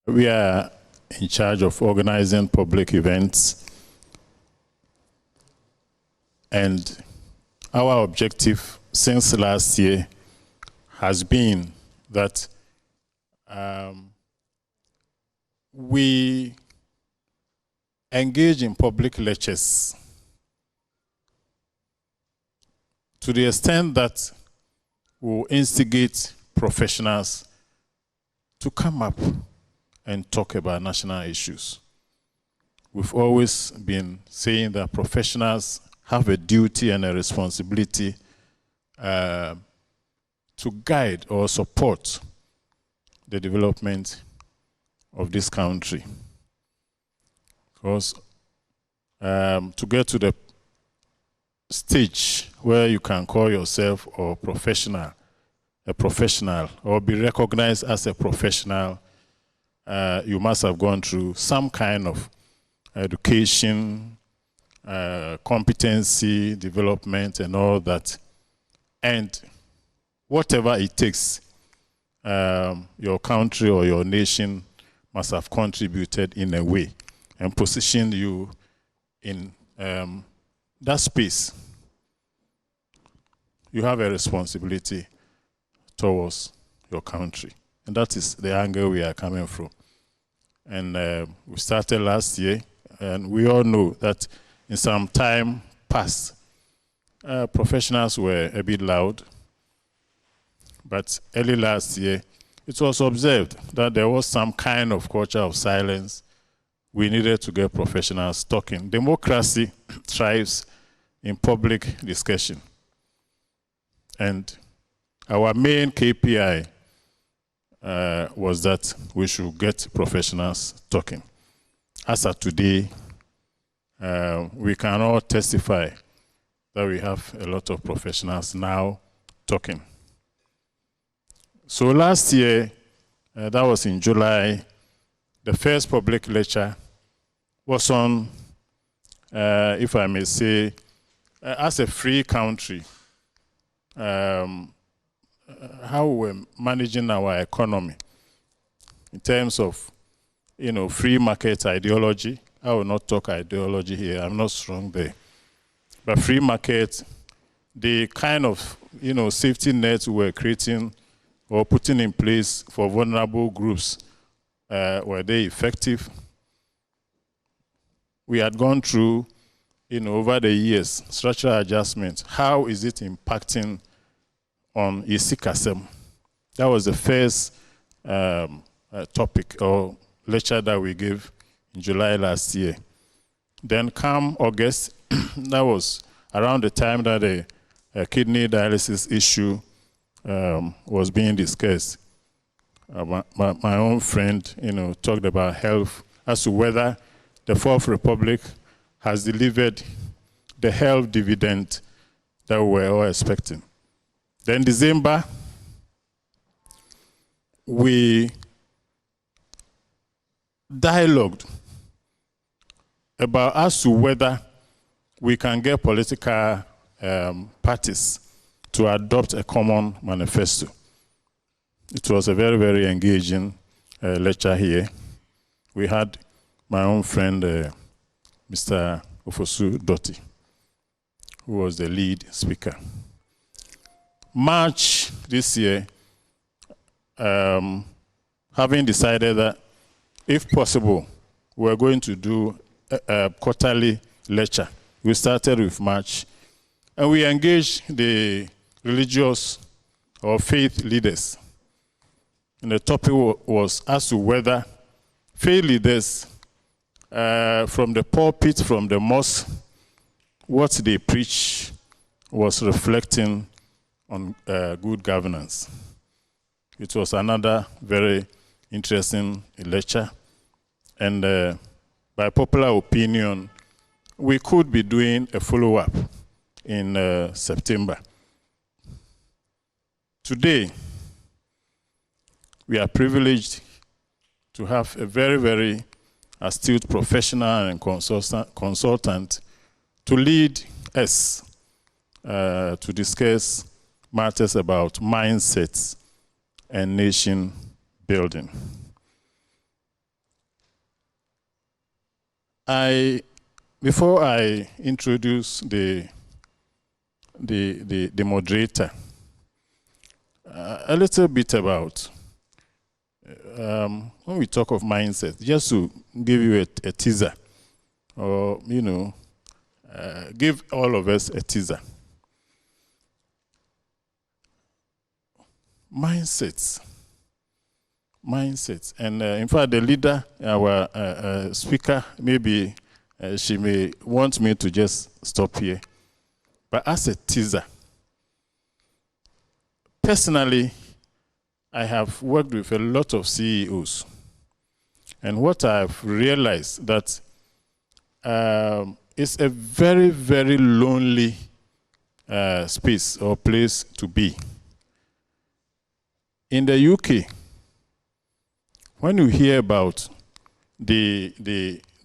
We are in charge of organizing public events, and our objective since last year has been that we engage in public lectures to the extent that we will instigate professionals to come up and talk about national issues. We've always been saying that professionals have a duty and a responsibility to guide or support the development of this country. Because to get to the stage where you can call yourself a professional or be recognized as a professional, you must have gone through some kind of education, competency, development, and all that. And whatever it takes, your country or your nation must have contributed in a way and positioned you in that space. You have a responsibility towards your country. And that is the angle we are coming from. And we started last year, and we all know that in some time past, professionals were a bit loud. But early last year, it was observed that there was some kind of culture of silence. We needed to get professionals talking. Democracy thrives in public discussion. And our main KPI was that we should get professionals talking. As of today, we can all testify that we have a lot of professionals now talking. So last year, that was in July, the first public lecture was on, if I may say, as a free country, how we're managing our economy in terms of, free market ideology. I will not talk ideology here. I'm not strong there. But free market, the kind of, safety nets we're creating or putting in place for vulnerable groups, were they effective? We had gone through, over the years, structural adjustment. How is it impacting on Isikasem? That was the first topic or lecture that we gave in July last year. Then come August, that was around the time that the kidney dialysis issue was being discussed. My own friend, talked about health as to whether the Fourth Republic has delivered the health dividend that we were all expecting. Then December, we dialogued about as to whether we can get political parties to adopt a common manifesto. It was a very, very engaging lecture here. We had my own friend, Mr. Ofori-Atta, who was the lead speaker. March this year, having decided that if possible, we're going to do a quarterly lecture. We started with March, and we engaged the religious or faith leaders. And the topic was as to whether faith leaders from the pulpit, from the mosque, what they preach was reflecting on good governance. It was another very interesting lecture. And by popular opinion, we could be doing a follow-up in September. Today, we are privileged to have a very, very astute professional and consultant to lead us to discuss matters about mindsets and nation building. Before I introduce the moderator, a little bit about when we talk of mindset, just to give you a teaser, or give all of us a teaser. Mindsets, and in fact, the leader, our speaker, maybe she may want me to just stop here. But as a teaser, personally, I have worked with a lot of CEOs, and what I've realized that it's a very, very lonely space or place to be. In the UK, when you hear about the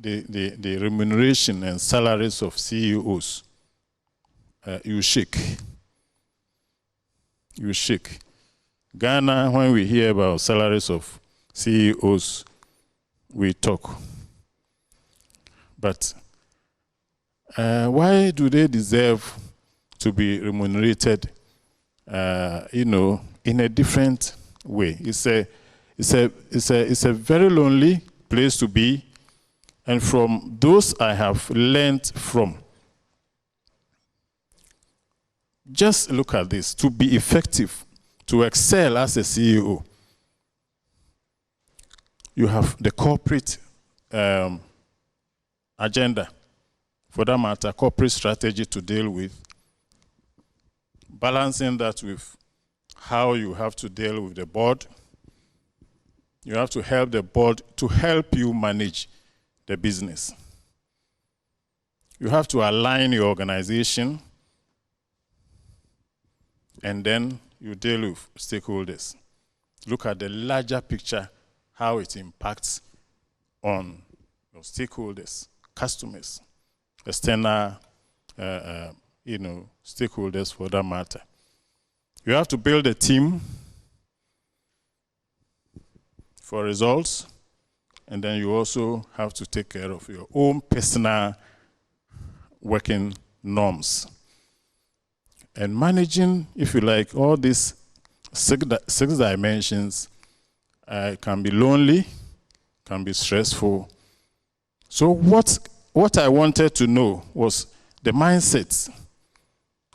remuneration and salaries of CEOs, you shake. You shake. Ghana, when we hear about salaries of CEOs, we talk. But why do they deserve to be remunerated, in a different way? It's a very lonely place to be, and from those I have learned from, just look at this. To be effective, to excel as a CEO, you have the corporate agenda, for that matter, corporate strategy to deal with, balancing that with how you have to deal with the board. You have to help the board to help you manage the business. You have to align your organization, and then you deal with stakeholders. Look at the larger picture, how it impacts on your stakeholders, customers, external, stakeholders for that matter. You have to build a team for results, and then you also have to take care of your own personal working norms. And managing, if you like, all these six dimensions can be lonely, can be stressful. So what I wanted to know was the mindsets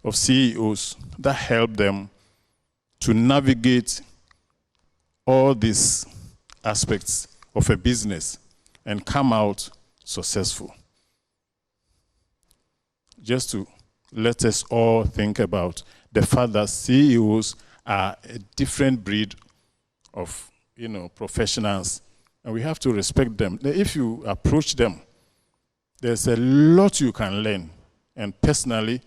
of CEOs that help them to navigate all these aspects of a business and come out successful. Just to let us all think about the fact that CEOs are a different breed of, professionals, and we have to respect them. If you approach them, there's a lot you can learn, and personally,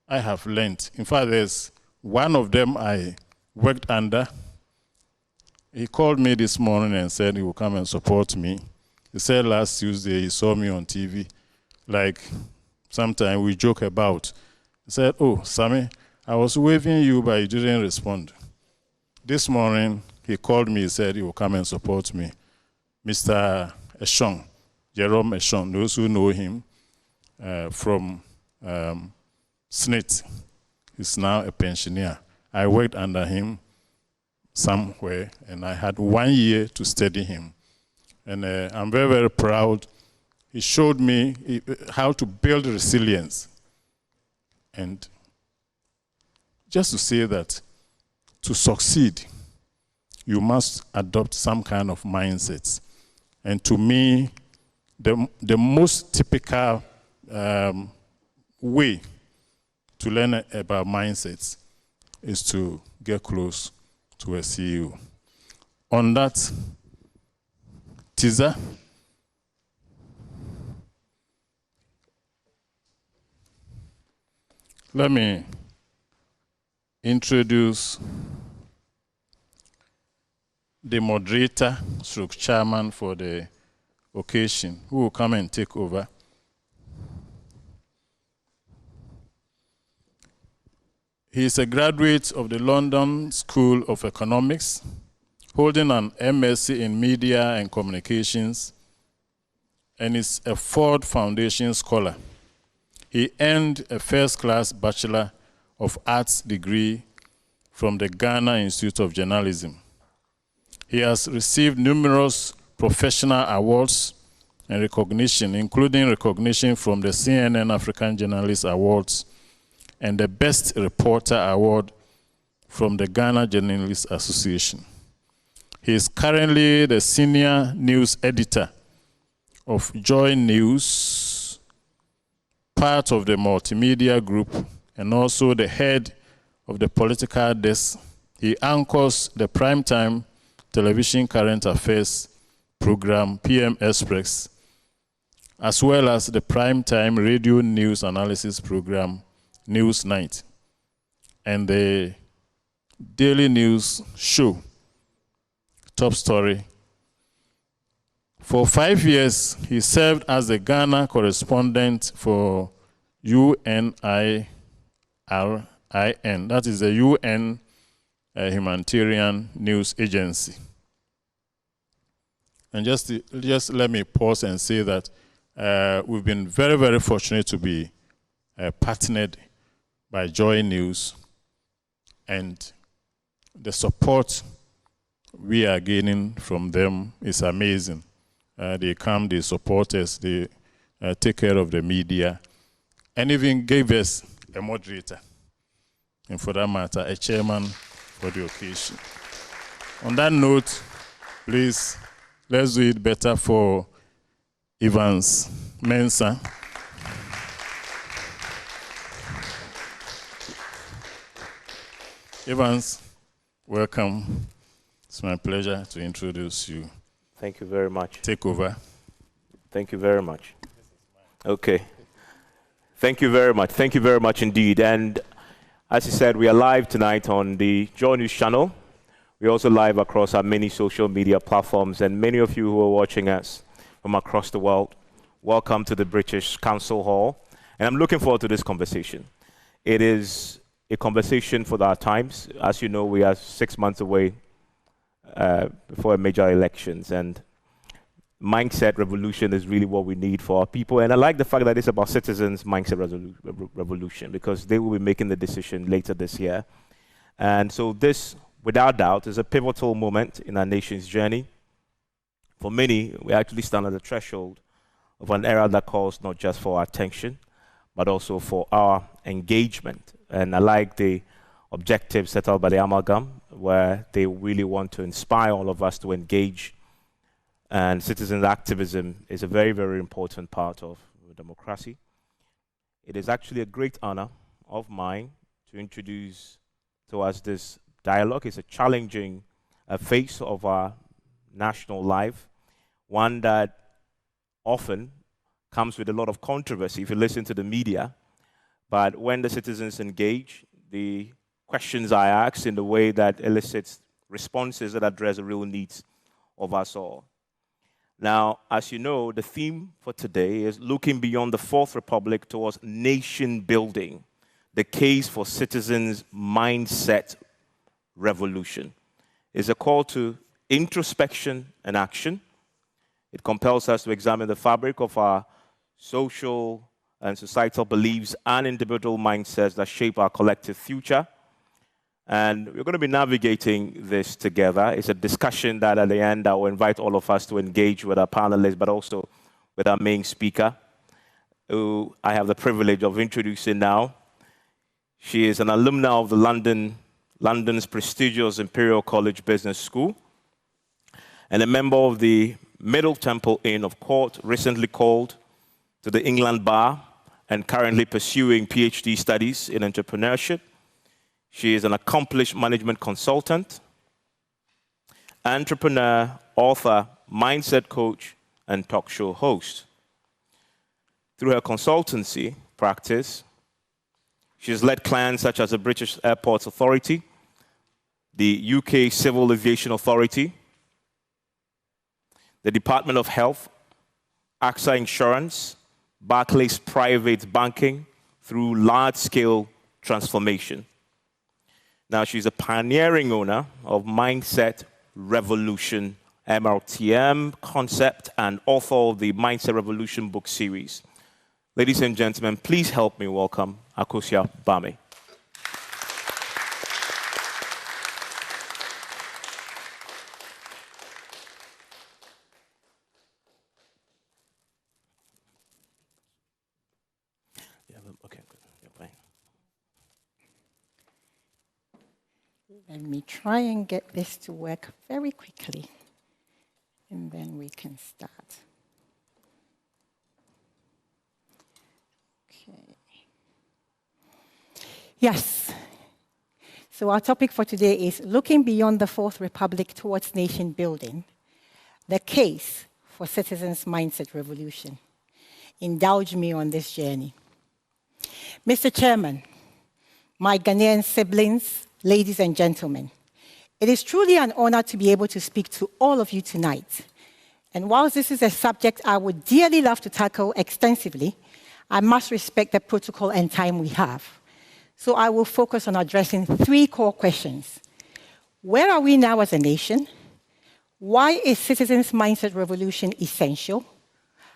I have learned. In fact, there's one of them I worked under. He called me this morning and said he will come and support me. He said last Tuesday he saw me on TV, like sometimes we joke about. He said, "Oh, Sammy, I was waving you, but you didn't respond." This morning, he called me, he said he will come and support me. Mr. Eshong, Jerome Eshong, those who know him from SNIT, he's now a pensioner. I worked under him somewhere, and I had 1 year to study him. And I'm very, very proud. He showed me how to build resilience. And just to say that to succeed, you must adopt some kind of mindsets. And to me, the most typical way to learn about mindsets is to get close to a CEO. On that teaser, let me introduce the moderator, stroke chairman for the occasion, who will come and take over. He is a graduate of the London School of Economics, holding an MSc in Media and Communications, and is a Ford Foundation Scholar. He earned a first-class Bachelor of Arts degree from the Ghana Institute of Journalism. He has received numerous professional awards and recognition, including recognition from the CNN African Journalist Awards and the Best Reporter Award from the Ghana Journalists Association. He is currently the Senior News Editor of Joy News, part of the Multimedia Group, and also the head of the Political Desk. He anchors the primetime television current affairs program, PM Express, as well as the primetime radio news analysis program, News Night, and the daily news show, Top Story. For 5 years, he served as the Ghana correspondent for UNIRIN, that is the UN Humanitarian News Agency. And just let me pause and say that we've been very, very fortunate to be partnered by Joy News, and the support we are gaining from them is amazing. They come, they support us, they take care of the media, and even gave us a moderator, and for that matter, a chairman for the occasion. On that note, please, let's do it better for Evans Mensah. Evans, welcome. It's my pleasure to introduce you. Thank you very much. Take over. Thank you very much. Okay. Thank you very much. Thank you very much indeed. And as you said, we are live tonight on the Joy News channel. We're also live across our many social media platforms, and many of you who are watching us from across the world, welcome to the British Council Hall. And I'm looking forward to this conversation. It is a conversation for our times. As you know, we are 6 months away before major elections, and mindset revolution is really what we need for our people. And I like the fact that it's about citizens' mindset revolution, because they will be making the decision later this year. And so this, without doubt, is a pivotal moment in our nation's journey. For many, we actually stand at the threshold of an era that calls not just for our attention, but also for our engagement. And I like the objectives set out by the amalgam, where they really want to inspire all of us to engage. And citizen activism is a very, very important part of democracy. It is actually a great honor of mine to introduce to us this dialogue. It's a challenging phase of our national life, one that often comes with a lot of controversy if you listen to the media. But when the citizens engage, the questions are asked in the way that elicits responses that address the real needs of us all. Now, as you know, the theme for today is looking beyond the Fourth Republic towards nation building, the case for citizens' mindset revolution. It's a call to introspection and action. It compels us to examine the fabric of our social and societal beliefs and individual mindsets that shape our collective future. And we're going to be navigating this together. It's a discussion that at the end I will invite all of us to engage with our panelists, but also with our main speaker, who I have the privilege of introducing now. She is an alumna of the London's prestigious Imperial College Business School, and a member of the Middle Temple Inn of Court, recently called to the England Bar, and currently pursuing PhD studies in entrepreneurship. She is an accomplished management consultant, entrepreneur, author, mindset coach, and talk show host. Through her consultancy practice, she has led clients such as the British Airports Authority, the UK Civil Aviation Authority, the Department of Health, AXA Insurance, Barclays Private Banking, through large-scale transformation. Now, she's a pioneering owner of Mindset Revolution MRTM concept, and author of the Mindset Revolution book series. Ladies and gentlemen, please help me welcome Akufo-Addo. Let me try and get this to work very quickly, and then we can start. Okay. Yes. So our topic for today is looking beyond the Fourth Republic towards nation building, the case for citizens' mindset revolution. Indulge me on this journey. Mr. Chairman, my Ghanaian siblings, ladies and gentlemen, it is truly an honor to be able to speak to all of you tonight. And whilst this is a subject I would dearly love to tackle extensively, I must respect the protocol and time we have. So I will focus on addressing 3 core questions. Where are we now as a nation? Why is citizens' mindset revolution essential?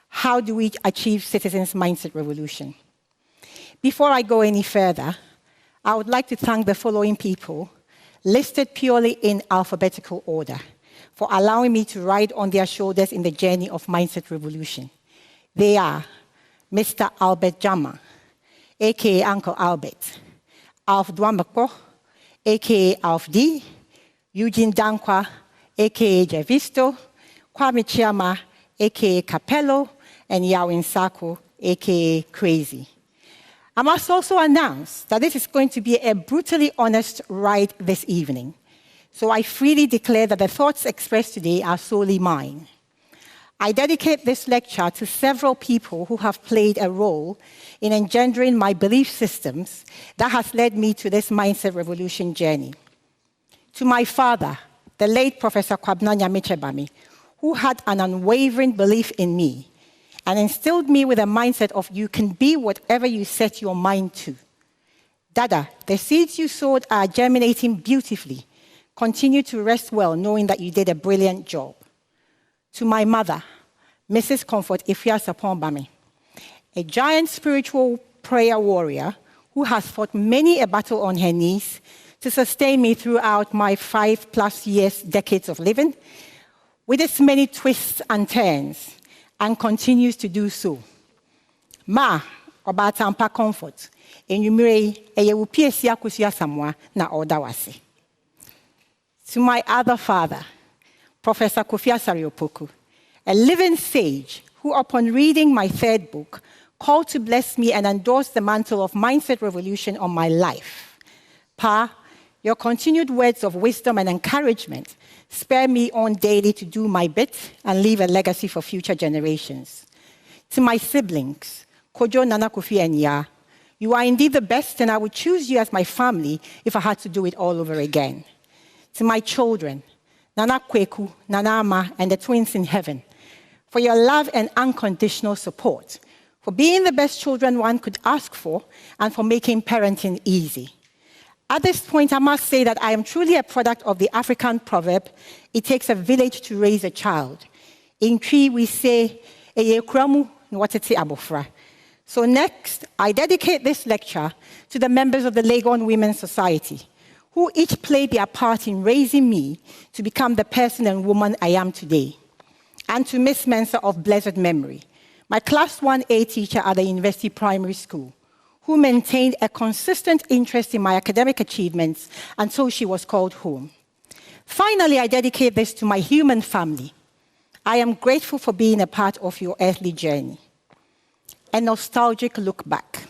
How do we achieve citizens' mindset revolution? Before I go any further, I would like to thank the following people, listed purely in alphabetical order, for allowing me to ride on their shoulders in the journey of mindset revolution. They are Mr. Albert Jama, aka Uncle Albert, Alf Dwambakpo, aka Alf D, Eugene Dankwa, aka Javisto, Kwame Chiama, aka Capello, and Yawin Sako, aka Crazy. I must also announce that this is going to be a brutally honest ride this evening. So I freely declare that the thoughts expressed today are solely mine. I dedicate this lecture to several people who have played a role in engendering my belief systems that has led me to this mindset revolution journey. To my father, the late Professor Kwabena Nyamechebami, who had an unwavering belief in me and instilled me with a mindset of you can be whatever you set your mind to. Dada, the seeds you sowed are germinating beautifully. Continue to rest well, knowing that you did a brilliant job. To my mother, Mrs. Comfort Ifya-Sapon-Bami, a giant spiritual prayer warrior who has fought many a battle on her knees to sustain me throughout my 5+ years, decades of living, with its many twists and turns, and continues to do so. Ma, Obatampa Comfort, enyumire eyewupiesi akusua samwa na odawase. To my other father, Professor Kofi Asare-Opoku, a living sage who, upon reading my 3rd book, called to bless me and endorse the mantle of mindset revolution on my life. Pa, your continued words of wisdom and encouragement spur me on daily to do my bit and leave a legacy for future generations. To my siblings, Kojo, Nana, Kofi, and Ya, you are indeed the best, and I would choose you as my family if I had to do it all over again. To my children, Nana Kweku, Nana Ama, and the twins in heaven, for your love and unconditional support, for being the best children one could ask for, and for making parenting easy. At this point, I must say that I am truly a product of the African proverb, it takes a village to raise a child. In Twi, we say, Eye kramu nwatete abofra. So next, I dedicate this lecture to the members of the Legon Women's Society, who each played their part in raising me to become the person and woman I am today. And to Miss Mensah of blessed memory, my Class 1A teacher at the University Primary School, who maintained a consistent interest in my academic achievements until she was called home. Finally, I dedicate this to my human family. I am grateful for being a part of your earthly journey. A nostalgic look back.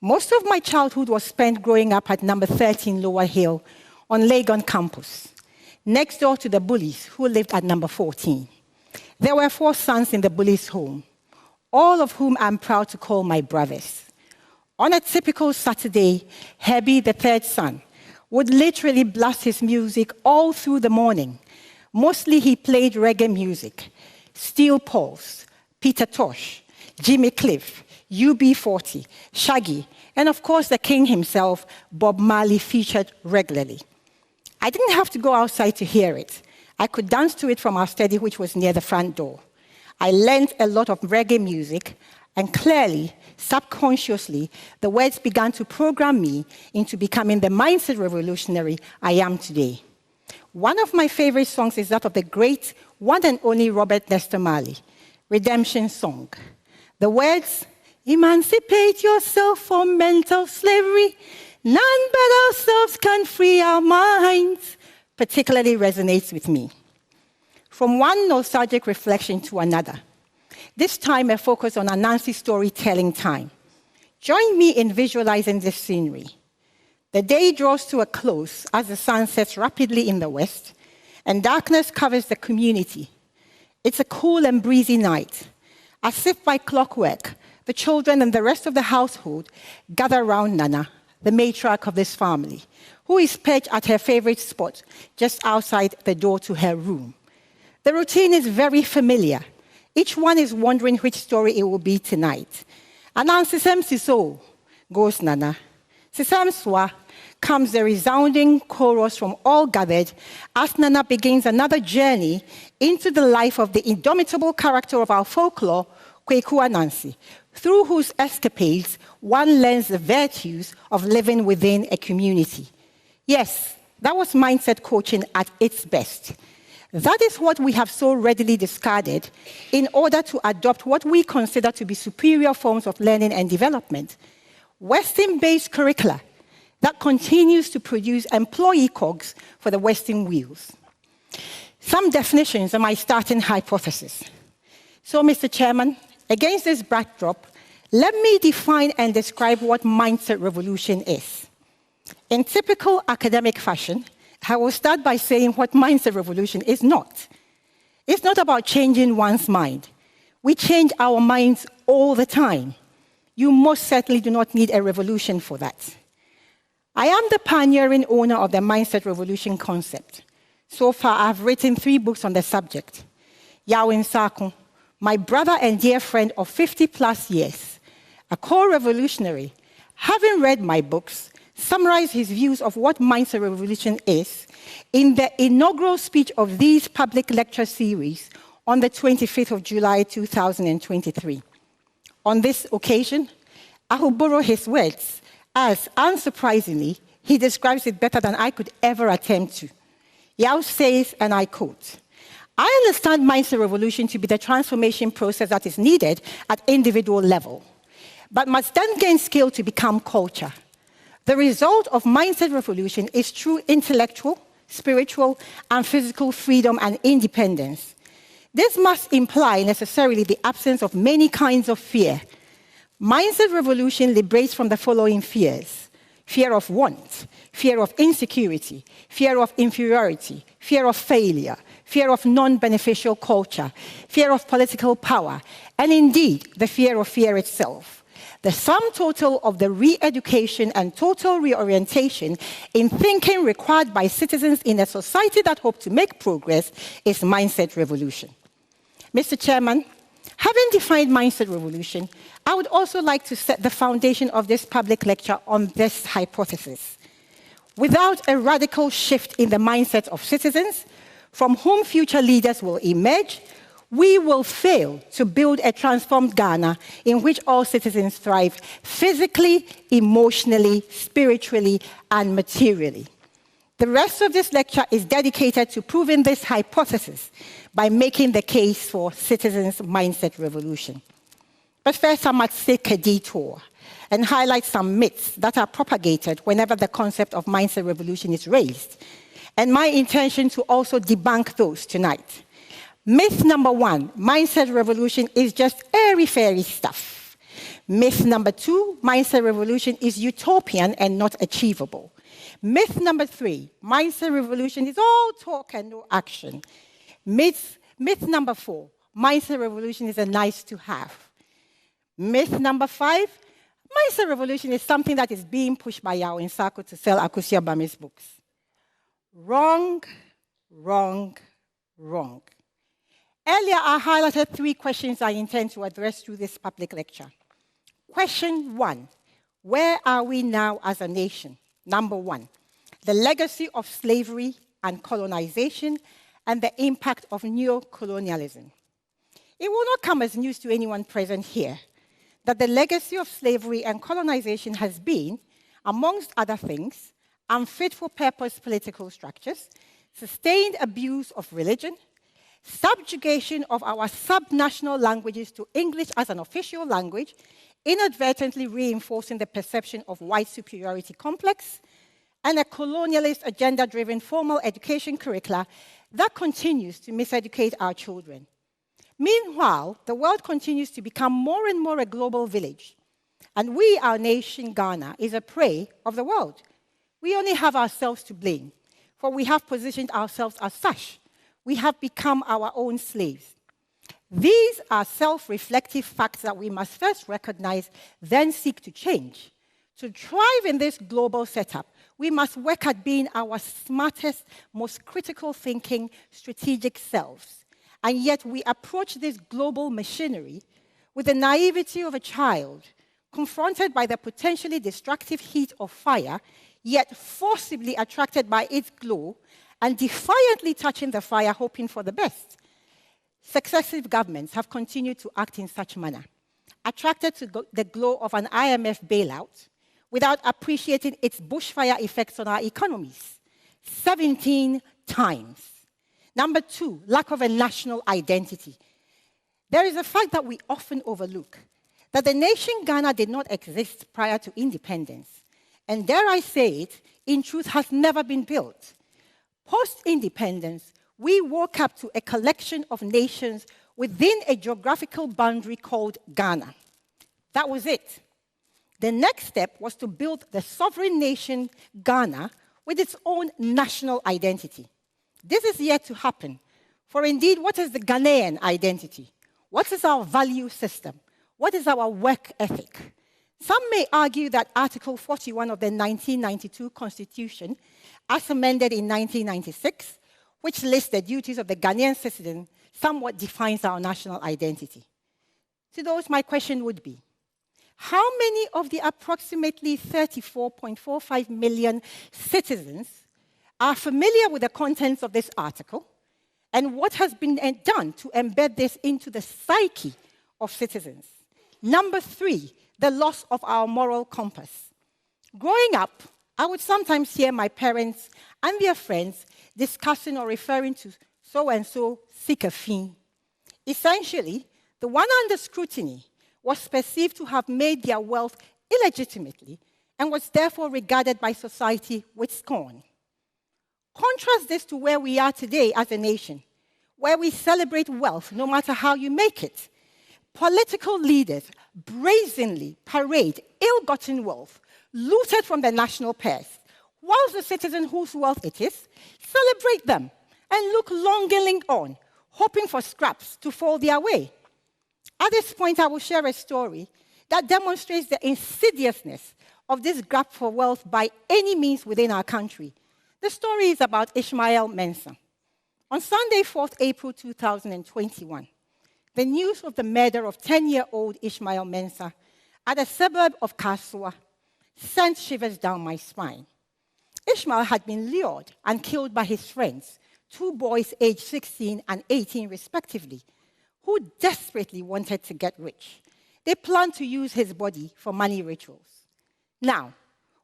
Most of my childhood was spent growing up at number 13 Lower Hill on Legon campus, next door to the bullies who lived at number 14. There were 4 sons in the bullies' home, all of whom I'm proud to call my brothers. On a typical Saturday, Herbie, the 3rd son, would literally blast his music all through the morning. Mostly he played reggae music, Steel Pulse, Peter Tosh, Jimmy Cliff, UB40, Shaggy, and of course the king himself, Bob Marley, featured regularly. I didn't have to go outside to hear it. I could dance to it from our study, which was near the front door. I learned a lot of reggae music, and clearly, subconsciously, the words began to program me into becoming the mindset revolutionary I am today. One of my favorite songs is that of the great one and only Robert Nesta Marley, Redemption Song. The words, emancipate yourself from mental slavery, none but ourselves can free our minds, particularly resonates with me. From one nostalgic reflection to another, this time a focus on Anansi's storytelling time. Join me in visualizing this scenery. The day draws to a close as the sun sets rapidly in the west, and darkness covers the community. It's a cool and breezy night. As if by clockwork, the children and the rest of the household gather around Nana, the matriarch of this family, who is perched at her favorite spot just outside the door to her room. The routine is very familiar. Each one is wondering which story it will be tonight. Anan sisem siso, goes Nana. Sisam swa, comes the resounding chorus from all gathered as Nana begins another journey into the life of the indomitable character of our folklore, Kweku Anansi, through whose escapades one learns the virtues of living within a community. Yes, that was mindset coaching at its best. That is what we have so readily discarded in order to adopt what we consider to be superior forms of learning and development. Western-based curricula that continues to produce employee cogs for the Western wheels. Some definitions are my starting hypothesis. So, Mr. Chairman, against this backdrop, let me define and describe what mindset revolution is. In typical academic fashion, I will start by saying what mindset revolution is not. It's not about changing one's mind. We change our minds all the time. You most certainly do not need a revolution for that. I am the pioneering owner of the mindset revolution concept. So far, I've written 3 books on the subject. Yawin Sako, my brother and dear friend of 50+ years, a core revolutionary, having read my books, summarized his views of what mindset revolution is in the inaugural speech of these public lecture series on the 25th of July, 2023. On this occasion, I will borrow his words as, unsurprisingly, he describes it better than I could ever attempt to. Yao says, and I quote, I understand mindset revolution to be the transformation process that is needed at individual level, but must then gain scale to become culture. The result of mindset revolution is true intellectual, spiritual, and physical freedom and independence. This must imply necessarily the absence of many kinds of fear. Mindset revolution liberates from the following fears: fear of want, fear of insecurity, fear of inferiority, fear of failure, fear of non-beneficial culture, fear of political power, and indeed the fear of fear itself. The sum total of the re-education and total reorientation in thinking required by citizens in a society that hope to make progress is mindset revolution. Mr. Chairman, having defined mindset revolution, I would also like to set the foundation of this public lecture on this hypothesis. Without a radical shift in the mindset of citizens, from whom future leaders will emerge, we will fail to build a transformed Ghana in which all citizens thrive physically, emotionally, spiritually, and materially. The rest of this lecture is dedicated to proving this hypothesis by making the case for citizens' mindset revolution. But first, I must take a detour and highlight some myths that are propagated whenever the concept of mindset revolution is raised, and my intention to also debunk those tonight. Myth number 1, mindset revolution is just airy-fairy stuff. Myth number 2, mindset revolution is utopian and not achievable. Myth number 3, mindset revolution is all talk and no action. Myth number 4, mindset revolution is a nice to have. Myth number 5, mindset revolution is something that is being pushed by Yao Nsako to sell Akufo-Addo's books. Wrong, wrong, wrong. Earlier, I highlighted 3 questions I intend to address through this public lecture. Question 1, where are we now as a nation? Number 1, the legacy of slavery and colonization and the impact of neo-colonialism. It will not come as news to anyone present here that the legacy of slavery and colonization has been, amongst other things, unfit for purpose political structures, sustained abuse of religion, subjugation of our subnational languages to English as an official language, inadvertently reinforcing the perception of white superiority complex, and a colonialist agenda-driven formal education curricula that continues to miseducate our children. Meanwhile, the world continues to become more and more a global village, and we, our nation, Ghana, is a prey of the world. We only have ourselves to blame, for we have positioned ourselves as such. We have become our own slaves. These are self-reflective facts that we must first recognize, then seek to change. To thrive in this global setup, we must work at being our smartest, most critical thinking, strategic selves. And yet we approach this global machinery with the naivety of a child, confronted by the potentially destructive heat of fire, yet forcibly attracted by its glow, and defiantly touching the fire, hoping for the best. Successive governments have continued to act in such manner, attracted to the glow of an IMF bailout, without appreciating its bushfire effects on our economies. 17 times. Number 2, lack of a national identity. There is a fact that we often overlook, that the nation Ghana did not exist prior to independence, and dare I say it, in truth has never been built. Post-independence, we woke up to a collection of nations within a geographical boundary called Ghana. That was it. The next step was to build the sovereign nation, Ghana, with its own national identity. This is yet to happen. For indeed, what is the Ghanaian identity? What is our value system? What is our work ethic? Some may argue that Article 41 of the 1992 Constitution, as amended in 1996, which lists the duties of the Ghanaian citizen, somewhat defines our national identity. To those, my question would be, how many of the approximately 34.45 million citizens are familiar with the contents of this article, and what has been done to embed this into the psyche of citizens? Number 3, the loss of our moral compass. Growing up, I would sometimes hear my parents and their friends discussing or referring to so-and-so seek a fee. Essentially, the one under scrutiny was perceived to have made their wealth illegitimately and was therefore regarded by society with scorn. Contrast this to where we are today as a nation, where we celebrate wealth no matter how you make it. Political leaders brazenly parade ill-gotten wealth looted from the national purse, whilst the citizen whose wealth it is celebrate them and look longingly on, hoping for scraps to fall their way. At this point, I will share a story that demonstrates the insidiousness of this grab for wealth by any means within our country. The story is about Ishmael Mensah. On Sunday, 4th April 2021, the news of the murder of 10-year-old Ishmael Mensah at a suburb of Kasua sent shivers down my spine. Ishmael had been lured and killed by his friends, 2 boys aged 16 and 18 respectively, who desperately wanted to get rich. They planned to use his body for money rituals. Now,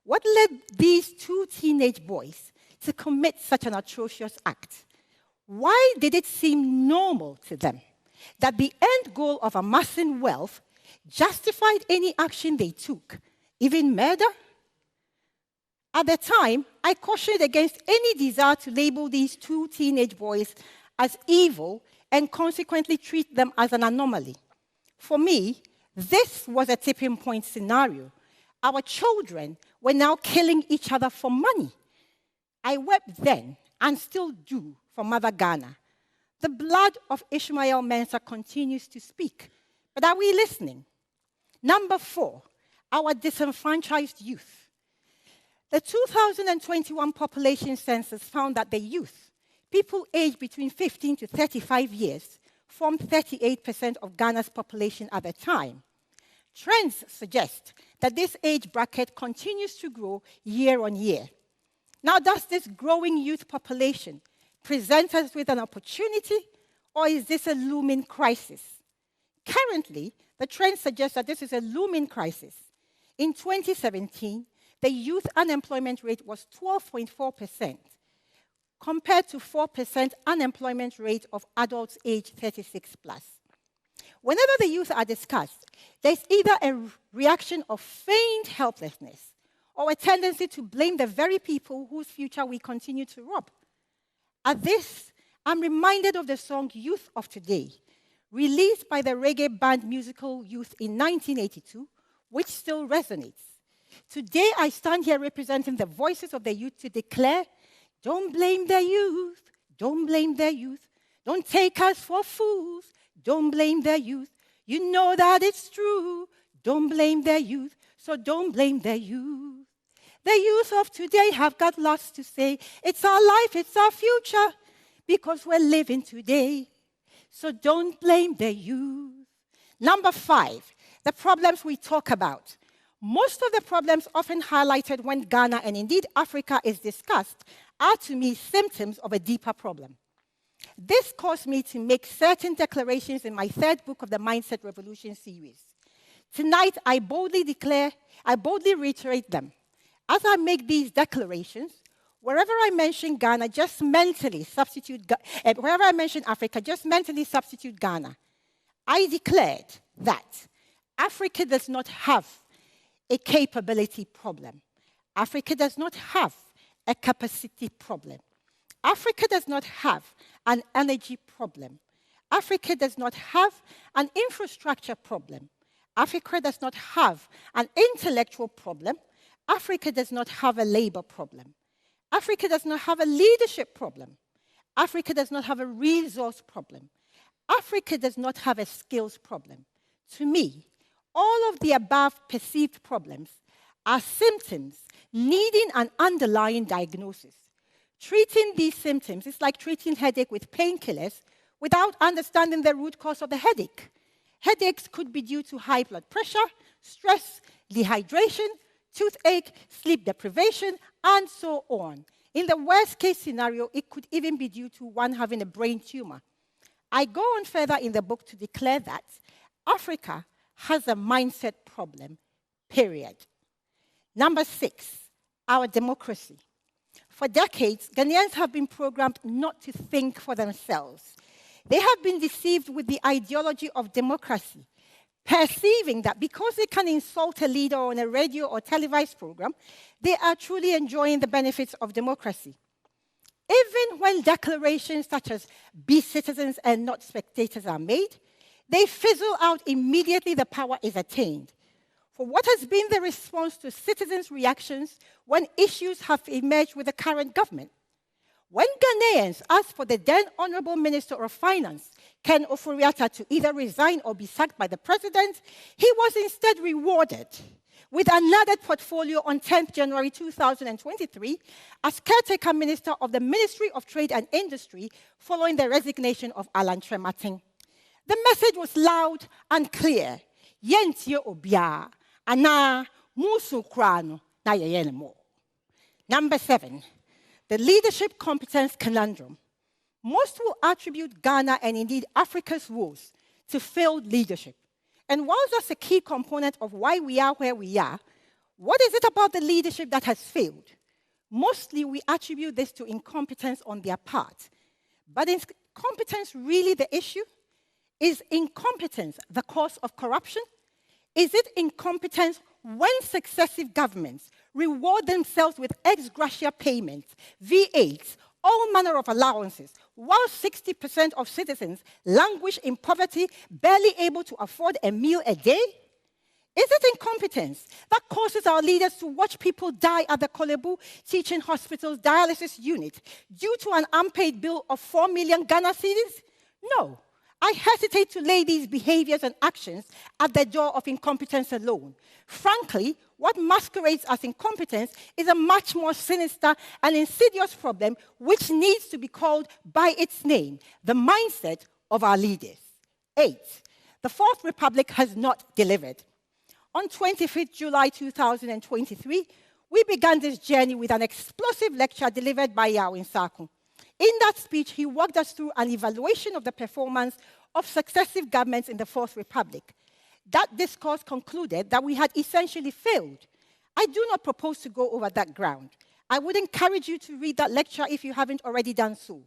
what led these 2 teenage boys to commit such an atrocious act? Why did it seem normal to them that the end goal of amassing wealth justified any action they took, even murder? At the time, I cautioned against any desire to label these 2 teenage boys as evil and consequently treat them as an anomaly. For me, this was a tipping point scenario. Our children were now killing each other for money. I wept then, and still do, for Mother Ghana. The blood of Ishmael Mensah continues to speak. But are we listening? Number 4, our disenfranchised youth. The 2021 population census found that the youth, people aged between 15 to 35 years, formed 38% of Ghana's population at the time. Trends suggest that this age bracket continues to grow year on year. Now, does this growing youth population present us with an opportunity, or is this a looming crisis? Currently, the trend suggests that this is a looming crisis. In 2017, the youth unemployment rate was 12.4%, compared to 4% unemployment rate of adults aged 36 plus. Whenever the youth are discussed, there's either a reaction of feigned helplessness or a tendency to blame the very people whose future we continue to rob. At this, I'm reminded of the song Youth of Today, released by the reggae band Musical Youth in 1982, which still resonates. Today, I stand here representing the voices of the youth to declare, don't blame the youth, don't blame the youth, don't take us for fools, don't blame the youth. You know that it's true, don't blame the youth, so don't blame the youth. The youth of today have got lots to say. It's our life, it's our future, because we're living today. So don't blame the youth. Number 5, the problems we talk about. Most of the problems often highlighted when Ghana and indeed Africa is discussed are to me symptoms of a deeper problem. This caused me to make certain declarations in my 3rd book of the Mindset Revolution series. Tonight, I boldly reiterate them. As I make these declarations, wherever I mention Ghana, just mentally substitute, wherever I mention Africa, just mentally substitute Ghana. I declared that Africa does not have a capability problem. Africa does not have a capacity problem. Africa does not have an energy problem. Africa does not have an infrastructure problem. Africa does not have an intellectual problem. Africa does not have a labor problem. Africa does not have a leadership problem. Africa does not have a resource problem. Africa does not have a skills problem. To me, all of the above perceived problems are symptoms needing an underlying diagnosis. Treating these symptoms is like treating headache with painkillers without understanding the root cause of the headache. Headaches could be due to high blood pressure, stress, dehydration, toothache, sleep deprivation, and so on. In the worst case scenario, it could even be due to one having a brain tumor. I go on further in the book to declare that Africa has a mindset problem, period. Number 6, our democracy. For decades, Ghanaians have been programmed not to think for themselves. They have been deceived with the ideology of democracy, perceiving that because they can insult a leader on a radio or televised program, they are truly enjoying the benefits of democracy. Even when declarations such as be citizens and not spectators are made, they fizzle out immediately the power is attained. For what has been the response to citizens' reactions when issues have emerged with the current government? When Ghanaians asked for the then Honorable Minister of Finance, Ken Ofori-Atta, to either resign or be sacked by the president, he was instead rewarded with another portfolio on 10th January 2023 as caretaker minister of the Ministry of Trade and Industry following the resignation of Alan Trematin. The message was loud and clear. Yentie obia, ana musu krano na yeyenemo. Number 7, the leadership competence conundrum. Most will attribute Ghana and indeed Africa's woes to failed leadership. And whilst that's a key component of why we are where we are, what is it about the leadership that has failed? Mostly we attribute this to incompetence on their part. But is competence really the issue? Is incompetence the cause of corruption? Is it incompetence when successive governments reward themselves with ex gratia payments, V8s, all manner of allowances, while 60% of citizens languish in poverty, barely able to afford a meal a day? Is it incompetence that causes our leaders to watch people die at the Kolebu Teaching Hospital's dialysis unit due to an unpaid bill of 4 million Ghana cedis? No. I hesitate to lay these behaviors and actions at the door of incompetence alone. Frankly, what masquerades as incompetence is a much more sinister and insidious problem which needs to be called by its name, the mindset of our leaders. 8, the Fourth Republic has not delivered. On 25th July 2023, we began this journey with an explosive lecture delivered by Yao Insaku. In that speech, he walked us through an evaluation of the performance of successive governments in the Fourth Republic. That discourse concluded that we had essentially failed. I do not propose to go over that ground. I would encourage you to read that lecture if you haven't already done so.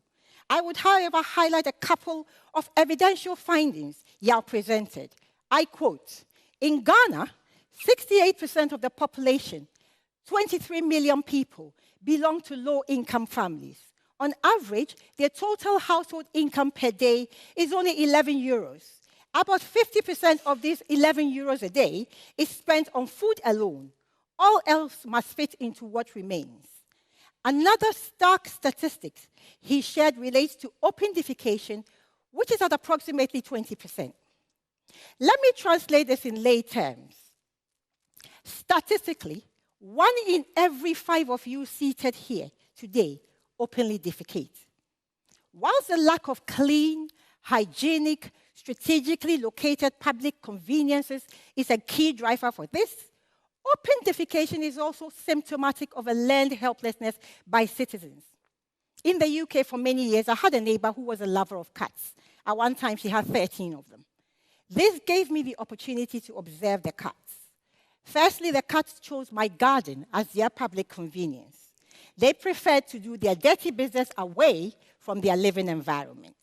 I would, however, highlight a couple of evidential findings Yao presented. I quote, in Ghana, 68% of the population, 23 million people, belong to low-income families. On average, their total household income per day is only 11 euros. About 50% of these 11 euros a day is spent on food alone. All else must fit into what remains. Another stark statistic he shared relates to open defecation, which is at approximately 20%. Let me translate this in lay terms. Statistically, 1 in every 5 of you seated here today openly defecate. Whilst the lack of clean, hygienic, strategically located public conveniences is a key driver for this, open defecation is also symptomatic of a learned helplessness by citizens. In the UK, for many years, I had a neighbor who was a lover of cats. At one time, she had 13 of them. This gave me the opportunity to observe the cats. Firstly, the cats chose my garden as their public convenience. They preferred to do their dirty business away from their living environment.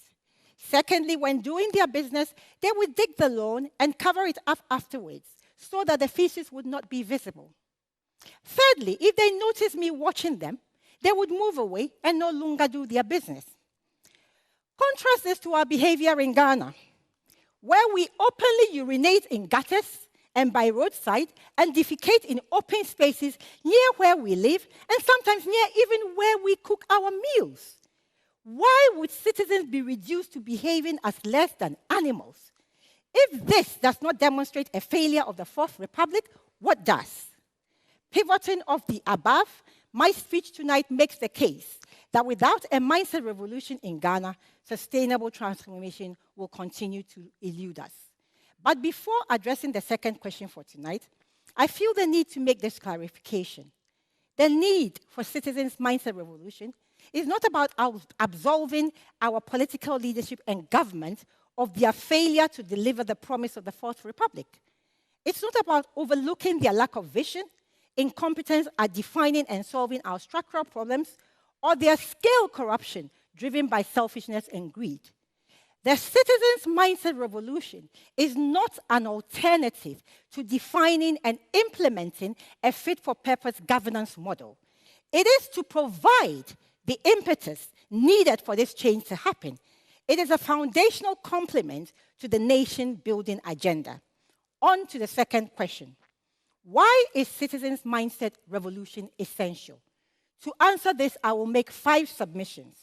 Secondly, when doing their business, they would dig the lawn and cover it up afterwards so that the feces would not be visible. Thirdly, if they noticed me watching them, they would move away and no longer do their business. Contrast this to our behavior in Ghana, where we openly urinate in gutters and by roadside and defecate in open spaces near where we live and sometimes near even where we cook our meals. Why would citizens be reduced to behaving as less than animals? If this does not demonstrate a failure of the Fourth Republic, what does? Pivoting off the above, my speech tonight makes the case that without a mindset revolution in Ghana, sustainable transformation will continue to elude us. But before addressing the second question for tonight, I feel the need to make this clarification. The need for citizens' mindset revolution is not about absolving our political leadership and government of their failure to deliver the promise of the Fourth Republic. It's not about overlooking their lack of vision, incompetence at defining and solving our structural problems, or their scale corruption driven by selfishness and greed. The citizens' mindset revolution is not an alternative to defining and implementing a fit-for-purpose governance model. It is to provide the impetus needed for this change to happen. It is a foundational complement to the nation-building agenda. On to the second question. Why is citizens' mindset revolution essential? To answer this, I will make 5 submissions.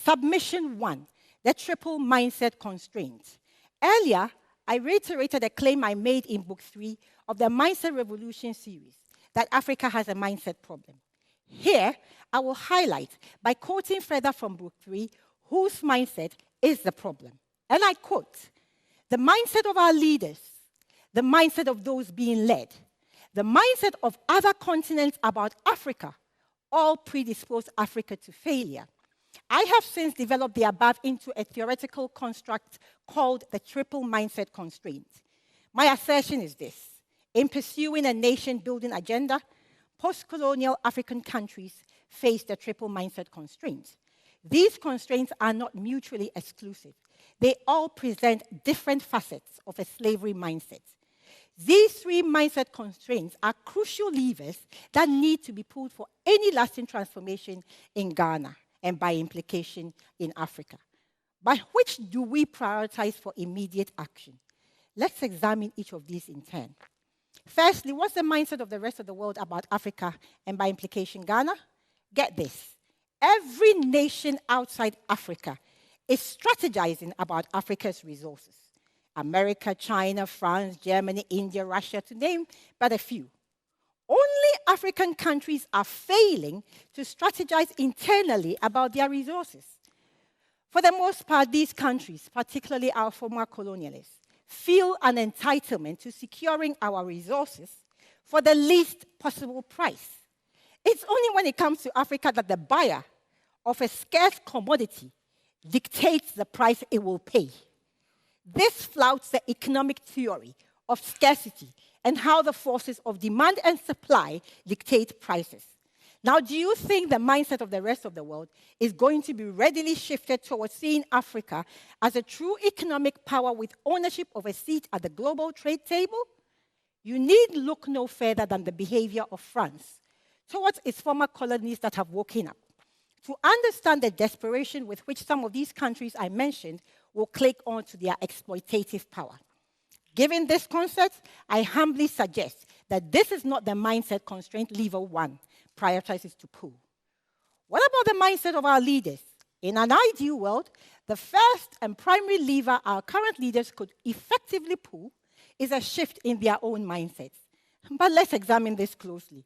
Submission 1, the triple mindset constraint. Earlier, I reiterated a claim I made in Book 3 of the Mindset Revolution series, that Africa has a mindset problem. Here, I will highlight by quoting further from Book 3, whose mindset is the problem. And I quote, the mindset of our leaders, the mindset of those being led, the mindset of other continents about Africa, all predispose Africa to failure. I have since developed the above into a theoretical construct called the triple mindset constraint. My assertion is this. In pursuing a nation-building agenda, post-colonial African countries face the triple mindset constraint. These constraints are not mutually exclusive. They all present different facets of a slavery mindset. These 3 mindset constraints are crucial levers that need to be pulled for any lasting transformation in Ghana and by implication in Africa. But which do we prioritize for immediate action? Let's examine each of these in turn. Firstly, what's the mindset of the rest of the world about Africa and by implication Ghana? Get this. Every nation outside Africa is strategizing about Africa's resources. America, China, France, Germany, India, Russia, to name but a few. Only African countries are failing to strategize internally about their resources. For the most part, these countries, particularly our former colonialists, feel an entitlement to securing our resources for the least possible price. It's only when it comes to Africa that the buyer of a scarce commodity dictates the price it will pay. This flouts the economic theory of scarcity and how the forces of demand and supply dictate prices. Now, do you think the mindset of the rest of the world is going to be readily shifted towards seeing Africa as a true economic power with ownership of a seat at the global trade table? You need look no further than the behavior of France towards its former colonies that have woken up, to understand the desperation with which some of these countries I mentioned will click on to their exploitative power. Given this concept, I humbly suggest that this is not the mindset constraint lever 1 prioritizes to pull. What about the mindset of our leaders? In an ideal world, the first and primary lever our current leaders could effectively pull is a shift in their own mindsets. But let's examine this closely.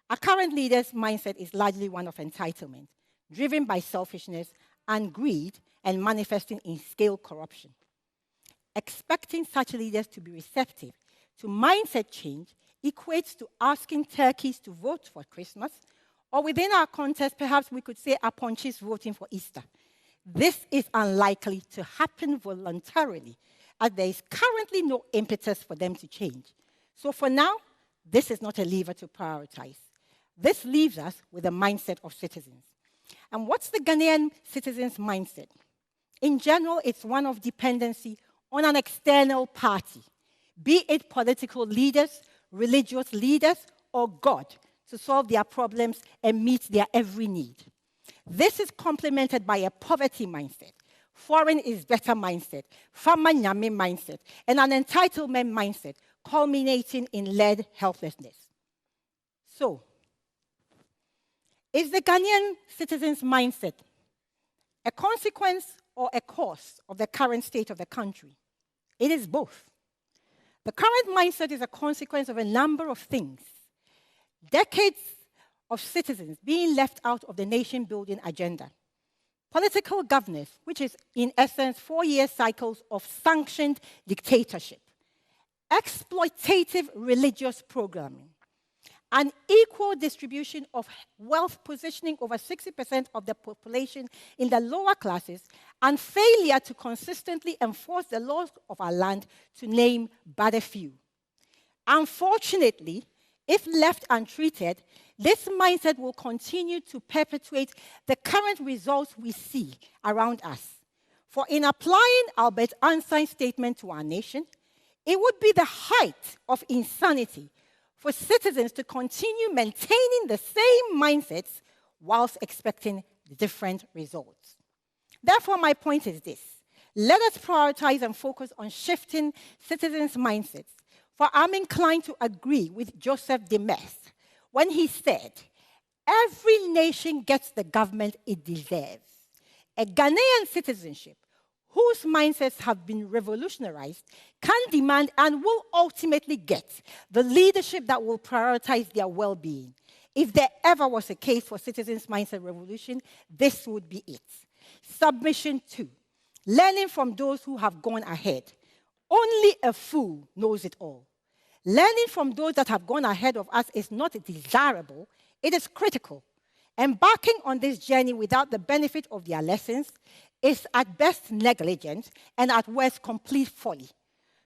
Our current leaders' mindset is largely one of entitlement, driven by selfishness and greed, and manifesting in scale corruption. Expecting such leaders to be receptive to mindset change equates to asking turkeys to vote for Christmas, or within our context, perhaps we could say Aponchis voting for Easter. This is unlikely to happen voluntarily, as there is currently no impetus for them to change. So for now, this is not a lever to prioritize. This leaves us with a mindset of citizens. And what's the Ghanaian citizens' mindset? In general, it's one of dependency on an external party, be it political leaders, religious leaders, or God, to solve their problems and meet their every need. This is complemented by a poverty mindset, foreign is better mindset, Fama Nyame mindset, and an entitlement mindset, culminating in lead helplessness. So, is the Ghanaian citizens' mindset a consequence or a cause of the current state of the country? It is both. The current mindset is a consequence of a number of things. Decades of citizens being left out of the nation-building agenda. Political governance, which is in essence 4-year cycles of sanctioned dictatorship. Exploitative religious programming. An equal distribution of wealth positioning over 60% of the population in the lower classes, and failure to consistently enforce the laws of our land, to name but a few. Unfortunately, if left untreated, this mindset will continue to perpetuate the current results we see around us. For in applying Albert Einstein's statement to our nation, it would be the height of insanity for citizens to continue maintaining the same mindsets whilst expecting different results. Therefore, my point is this. Let us prioritize and focus on shifting citizens' mindsets. For I'm inclined to agree with Joseph Demers when he said, every nation gets the government it deserves. A Ghanaian citizenship whose mindsets have been revolutionized can demand and will ultimately get the leadership that will prioritize their well-being. If there ever was a case for citizens' mindset revolution, this would be it. Submission 2. Learning from those who have gone ahead. Only a fool knows it all. Learning from those that have gone ahead of us is not desirable, it is critical. Embarking on this journey without the benefit of their lessons is at best negligent and at worst complete folly.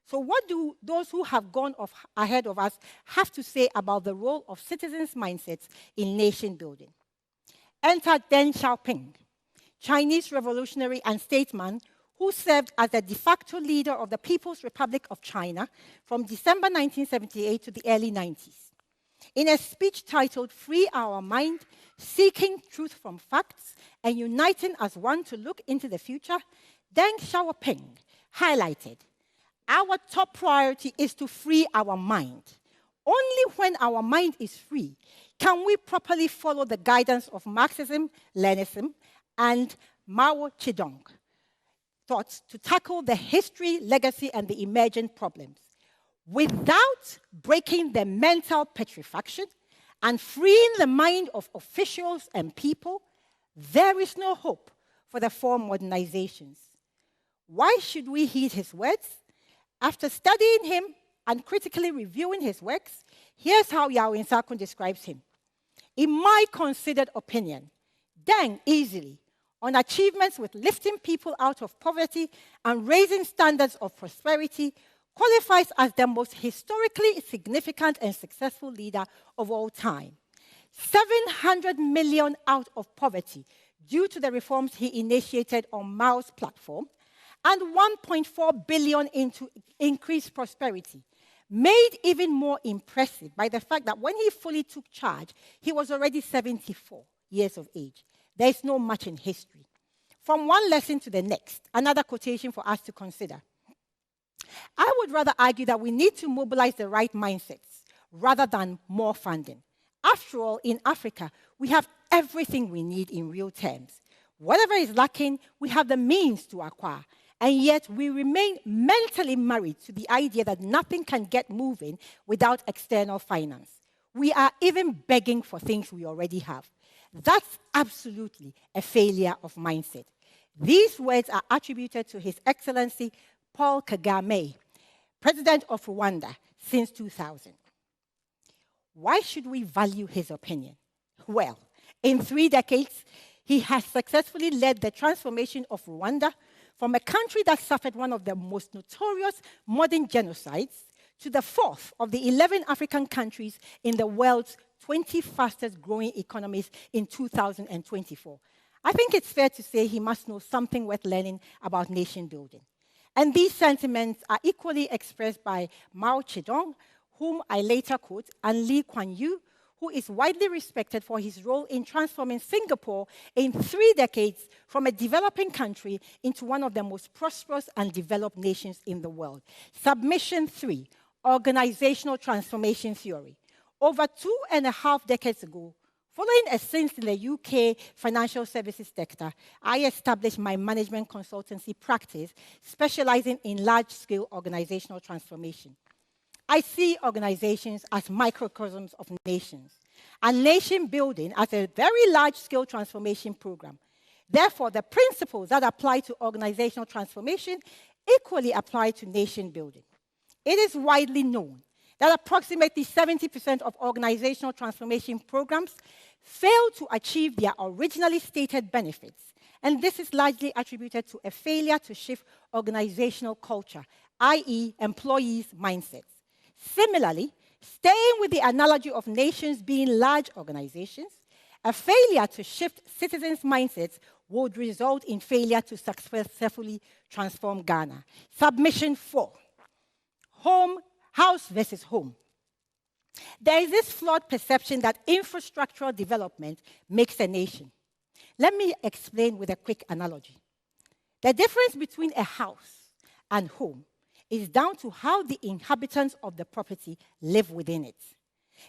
So what do those who have gone ahead of us have to say about the role of citizens' mindsets in nation building? Enter Deng Xiaoping, Chinese revolutionary and statesman who served as the de facto leader of the People's Republic of China from December 1978 to the early 90s. In a speech titled Free Our Mind, Seeking Truth from Facts and Uniting as One to Look into the Future, Deng Xiaoping highlighted, our top priority is to free our mind. Only when our mind is free can we properly follow the guidance of Marxism, Leninism, and Mao Zedong thoughts to tackle the history, legacy, and the emergent problems. Without breaking the mental petrifaction and freeing the mind of officials and people, there is no hope for the four modernizations. Why should we heed his words? After studying him and critically reviewing his works, here's how Yao Nsakun describes him. In my considered opinion, Deng easily on achievements with lifting people out of poverty and raising standards of prosperity qualifies as the most historically significant and successful leader of all time. 700 million out of poverty due to the reforms he initiated on Mao's platform, and 1.4 billion into increased prosperity, made even more impressive by the fact that when he fully took charge, he was already 74 years of age. There is no match in history. From one lesson to the next, another quotation for us to consider. I would rather argue that we need to mobilize the right mindsets rather than more funding. After all, in Africa, we have everything we need in real terms. Whatever is lacking, we have the means to acquire. And yet, we remain mentally married to the idea that nothing can get moving without external finance. We are even begging for things we already have. That's absolutely a failure of mindset. These words are attributed to His Excellency Paul Kagame, President of Rwanda since 2000. Why should we value his opinion? Well, in 3 decades, he has successfully led the transformation of Rwanda from a country that suffered one of the most notorious modern genocides to the 4th of the 11 African countries in the world's 20 fastest growing economies in 2024. I think it's fair to say he must know something worth learning about nation building. And these sentiments are equally expressed by Mao Zedong, whom I later quote, and Lee Kuan Yew, who is widely respected for his role in transforming Singapore in 3 decades from a developing country into one of the most prosperous and developed nations in the world. Submission 3, Organizational Transformation Theory. Over 2.5 decades ago, following a stint in the UK financial services sector, I established my management consultancy practice, specializing in large-scale organizational transformation. I see organizations as microcosms of nations, and nation building as a very large-scale transformation program. Therefore, the principles that apply to organizational transformation equally apply to nation building. It is widely known that approximately 70% of organizational transformation programs fail to achieve their originally stated benefits, and this is largely attributed to a failure to shift organizational culture, i.e., employees' mindsets. Similarly, staying with the analogy of nations being large organizations, a failure to shift citizens' mindsets would result in failure to successfully transform Ghana. Submission 4, house versus home. There is this flawed perception that infrastructural development makes a nation. Let me explain with a quick analogy. The difference between a house and home is down to how the inhabitants of the property live within it.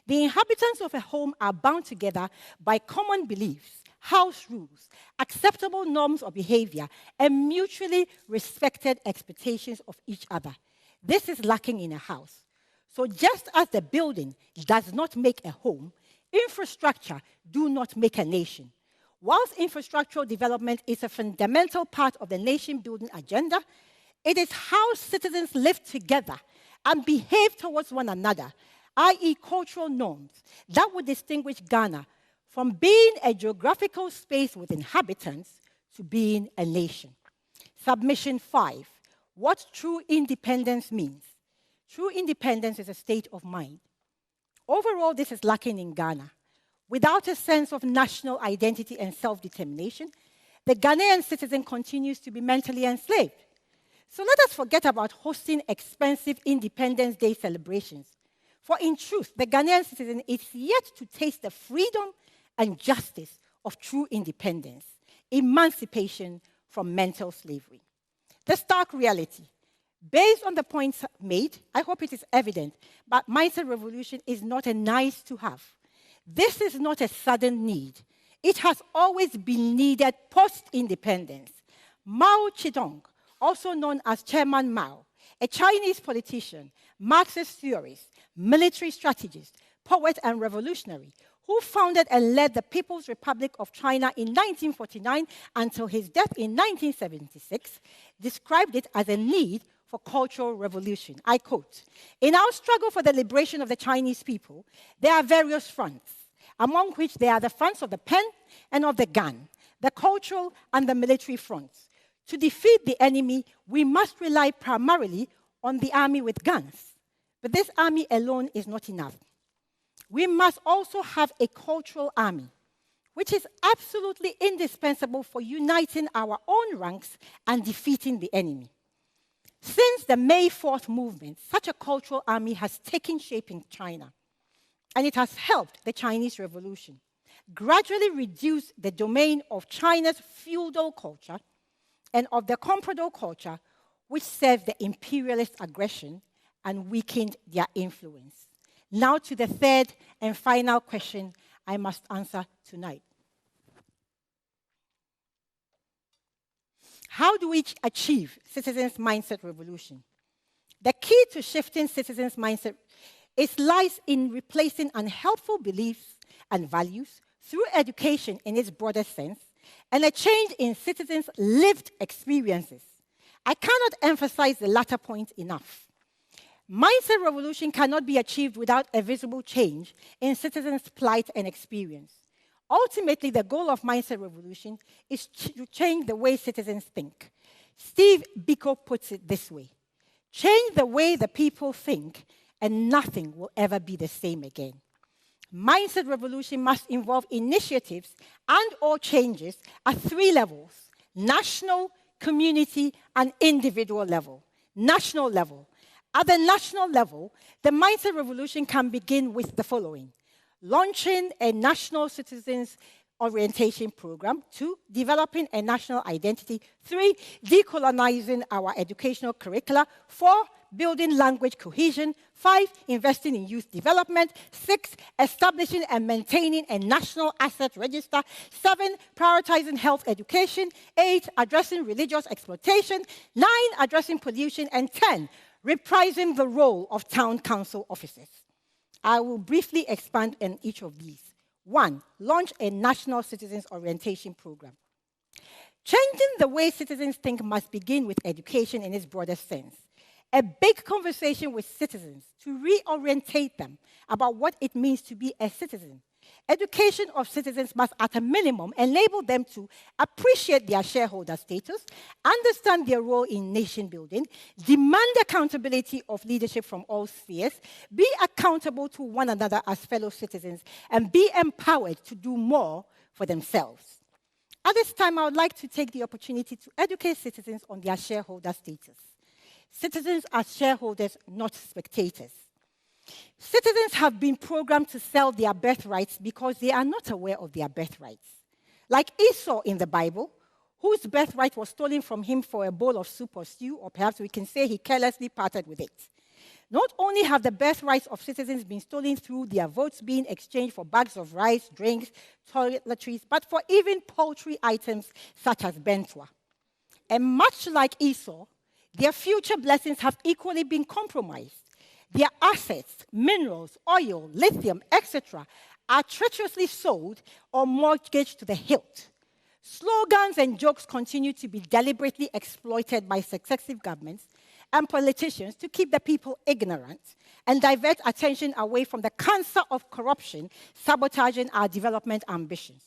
The inhabitants of a home are bound together by common beliefs, house rules, acceptable norms of behavior, and mutually respected expectations of each other. This is lacking in a house. So just as the building does not make a home, infrastructure do not make a nation. Whilst infrastructural development is a fundamental part of the nation-building agenda, it is how citizens live together and behave towards one another, i.e. cultural norms, that would distinguish Ghana from being a geographical space with inhabitants to being a nation. Submission 5, what true independence means. True independence is a state of mind. Overall, this is lacking in Ghana. Without a sense of national identity and self-determination, the Ghanaian citizen continues to be mentally enslaved. So let us forget about hosting expensive Independence Day celebrations. For in truth, the Ghanaian citizen is yet to taste the freedom and justice of true independence, emancipation from mental slavery. The stark reality, based on the points made, I hope it is evident, but mindset revolution is not a nice to have. This is not a sudden need. It has always been needed post-independence. Mao Zedong, also known as Chairman Mao, a Chinese politician, Marxist theorist, military strategist, poet, and revolutionary, who founded and led the People's Republic of China in 1949 until his death in 1976, described it as a need for cultural revolution. I quote, "In our struggle for the liberation of the Chinese people, there are various fronts. among which there are the fronts of the pen and of the gun, the cultural and the military fronts. To defeat the enemy, we must rely primarily on the army with guns. But this army alone is not enough. We must also have a cultural army, which is absolutely indispensable for uniting our own ranks and defeating the enemy. Since the May 4th movement, such a cultural army has taken shape in China, and it has helped the Chinese Revolution gradually reduce the domain of China's feudal culture and of the comprador culture, which served the imperialist aggression and weakened their influence. Now to the third and final question I must answer tonight. How do we achieve citizens' mindset revolution? The key to shifting citizens' mindset lies in replacing unhelpful beliefs and values through education in its broader sense and a change in citizens' lived experiences. I cannot emphasize the latter point enough. Mindset revolution cannot be achieved without a visible change in citizens' plight and experience. Ultimately, the goal of mindset revolution is to change the way citizens think. Steve Biko puts it this way: change the way the people think, and nothing will ever be the same again. Mindset revolution must involve initiatives and/or changes at three levels: national, community, and individual level. National level. At the national level, the mindset revolution can begin with the following: launching a national citizens orientation program; 2, developing a national identity; 3, decolonizing our educational curricula; 4, building language cohesion; 5, investing in youth development; 6, establishing and maintaining a national asset register; 7, prioritizing health education; 8, addressing religious exploitation; 9, addressing pollution; and 10, reprising the role of town council officers. I will briefly expand on each of these. 1, launch a national citizens orientation program. Changing the way citizens think must begin with education in its broader sense. A big conversation with citizens to reorientate them about what it means to be a citizen. Education of citizens must, at a minimum, enable them to appreciate their shareholder status, understand their role in nation building, demand accountability of leadership from all spheres, be accountable to one another as fellow citizens, and be empowered to do more for themselves. At this time, I would like to take the opportunity to educate citizens on their shareholder status. Citizens are shareholders, not spectators. Citizens have been programmed to sell their birthrights because they are not aware of their birthrights. Like Esau in the Bible, whose birthright was stolen from him for a bowl of soup or stew, or perhaps we can say he carelessly parted with it. Not only have the birthrights of citizens been stolen through their votes being exchanged for bags of rice, drinks, toiletries, but for even paltry items such as bentwa. And much like Esau, their future blessings have equally been compromised. Their assets, minerals, oil, lithium, etc., are treacherously sold or mortgaged to the hilt. Slogans and jokes continue to be deliberately exploited by successive governments and politicians to keep the people ignorant and divert attention away from the cancer of corruption sabotaging our development ambitions.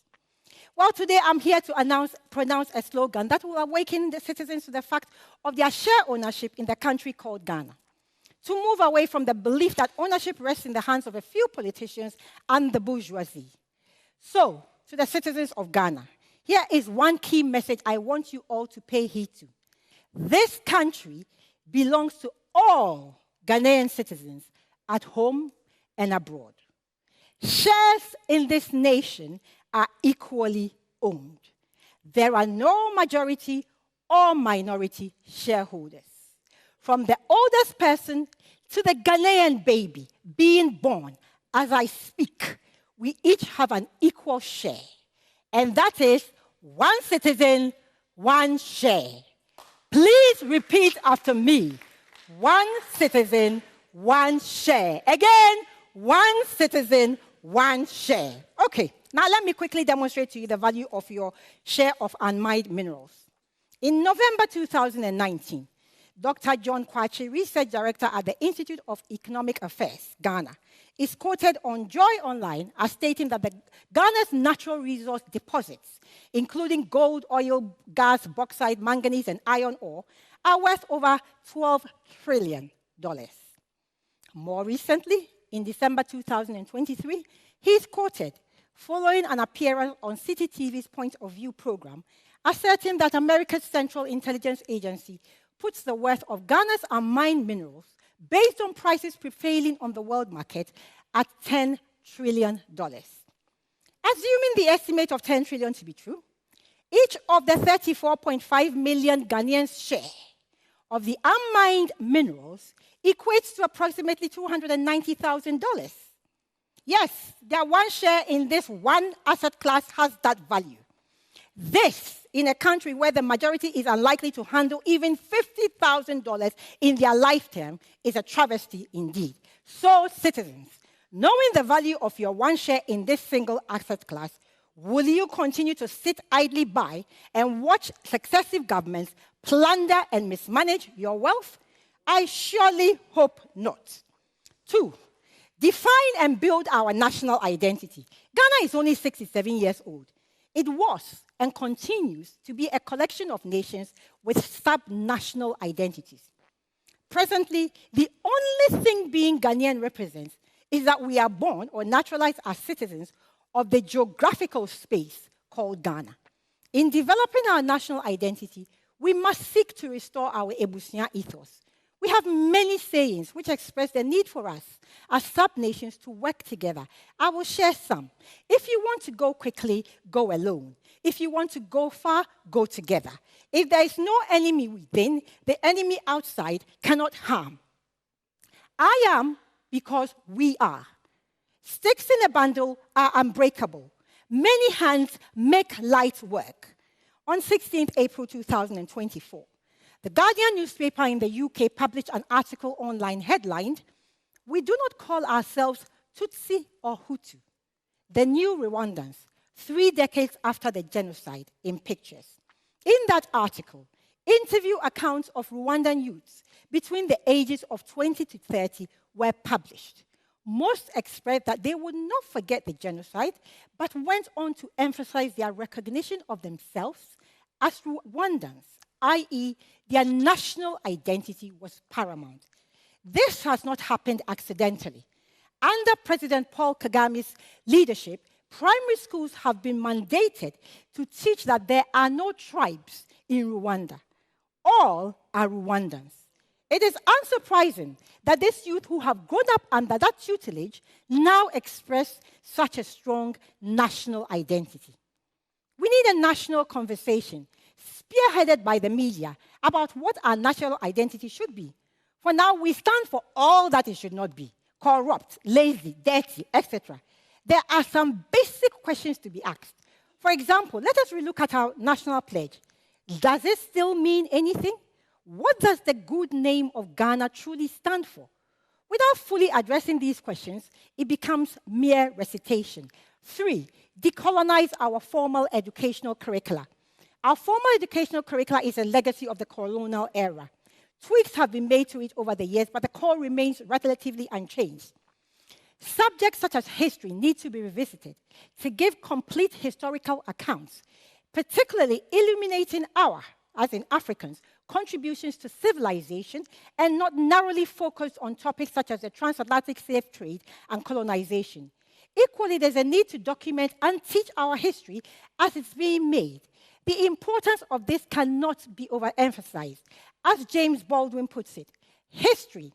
Well, today I'm here to pronounce a slogan that will awaken the citizens to the fact of their share ownership in the country called Ghana. To move away from the belief that ownership rests in the hands of a few politicians and the bourgeoisie. So, to the citizens of Ghana, here is one key message I want you all to pay heed to. This country belongs to all Ghanaian citizens at home and abroad. Shares in this nation are equally owned. There are no majority or minority shareholders. From the oldest person to the Ghanaian baby being born, as I speak, we each have an equal share. And that is one citizen, one share. Please repeat after me. One citizen, one share. Again, one citizen, one share. Okay, now let me quickly demonstrate to you the value of your share of unmined minerals. In November 2019, Dr. John Kwachi, Research Director at the Institute of Economic Affairs, Ghana, is quoted on Joy Online as stating that Ghana's natural resource deposits, including gold, oil, gas, bauxite, manganese, and iron ore, are worth over $12 trillion. More recently, in December 2023, he is quoted following an appearance on City TV's Point of View program, asserting that America's Central Intelligence Agency puts the worth of Ghana's unmined minerals, based on prices prevailing on the world market, at $10 trillion. Assuming the estimate of $10 trillion to be true, each of the 34.5 million Ghanaians' share of the unmined minerals equates to approximately $290,000. Yes, their one share in this one asset class has that value. This, in a country where the majority is unlikely to handle even $50,000 in their lifetime, is a travesty indeed. So, citizens, knowing the value of your one share in this single asset class, will you continue to sit idly by and watch successive governments plunder and mismanage your wealth? I surely hope not. 2, define and build our national identity. Ghana is only 67 years old. It was and continues to be a collection of nations with sub-national identities. Presently, the only thing being Ghanaian represents is that we are born or naturalized as citizens of the geographical space called Ghana. In developing our national identity, we must seek to restore our Ebusia ethos. We have many sayings which express the need for us as sub-nations to work together. I will share some. If you want to go quickly, go alone. If you want to go far, go together. If there is no enemy within, the enemy outside cannot harm. I am because we are. Sticks in a bundle are unbreakable. Many hands make light work. On 16th April 2024, the Guardian newspaper in the UK published an article online headlined, "We do not call ourselves Tutsi or Hutu, the new Rwandans, 3 decades after the genocide," in pictures. In that article, interview accounts of Rwandan youths between the ages of 20 to 30 were published. Most expressed that they would not forget the genocide, but went on to emphasize their recognition of themselves as Rwandans, i.e., their national identity was paramount. This has not happened accidentally. Under President Paul Kagame's leadership, primary schools have been mandated to teach that there are no tribes in Rwanda. All are Rwandans. It is unsurprising that these youth who have grown up under that tutelage now express such a strong national identity. We need a national conversation, spearheaded by the media, about what our national identity should be. For now, we stand for all that it should not be: corrupt, lazy, dirty, etc. There are some basic questions to be asked. For example, let us relook at our national pledge. Does it still mean anything? What does the good name of Ghana truly stand for? Without fully addressing these questions, it becomes mere recitation. 3, decolonize our formal educational curricula. Our formal educational curricula is a legacy of the colonial era. Tweaks have been made to it over the years, but the core remains relatively unchanged. Subjects such as history need to be revisited to give complete historical accounts, particularly illuminating our, as in Africans, contributions to civilization and not narrowly focused on topics such as the transatlantic slave trade and colonization. Equally, there's a need to document and teach our history as it's being made. The importance of this cannot be overemphasized. As James Baldwin puts it, history,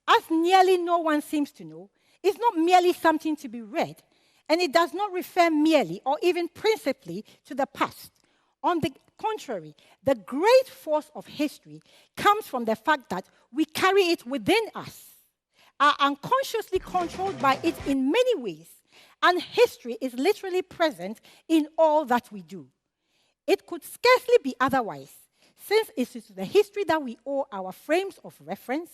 as nearly no one seems to know, is not merely something to be read, and it does not refer merely or even principally to the past. On the contrary, the great force of history comes from the fact that we carry it within us, are unconsciously controlled by it in many ways, and history is literally present in all that we do. It could scarcely be otherwise, since it is to the history that we owe our frames of reference,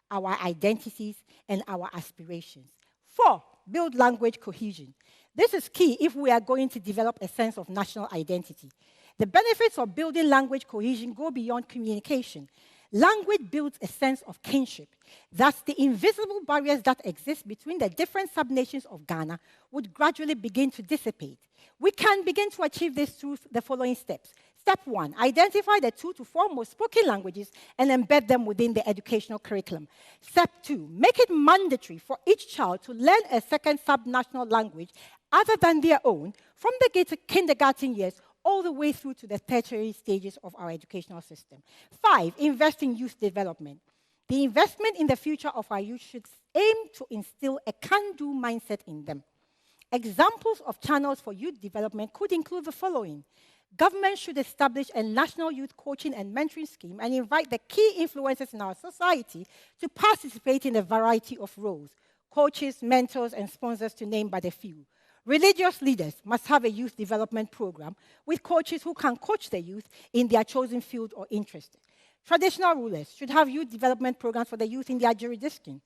our identities, and our aspirations. 4, build language cohesion. This is key if we are going to develop a sense of national identity. The benefits of building language cohesion go beyond communication. Language builds a sense of kinship. Thus, the invisible barriers that exist between the different sub-nations of Ghana would gradually begin to dissipate. We can begin to achieve this through the following steps. Step 1, identify the 2 to 4 most spoken languages and embed them within the educational curriculum. Step 2, make it mandatory for each child to learn a second sub-national language other than their own from the kindergarten years all the way through to the tertiary stages of our educational system. 5, invest in youth development. The investment in the future of our youth should aim to instill a can-do mindset in them. Examples of channels for youth development could include the following. Government should establish a national youth coaching and mentoring scheme and invite the key influencers in our society to participate in a variety of roles, coaches, mentors, and sponsors to name but a few. Religious leaders must have a youth development program with coaches who can coach the youth in their chosen field or interest. Traditional rulers should have youth development programs for the youth in their jurisdiction.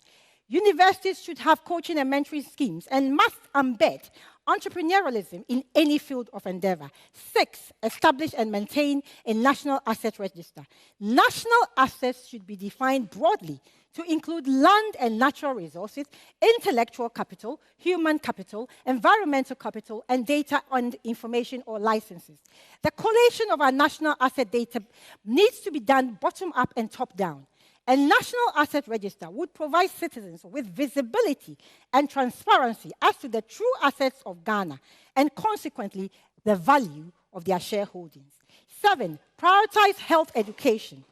Universities should have coaching and mentoring schemes and must embed entrepreneurialism in any field of endeavor. 6, establish and maintain a national asset register. National assets should be defined broadly to include land and natural resources, intellectual capital, human capital, environmental capital, and data and information or licenses. The collation of our national asset data needs to be done bottom-up and top-down. A national asset register would provide citizens with visibility and transparency as to the true assets of Ghana and consequently the value of their shareholdings. 7, prioritize health education.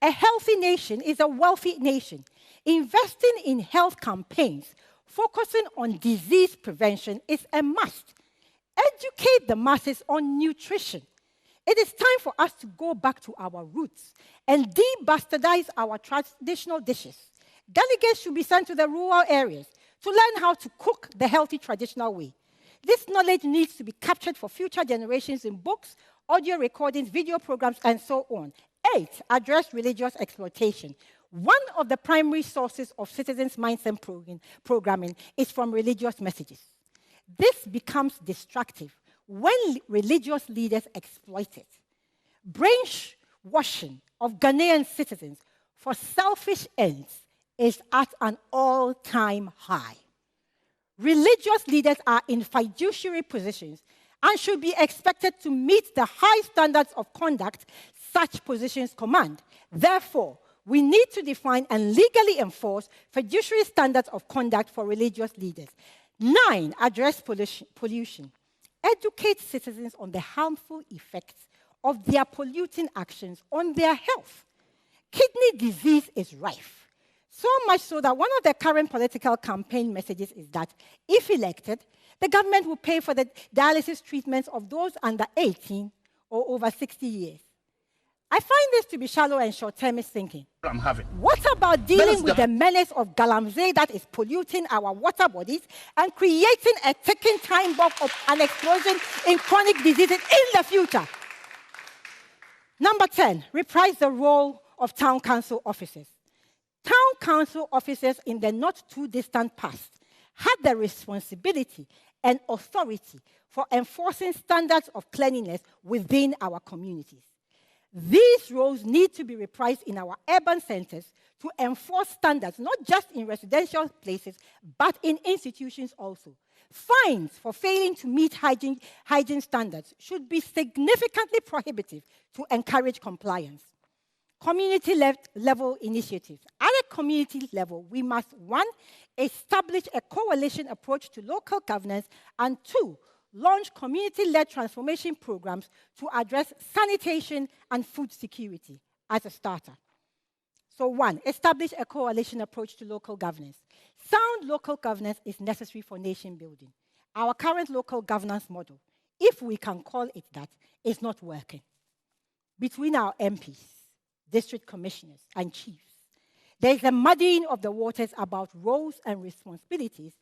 A healthy nation is a wealthy nation. Investing in health campaigns focusing on disease prevention is a must. Educate the masses on nutrition. It is time for us to go back to our roots and de-bastardize our traditional dishes. Delegates should be sent to the rural areas to learn how to cook the healthy traditional way. This knowledge needs to be captured for future generations in books, audio recordings, video programs, and so on. 8, address religious exploitation. One of the primary sources of citizens' mindset programming is from religious messages. This becomes destructive when religious leaders exploit it. Brainwashing of Ghanaian citizens for selfish ends is at an all-time high. Religious leaders are in fiduciary positions and should be expected to meet the high standards of conduct such positions command. Therefore, we need to define and legally enforce fiduciary standards of conduct for religious leaders. 9, address pollution. Educate citizens on the harmful effects of their polluting actions on their health. Kidney disease is rife. So much so that one of the current political campaign messages is that if elected, the government will pay for the dialysis treatments of those under 18 or over 60 years. I find this to be shallow and short-termist thinking. What about dealing with the menace of Galamsey that is polluting our water bodies and creating a ticking time bomb of an explosion in chronic diseases in the future? Number 10, reprise the role of town council officers. Town council officers in the not-too-distant past had the responsibility and authority for enforcing standards of cleanliness within our communities. These roles need to be reprised in our urban centers to enforce standards, not just in residential places, but in institutions also. Fines for failing to meet hygiene standards should be significantly prohibitive to encourage compliance. Community-level initiatives. At a community level, we must, 1, establish a coalition approach to local governance, and 2, launch community-led transformation programs to address sanitation and food security as a starter. So 1, establish a coalition approach to local governance. Sound local governance is necessary for nation building. Our current local governance model, if we can call it that, is not working. Between our MPs, district commissioners, and chiefs, there is a muddying of the waters about roles and responsibilities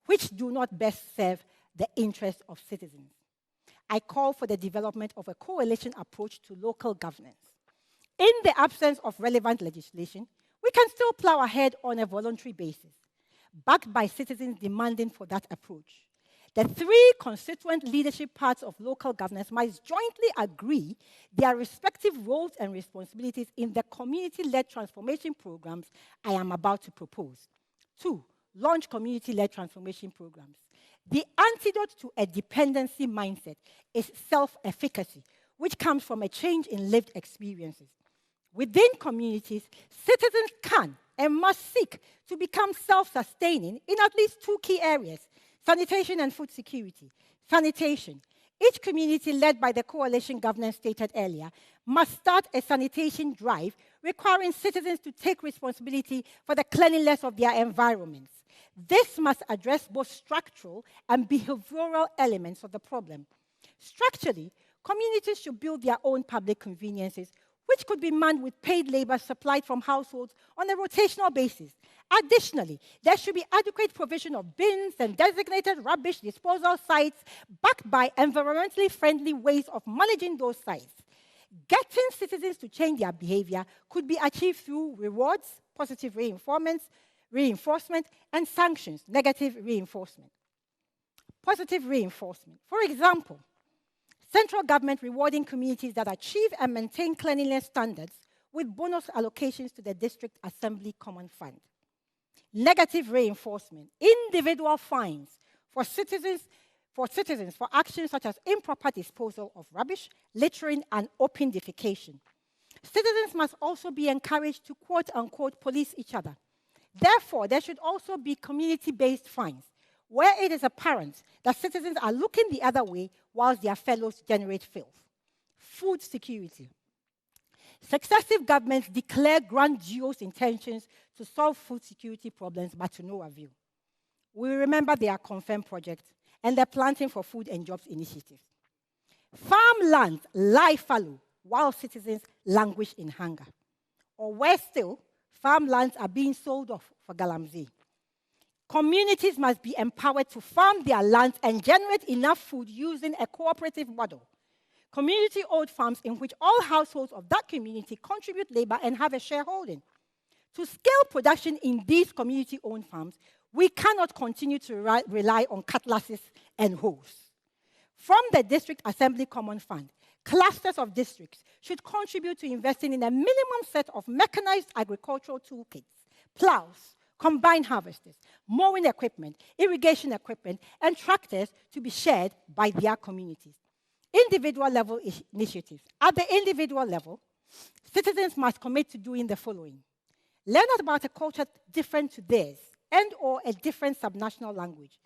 which do not best serve the interests of citizens. I call for the development of a coalition approach to local governance. In the absence of relevant legislation, we can still plow ahead on a voluntary basis, backed by citizens demanding for that approach. The three constituent leadership parts of local governance must jointly agree their respective roles and responsibilities in the community-led transformation programs I am about to propose. 2, launch community-led transformation programs. The antidote to a dependency mindset is self-efficacy, which comes from a change in lived experiences. Within communities, citizens can and must seek to become self-sustaining in at least 2 key areas: sanitation and food security. Sanitation. Each community led by the coalition governance stated earlier must start a sanitation drive requiring citizens to take responsibility for the cleanliness of their environments. This must address both structural and behavioral elements of the problem. Structurally, communities should build their own public conveniences, which could be manned with paid labor supplied from households on a rotational basis. Additionally, there should be adequate provision of bins and designated rubbish disposal sites backed by environmentally friendly ways of managing those sites. Getting citizens to change their behavior could be achieved through rewards, positive reinforcement, and sanctions, negative reinforcement. Positive reinforcement. For example, central government rewarding communities that achieve and maintain cleanliness standards with bonus allocations to the District Assembly Common Fund. Negative reinforcement, individual fines for citizens for actions such as improper disposal of rubbish, littering, and open defecation. Citizens must also be encouraged to quote-unquote police each other. Therefore, there should also be community-based fines, where it is apparent that citizens are looking the other way whilst their fellows generate filth. Food security. Successive governments declare grandiose intentions to solve food security problems, but to no avail. We remember their Confirm project and their Planting for Food and Jobs initiative. Farmlands lie fallow while citizens languish in hunger. Or worse still, farmlands are being sold off for galamsey. Communities must be empowered to farm their lands and generate enough food using a cooperative model. Community-owned farms in which all households of that community contribute labor and have a shareholding. To scale production in these community-owned farms, we cannot continue to rely on cutlasses and hoes. From the District Assembly Common Fund, clusters of districts should contribute to investing in a minimum set of mechanized agricultural toolkits, plows, combine harvesters, mowing equipment, irrigation equipment, and tractors to be shared by their communities. Individual level initiatives. At the individual level, citizens must commit to doing the following: learn about a culture different to theirs and/or a different subnational language.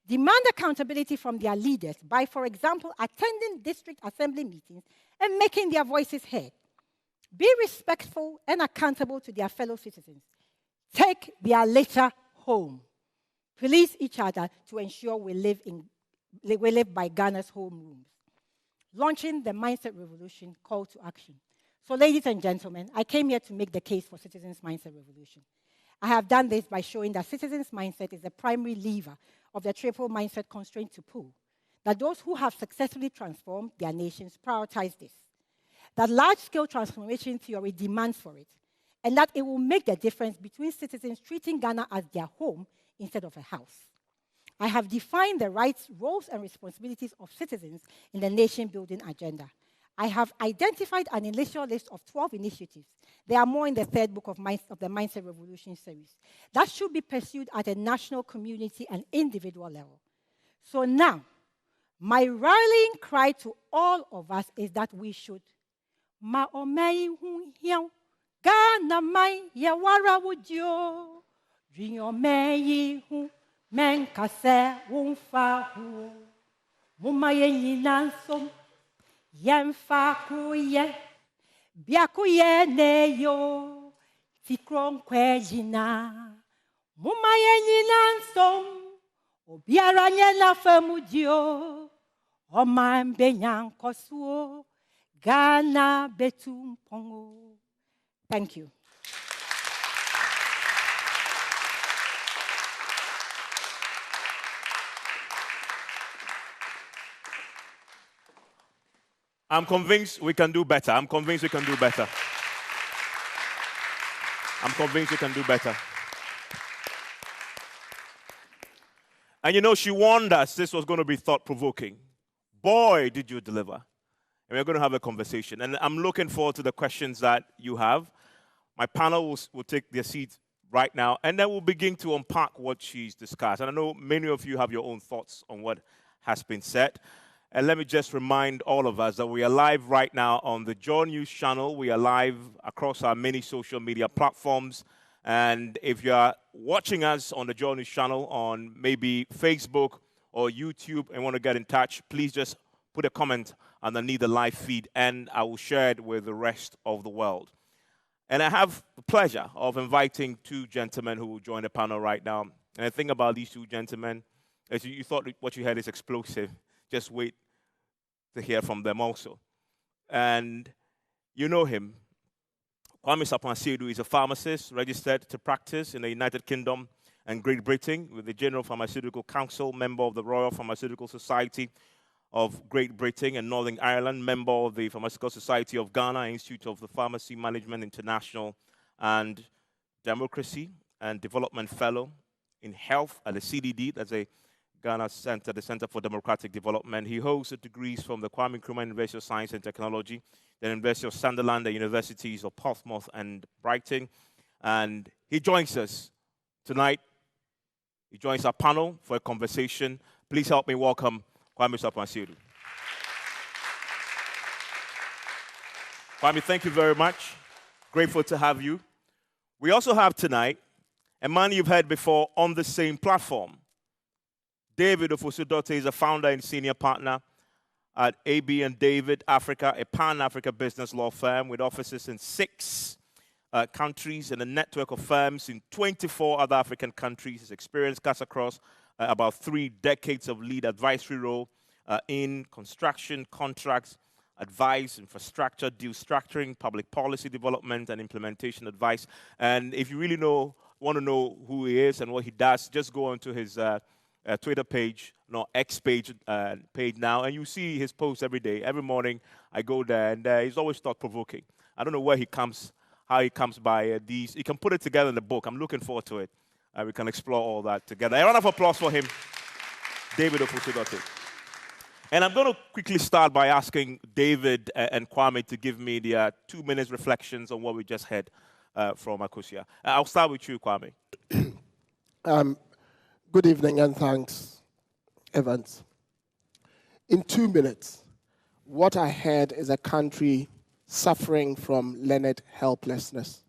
Demand accountability from their leaders by, for example, attending district assembly meetings and making their voices heard. Be respectful and accountable to their fellow citizens. Take their litter home. Police each other to ensure we live by Ghana's home rooms. Launching the Mindset Revolution call to action. So, ladies and gentlemen, I came here to make the case for Citizens' Mindset Revolution. I have done this by showing that citizens' mindset is the primary lever of the triple mindset constraint to pull, that those who have successfully transformed their nations prioritize this, that large-scale transformation theory demands for it, and that it will make the difference between citizens treating Ghana as their home instead of a house. I have defined the rights, roles, and responsibilities of citizens in the nation-building agenda. I have identified an initial list of 12 initiatives. There are more in the third book of the Mindset Revolution series that should be pursued at a national, community, and individual level. So now, my rallying cry to all of us is that we should Ma omei hu hiao Ghana mai yawara wudio Rinyo mei hu menkase wumfa hu Mumaye nyinansom Yemfa kuye Biakuye neyo Tikron kwejina Mumaye nyinansom Obiara nyena femudio Oma mbenyan kosuo Ghana betum pongo. Thank you. I'm convinced we can do better. I'm convinced we can do better. I'm convinced we can do better. And you know, she warned us this was going to be thought-provoking. Boy, did you deliver. And we're going to have a conversation. And I'm looking forward to the questions that you have. My panel will take their seats right now, and then we'll begin to unpack what she's discussed. And I know many of you have your own thoughts on what has been said. And let me just remind all of us that we are live right now on the Joy News channel. We are live across our many social media platforms. And if you are watching us on the Joy News channel on maybe Facebook or YouTube and want to get in touch, please just put a comment underneath the live feed, and I will share it with the rest of the world. And I have the pleasure of inviting two gentlemen who will join the panel right now. And the thing about these two gentlemen is you thought what you heard is explosive. Just wait to hear from them also. And you know him. Kwame Sapon-Asiedu is a pharmacist registered to practice in the United Kingdom and Great Britain with the General Pharmaceutical Council, member of the Royal Pharmaceutical Society of Great Britain and Northern Ireland, member of the Pharmaceutical Society of Ghana, Institute of the Pharmacy Management International, and Democracy and Development Fellow in Health at the CDD, that's a Ghana Center, the Center for Democratic Development. He holds degrees from the Kwame Nkrumah University of Science and Technology, the University of Sunderland, the Universities of Portsmouth and Brighton. And he joins us tonight. He joins our panel for a conversation. Please help me welcome Kwame Sapon-Asiedu. Kwame, thank you very much. Grateful to have you. We also have tonight a man you've heard before on the same platform. David Ofori-Atta is a founder and senior partner at AB and David Africa, a pan-Africa business law firm with offices in 6 countries and a network of firms in 24 other African countries. His experience cuts across about 3 decades of lead advisory role in construction, contracts, advice, infrastructure, deal structuring, public policy development, and implementation advice. And if you really want to know who he is and what he does, just go onto his Twitter page, no, X page now, and you see his posts every day. Every morning I go there, and he's always thought-provoking. I don't know where he comes, how he comes by these. He can put it together in the book. I'm looking forward to it. We can explore all that together. A round of applause for him, David Ofori-Atta. And I'm going to quickly start by asking David and Kwame to give me their 2 minutes reflections on what we just heard from Akosua. I'll start with you, Kwame. Good evening and thanks, Evans. In 2 minutes, what I heard is a country suffering from learned helplessness.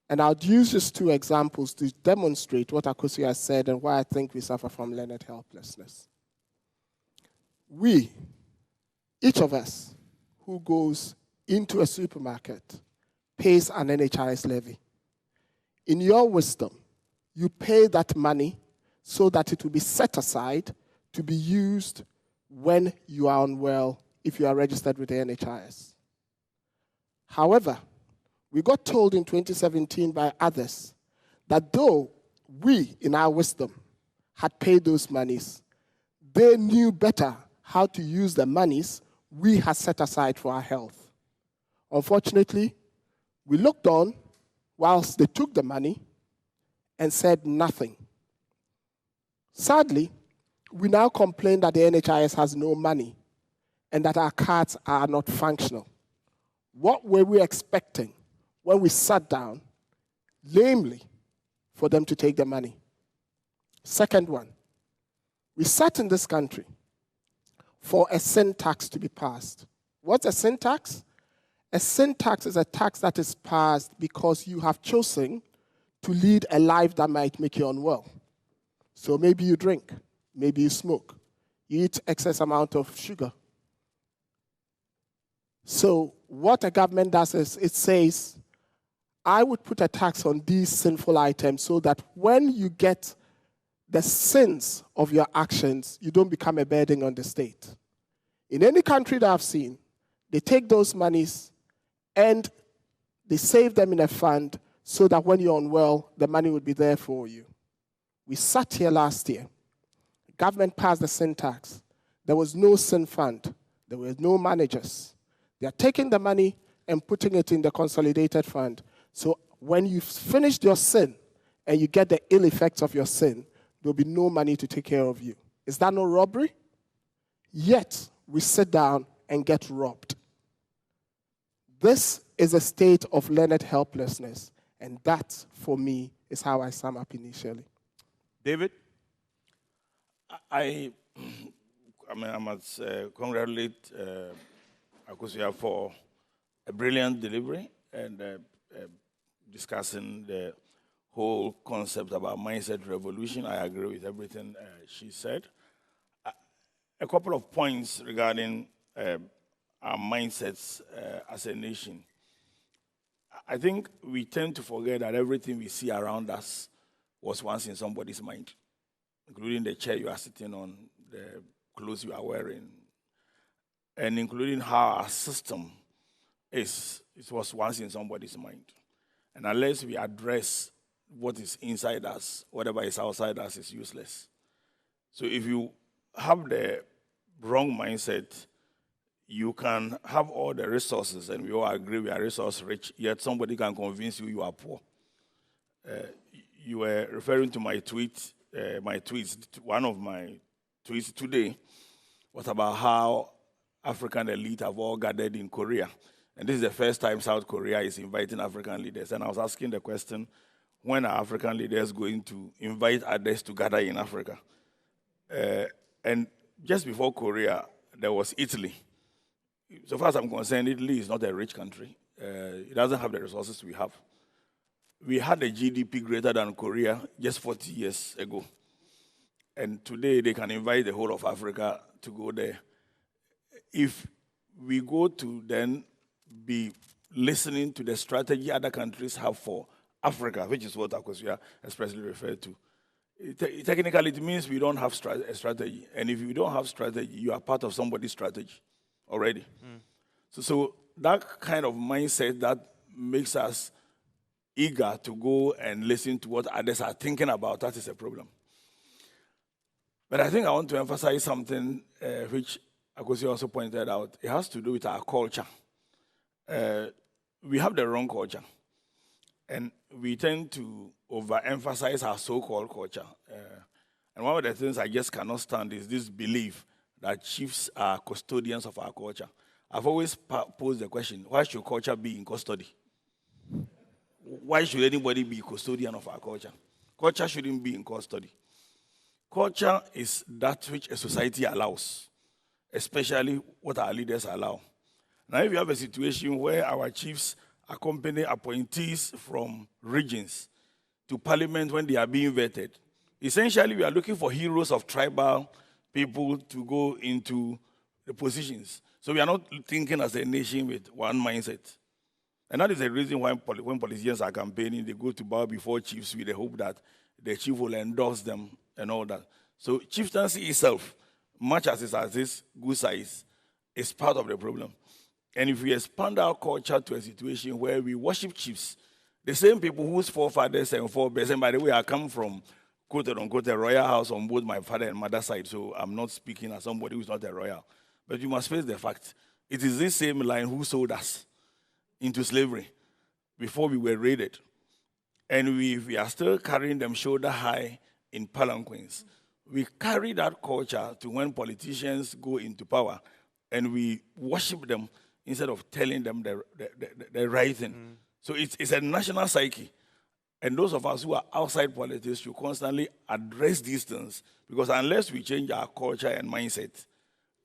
And I'll use just 2 examples to demonstrate what Akosua said and why I think we suffer from learned helplessness. We, each of us who goes into a supermarket, pays an NHIS levy. In your wisdom, you pay that money so that it will be set aside to be used when you are unwell if you are registered with the NHIS. However, we got told in 2017 by others that though we, in our wisdom, had paid those monies, they knew better how to use the monies we had set aside for our health. Unfortunately, we looked on whilst they took the money and said nothing. Sadly, we now complain that the NHIS has no money and that our cards are not functional. What were we expecting when we sat down, lamely, for them to take the money? Second one, we sat in this country for a sin tax to be passed. What's a sin tax? A sin tax is a tax that is passed because you have chosen to lead a life that might make you unwell. So maybe you drink, maybe you smoke, you eat excess amount of sugar. So what a government does is it says, I would put a tax on these sinful items so that when you get the sins of your actions, you don't become a burden on the state. In any country that I've seen, they take those monies and they save them in a fund so that when you're unwell, the money would be there for you. We sat here last year. The government passed the sin tax. There was no sin fund. There were no managers. They are taking the money and putting it in the consolidated fund. So when you've finished your sin and you get the ill effects of your sin, there'll be no money to take care of you. Is that no robbery? Yet, we sit down and get robbed. This is a state of learned helplessness, and that, for me, is how I sum up initially. David? I must congratulate Akufo-Addo for a brilliant delivery and discussing the whole concept about mindset revolution. I agree with everything she said. A couple of points regarding our mindsets as a nation. I think we tend to forget that everything we see around us was once in somebody's mind, including the chair you are sitting on, the clothes you are wearing, and including how our system is. It was once in somebody's mind. And unless we address what is inside us, whatever is outside us is useless. So if you have the wrong mindset, you can have all the resources, and we all agree we are resource rich, yet somebody can convince you you are poor. You were referring to my tweets. One of my tweets today was about how African elite have all gathered in Korea. And this is the first time South Korea is inviting African leaders. And I was asking the question, when are African leaders going to invite others to gather in Africa? And just before Korea, there was Italy. So far as I'm concerned, Italy is not a rich country. It doesn't have the resources we have. We had a GDP greater than Korea just 40 years ago. And today they can invite the whole of Africa to go there. If we go to then be listening to the strategy other countries have for Africa, which is what Akufo-Addo expressly referred to, technically it means we don't have a strategy. And if you don't have strategy, you are part of somebody's strategy already. So that kind of mindset that makes us eager to go and listen to what others are thinking about, that is a problem. But I think I want to emphasize something which Akufo also pointed out. It has to do with our culture. We have the wrong culture. And we tend to overemphasize our so-called culture. And one of the things I just cannot stand is this belief that chiefs are custodians of our culture. I've always posed the question, why should culture be in custody? Why should anybody be custodian of our culture? Culture shouldn't be in custody. Culture is that which a society allows, especially what our leaders allow. Now, if you have a situation where our chiefs accompany appointees from regions to parliament when they are being vetted, essentially we are looking for heroes of tribal people to go into the positions. So we are not thinking as a nation with one mindset. And that is the reason why when politicians are campaigning, they go to bow before chiefs with the hope that the chief will endorse them and all that. So chieftaincy itself, much as it's at this good size, is part of the problem. And if we expand our culture to a situation where we worship chiefs, the same people whose forefathers and forebears, and by the way, I come from, quote-unquote, a royal house on both my father and mother's side, so I'm not speaking as somebody who's not a royal. But you must face the fact, it is this same line who sold us into slavery before we were raided. And we are still carrying them shoulder high in palanquins. We carry that culture to when politicians go into power, and we worship them instead of telling them the right thing. So it's a national psyche. And those of us who are outside politics should constantly address these things, because unless we change our culture and mindset,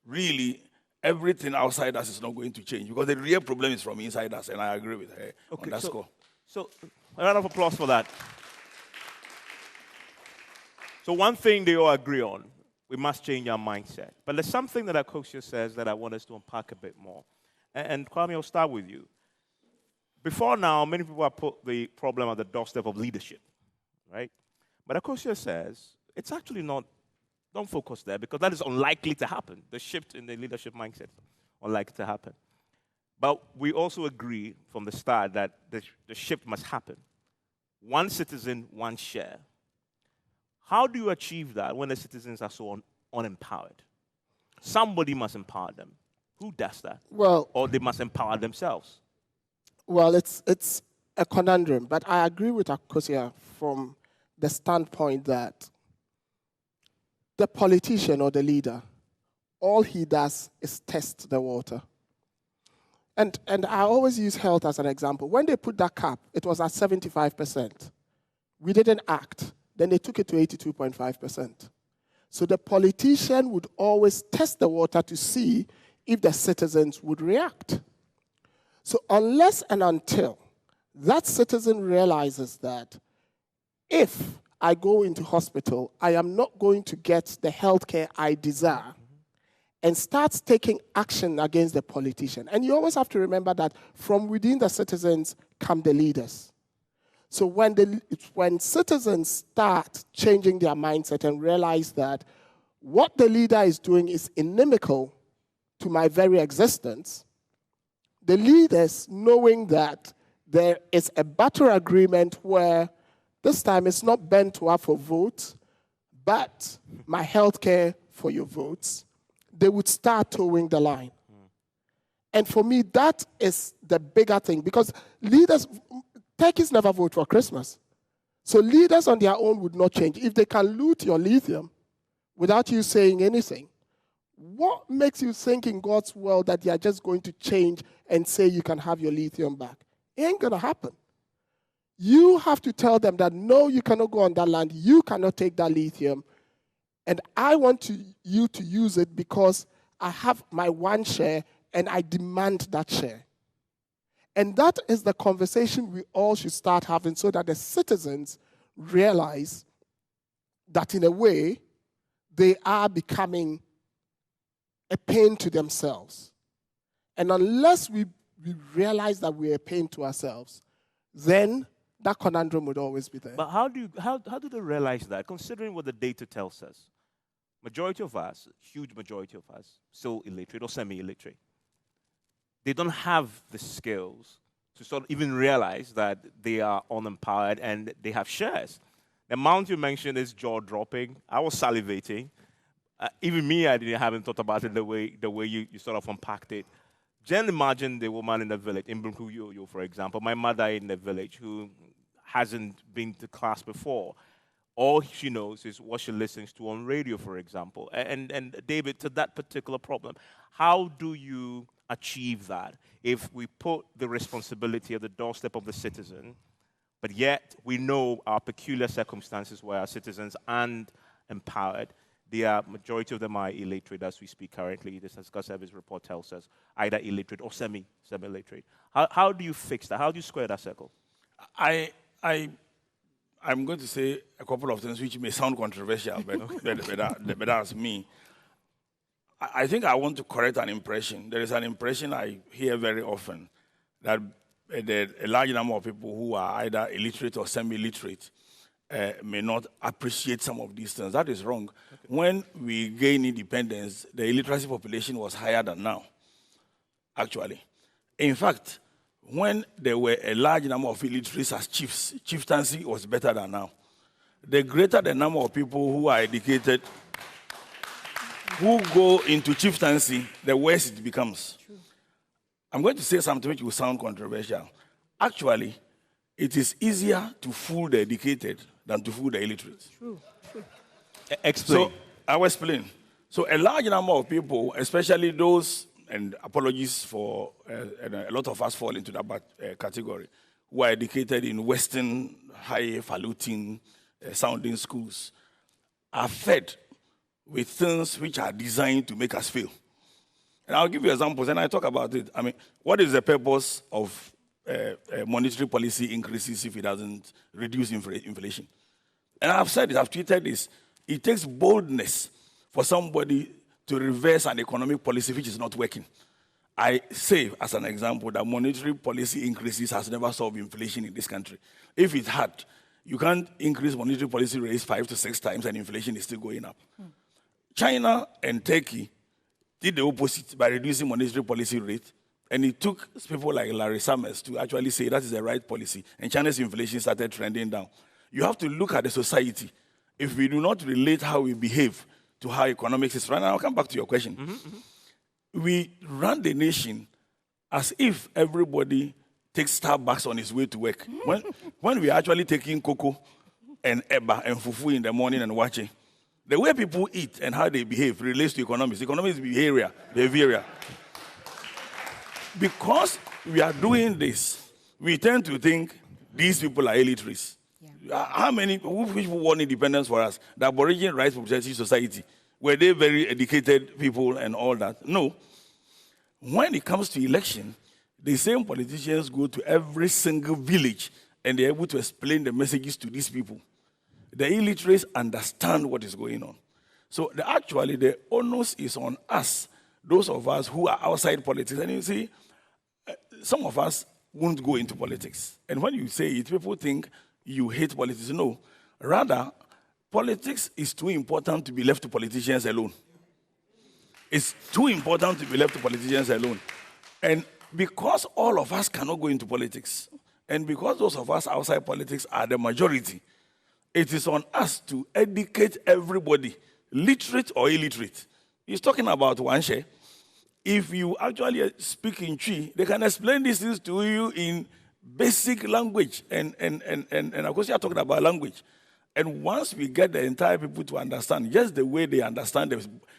really everything outside us is not going to change, because the real problem is from inside us, and I agree with her on that score. So a round of applause for that. So one thing they all agree on, we must change our mindset. But there's something that Akufo says that I want us to unpack a bit more. And Kwame, I'll start with you. Before now, many people have put the problem at the doorstep of leadership, right? But Akufo says it's actually not, don't focus there, because that is unlikely to happen. The shift in the leadership mindset is unlikely to happen. But we also agree from the start that the shift must happen. One citizen, one share. How do you achieve that when the citizens are so unempowered? Somebody must empower them. Who does that? Well, or they must empower themselves. Well, it's a conundrum, but I agree with Akufo from the standpoint that the politician or the leader, all he does is test the water. And I always use health as an example. When they put that cap, it was at 75%. We didn't act. Then they took it to 82.5%. So the politician would always test the water to see if the citizens would react. So unless and until that citizen realizes that if I go into hospital, I am not going to get the healthcare I desire, and starts taking action against the politician. And you always have to remember that from within the citizens come the leaders. So when citizens start changing their mindset and realize that what the leader is doing is inimical to my very existence, the leaders, knowing that there is a better agreement where this time it's not bent to have for votes, but my health care for your votes, they would start towing the line. And for me, that is the bigger thing, because leaders, turkeys never vote for Christmas. So leaders on their own would not change. If they can loot your lithium without you saying anything, what makes you think in God's world that they are just going to change and say you can have your lithium back? It ain't going to happen. You have to tell them that, no, you cannot go on that land. You cannot take that lithium. And I want you to use it because I have my one share and I demand that share. And that is the conversation we all should start having, so that the citizens realize that in a way they are becoming a pain to themselves. And unless we realize that we're a pain to ourselves, then that conundrum would always be there. But how do they realize that, considering what the data tells us? Majority of us, huge majority of us, still illiterate or semi-illiterate. They don't have the skills to sort of even realize that they are unempowered and they have shares. The amount you mentioned is jaw-dropping. I was salivating. Even me, I haven't thought about it the way you sort of unpacked it. Just imagine the woman in the village, in Bunkuyoyo, for example, my mother in the village who hasn't been to class before. All she knows is what she listens to on radio, for example. And David, to that particular problem, how do you achieve that if we put the responsibility at the doorstep of the citizen, but yet we know our peculiar circumstances where our citizens aren't empowered? Majority of them are illiterate as we speak currently. The Statistical Service report tells us either illiterate or semi-illiterate. How do you fix that? How do you square that circle? I'm going to say a couple of things which may sound controversial, but that's me. I think I want to correct an impression. There is an impression I hear very often that a large number of people who are either illiterate or semi-illiterate may not appreciate some of these things. That is wrong. Okay. When we gained independence, the illiteracy population was higher than now, actually. In fact, when there were a large number of illiterates as chiefs, chieftaincy was better than now. The greater the number of people who are educated, who go into chieftaincy, the worse it becomes. True. I'm going to say something which will sound controversial. Actually, it is easier to fool the educated than to fool the illiterate. True. Explain. So, I will explain. So a large number of people, especially those, and apologies for, and a lot of us fall into that category, who are educated in Western, highfalutin sounding schools, are fed with things which are designed to make us fail. And I'll give you examples, and I talk about it. I mean, what is the purpose of monetary policy increases if it doesn't reduce inflation? And I've said it, I've tweeted this. It takes boldness for somebody to reverse an economic policy which is not working. I say, as an example, that monetary policy increases has never solved inflation in this country. If it had, you can't increase monetary policy rates 5 to 6 times and inflation is still going up. China and Turkey did the opposite by reducing monetary policy rate, and it took people like Larry Summers to actually say that is the right policy, and China's inflation started trending down. You have to look at the society. If we do not relate how we behave to how economics is run, and I'll come back to your question. We run the nation as if everybody takes Starbucks on his way to work. When we're actually taking cocoa and eba and fufu in the morning and watching, The way people eat and how they behave relates to economics. Economics is behavioral. Because we are doing this, we tend to think these people are illiterates. Yeah. How many people won independence for us? The Aboriginal Rights Protective Society. Were they very educated people and all that? No. When it comes to election, the same politicians go to every single village and they're able to explain the messages to these people. The illiterates understand what is going on. So actually, the onus is on us, those of us who are outside politics. And you see, some of us won't go into politics. And when you say it, people think you hate politics. No. Rather, politics is too important to be left to politicians alone. It's too important to be left to politicians alone. And because all of us cannot go into politics, and because those of us outside politics are the majority, it is on us to educate everybody, literate or illiterate. He's talking about Wanshe. If you actually speak in Twi, they can explain these things to you in basic language. And of course, you are talking about language. And once we get the entire people to understand, just the way they understand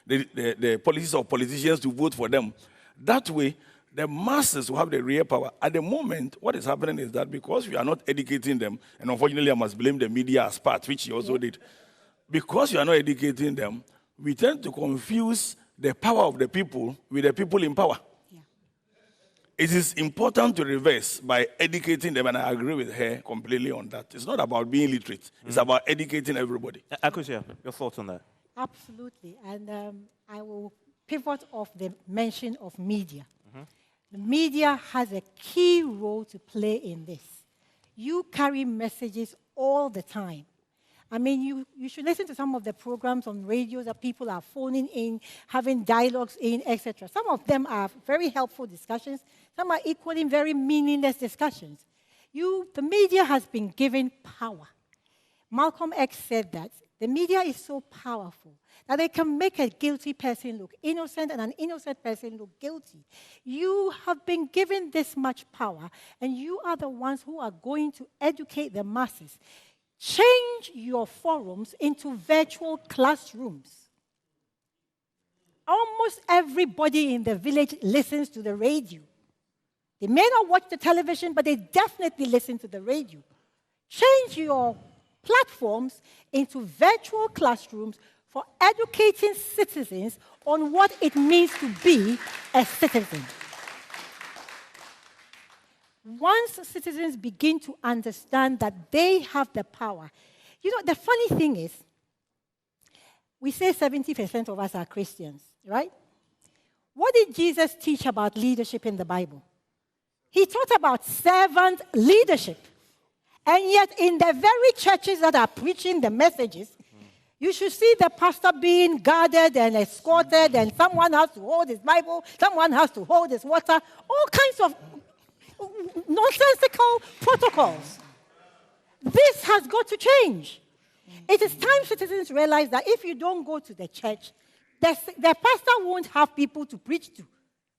the policies of politicians to vote for them, that way, the masses will have the real power. At the moment, what is happening is that because we are not educating them, and unfortunately I must blame the media as part, which he also did, because we are not educating them, we tend to confuse the power of the people with the people in power. Yeah. It is important to reverse by educating them, and I agree with her completely on that. It's not about being literate. It's about educating everybody. Akufo, your thoughts on that? Absolutely. And I will pivot off the mention of media. The media has a key role to play in this. You carry messages all the time. I mean, you should listen to some of the programs on radio that people are phoning in, having dialogues in, etc. Some of them are very helpful discussions. Some are equally very meaningless discussions. The media has been given power. Malcolm X said that the media is so powerful that they can make a guilty person look innocent and an innocent person look guilty. You have been given this much power, and you are the ones who are going to educate the masses. Change your forums into virtual classrooms. Almost everybody in the village listens to the radio. They may not watch the television, but they definitely listen to the radio. Change your platforms into virtual classrooms for educating citizens on what it means to be a citizen. Once citizens begin to understand that they have the power, the funny thing is, we say 70% of us are Christians, right? What did Jesus teach about leadership in the Bible? He taught about servant leadership. And yet, in the very churches that are preaching the messages, you should see the pastor being guarded and escorted, and someone has to hold his Bible, someone has to hold his water, all kinds of nonsensical protocols. This has got to change. It is time citizens realize that if you don't go to the church, the pastor won't have people to preach to.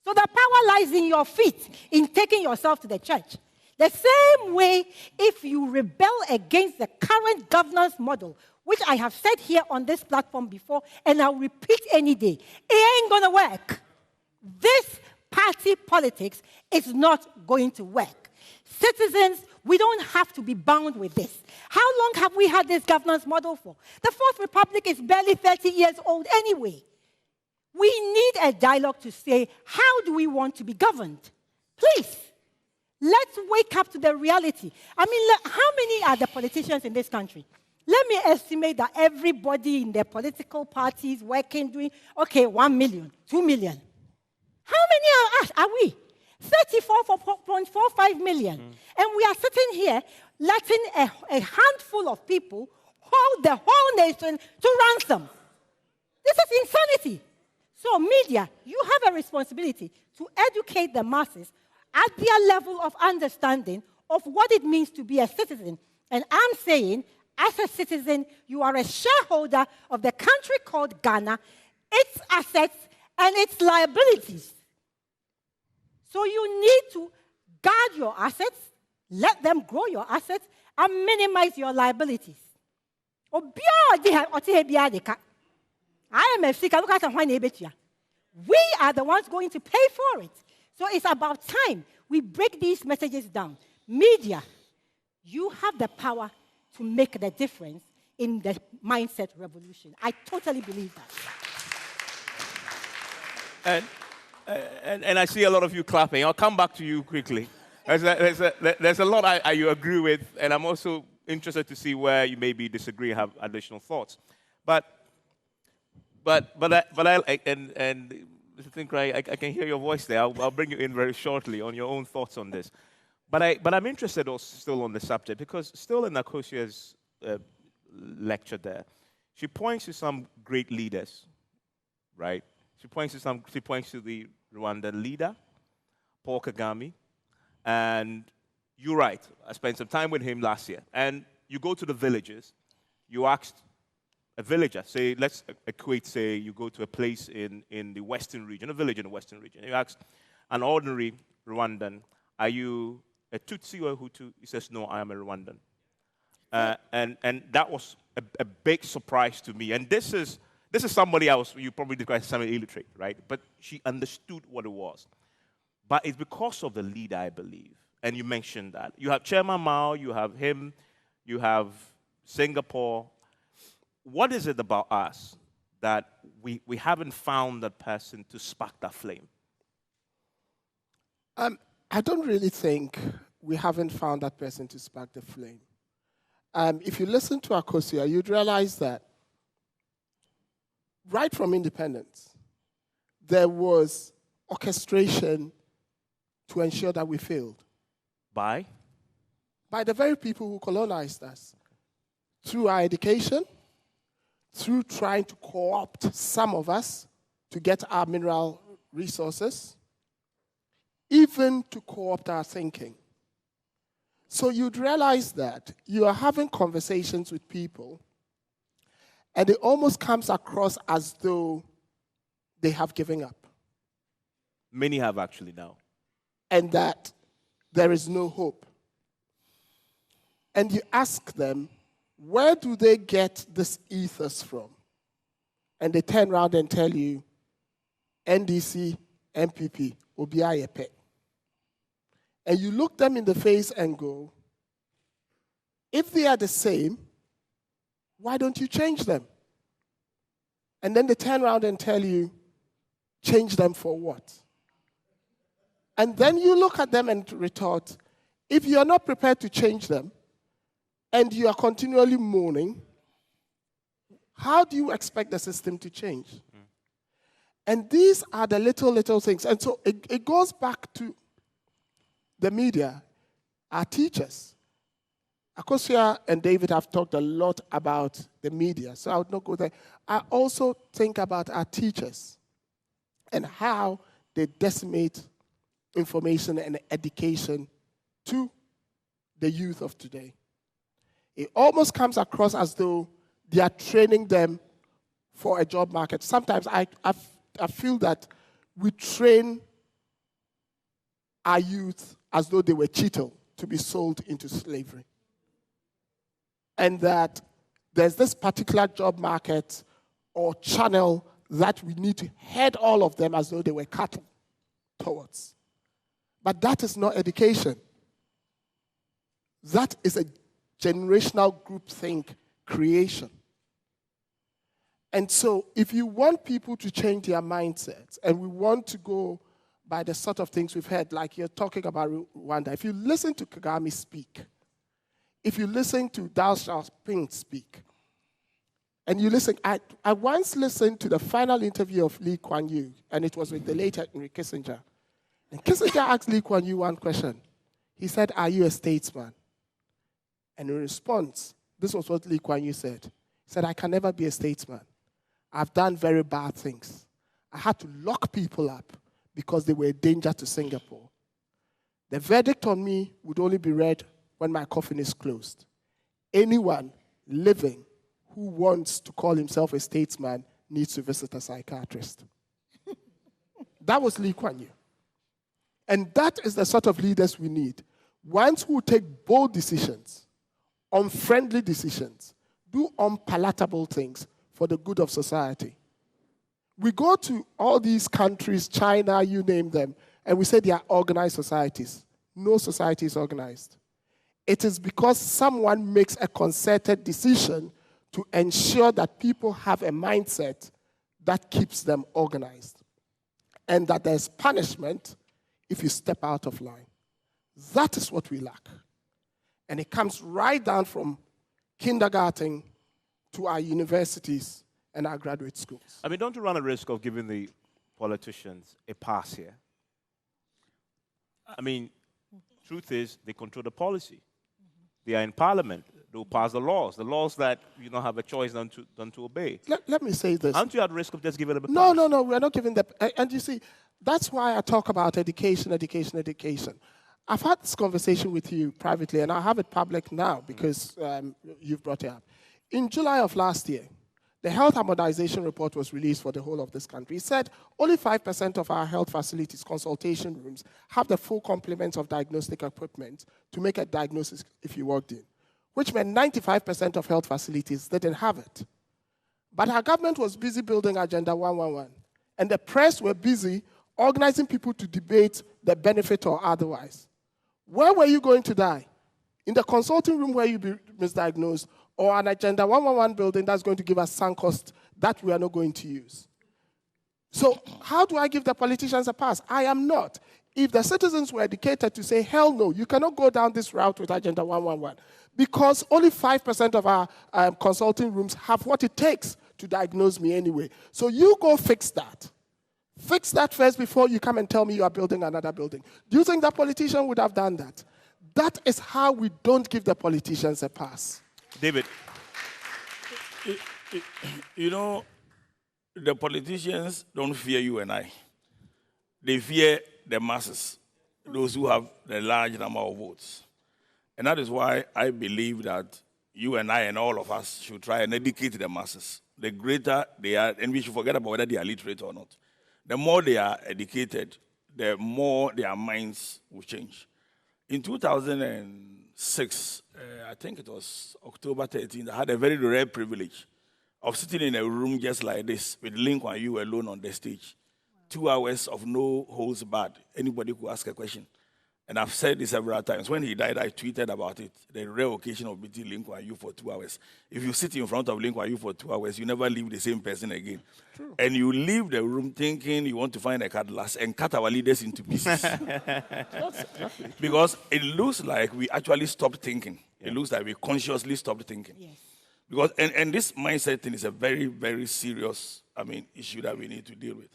So the power lies in your feet in taking yourself to the church. The same way, if you rebel against the current governance model, which I have said here on this platform before, and I'll repeat any day, it ain't going to work. This party politics is not going to work. Citizens, we don't have to be bound with this. How long have we had this governance model for? The Fourth Republic is barely 30 years old anyway. We need a dialogue to say, how do we want to be governed? Please, let's wake up to the reality. I mean, how many are the politicians in this country? Let me estimate that everybody in their political parties working, doing, 1 million, 2 million. How many are us? Are we? 34.45 million. And we are sitting here letting a handful of people hold the whole nation to ransom. This is insanity. So media, you have a responsibility to educate the masses at their level of understanding of what it means to be a citizen. And I'm saying, as a citizen, you are a shareholder of the country called Ghana, its assets and its liabilities. So you need to guard your assets, let them grow your assets, and minimize your liabilities. IMF, we are the ones going to pay for it. So it's about time we break these messages down. Media, you have the power to make the difference in the mindset revolution. I totally believe that. And I see a lot of you clapping. I'll come back to you quickly. There's a lot you agree with, and I'm also interested to see where you maybe disagree and have additional thoughts. But I think I can hear your voice there. I'll bring you in very shortly on your own thoughts on this. But I'm interested also still on the subject, because still in Akosia's lecture there, she points to some great leaders, right? She points to the Rwandan leader, Paul Kagame, and you're right. I spent some time with him last year. And you go to the villages, you asked a villager, say, let's equate, say, you go to a place in the western region, a village in the western region. You ask an ordinary Rwandan, are you a Tutsi or a Hutu? He says, no, I am a Rwandan. And that was a big surprise to me. And this is somebody you probably describe as semi-illiterate, right? But she understood what it was. But it's because of the leader, I believe. And you mentioned that. You have Chairman Mao, you have him, you have Singapore. What is it about us that we haven't found that person to spark that flame? I don't really think we haven't found that person to spark the flame. If you listen to Akosia, you'd realize that right from independence, there was orchestration to ensure that we failed. By? By the very people who colonized us. Through our education, through trying to co-opt some of us to get our mineral resources, even to co-opt our thinking. So you'd realize that you are having conversations with people, and it almost comes across as though they have given up. Many have actually now. And that there is no hope. And you ask them, where do they get this ethos from? And they turn around and tell you, NDC, MPP, Obiayepe. And you look them in the face and go, if they are the same, why don't you change them? And then they turn around and tell you, change them for what? And then you look at them and retort, if you're not prepared to change them, and you are continually moaning, how do you expect the system to change? And these are the little things. And so it goes back to the media, our teachers. Akosia and David have talked a lot about the media, so I would not go there. I also think about our teachers and how they decimate information and education to the youth of today. It almost comes across as though they are training them for a job market. Sometimes I feel that we train our youth as though they were chattel to be sold into slavery. And that there's this particular job market or channel that we need to head all of them as though they were cattle towards. But that is not education. That is a generational groupthink creation. And so if you want people to change their mindsets, and we want to go by the sort of things we've heard, like you're talking about Rwanda, if you listen to Kagame speak, if you listen to Dao Xiaoping speak, and you listen, I once listened to the final interview of Lee Kuan Yew, and it was with the late Henry Kissinger. And Kissinger asked Lee Kuan Yew one question. He said, are you a statesman? And in response, this was what Lee Kuan Yew said. He said, I can never be a statesman. I've done very bad things. I had to lock people up because they were a danger to Singapore. The verdict on me would only be read when my coffin is closed. Anyone living who wants to call himself a statesman needs to visit a psychiatrist. That was Lee Kuan Yew. And that is the sort of leaders we need. Ones who take bold decisions, unfriendly decisions, do unpalatable things for the good of society. We go to all these countries, China, you name them, and we say they are organized societies. No society is organized. It is because someone makes a concerted decision to ensure that people have a mindset that keeps them organized, and that there's punishment if you step out of line. That is what we lack. And it comes right down from kindergarten to our universities and our graduate schools. I mean, don't you run a risk of giving the politicians a pass here? I mean, truth is, they control the policy. They are in parliament. They'll pass the laws that you don't have a choice than to obey. Let me say this. Aren't you at risk of just giving them a pass? No, we're not giving them. And you see, that's why I talk about education. I've had this conversation with you privately, and I have it public now because you've brought it up. In July of last year, the Health Harmonization Report was released for the whole of this country. It said only 5% of our health facilities, consultation rooms, have the full complement of diagnostic equipment to make a diagnosis if you walked in, which meant 95% of health facilities didn't have it. But our government was busy building Agenda 111, and the press were busy organizing people to debate the benefit or otherwise. Where were you going to die? In the consulting room where you be misdiagnosed, or an Agenda 111 building that's going to give us sunk cost that we are not going to use? So how do I give the politicians a pass? I am not. If the citizens were educated to say, hell no, you cannot go down this route with Agenda 111, because only 5% of our consulting rooms have what it takes to diagnose me anyway. So you go fix that. Fix that first before you come and tell me you are building another building. Do you think that politician would have done that? That is how we don't give the politicians a pass. David. You know, the politicians don't fear you and I. They fear the masses, those who have the large number of votes. And that is why I believe that you and I and all of us should try and educate the masses. The greater they are, and we should forget about whether they are literate or not. The more they are educated, the more their minds will change. In 2006, I think it was October 13th, I had a very rare privilege of sitting in a room just like this with Link and you alone on the stage. 2 hours of no holds barred. Anybody could ask a question. And I've said this several times. When he died, I tweeted about it. The rare occasion of meeting Link and you for 2 hours. If you sit in front of Link and you for 2 hours, you never leave the same person again. True. And you leave the room thinking you want to find a cutlass and cut our leaders into pieces. Because it looks like we actually stopped thinking. Yeah. It looks like we consciously stopped thinking. Yes. Because and this mindset thing is a very, very serious, issue that we need to deal with.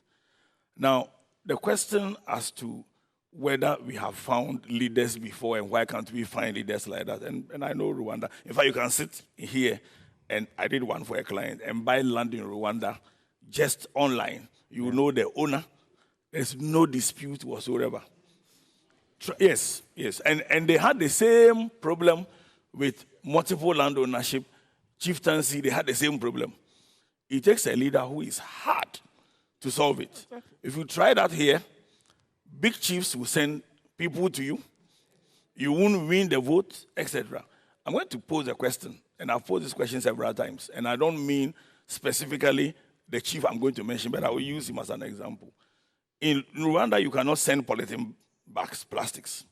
Now, the question as to whether we have found leaders before and why can't we find leaders like that. And I know Rwanda. In fact, you can sit here, and I did one for a client, and buy land in Rwanda just online. You know the owner. There's no dispute whatsoever. Yes. And they had the same problem with multiple land ownership. Chieftaincy, they had the same problem. It takes a leader who is hard to solve it. If you try that here, big chiefs will send people to you. You won't win the vote, etc. I'm going to pose a question, and I've posed this question several times, and I don't mean specifically the chief I'm going to mention, but I will use him as an example. In Rwanda, you cannot send polythene bags, plastics.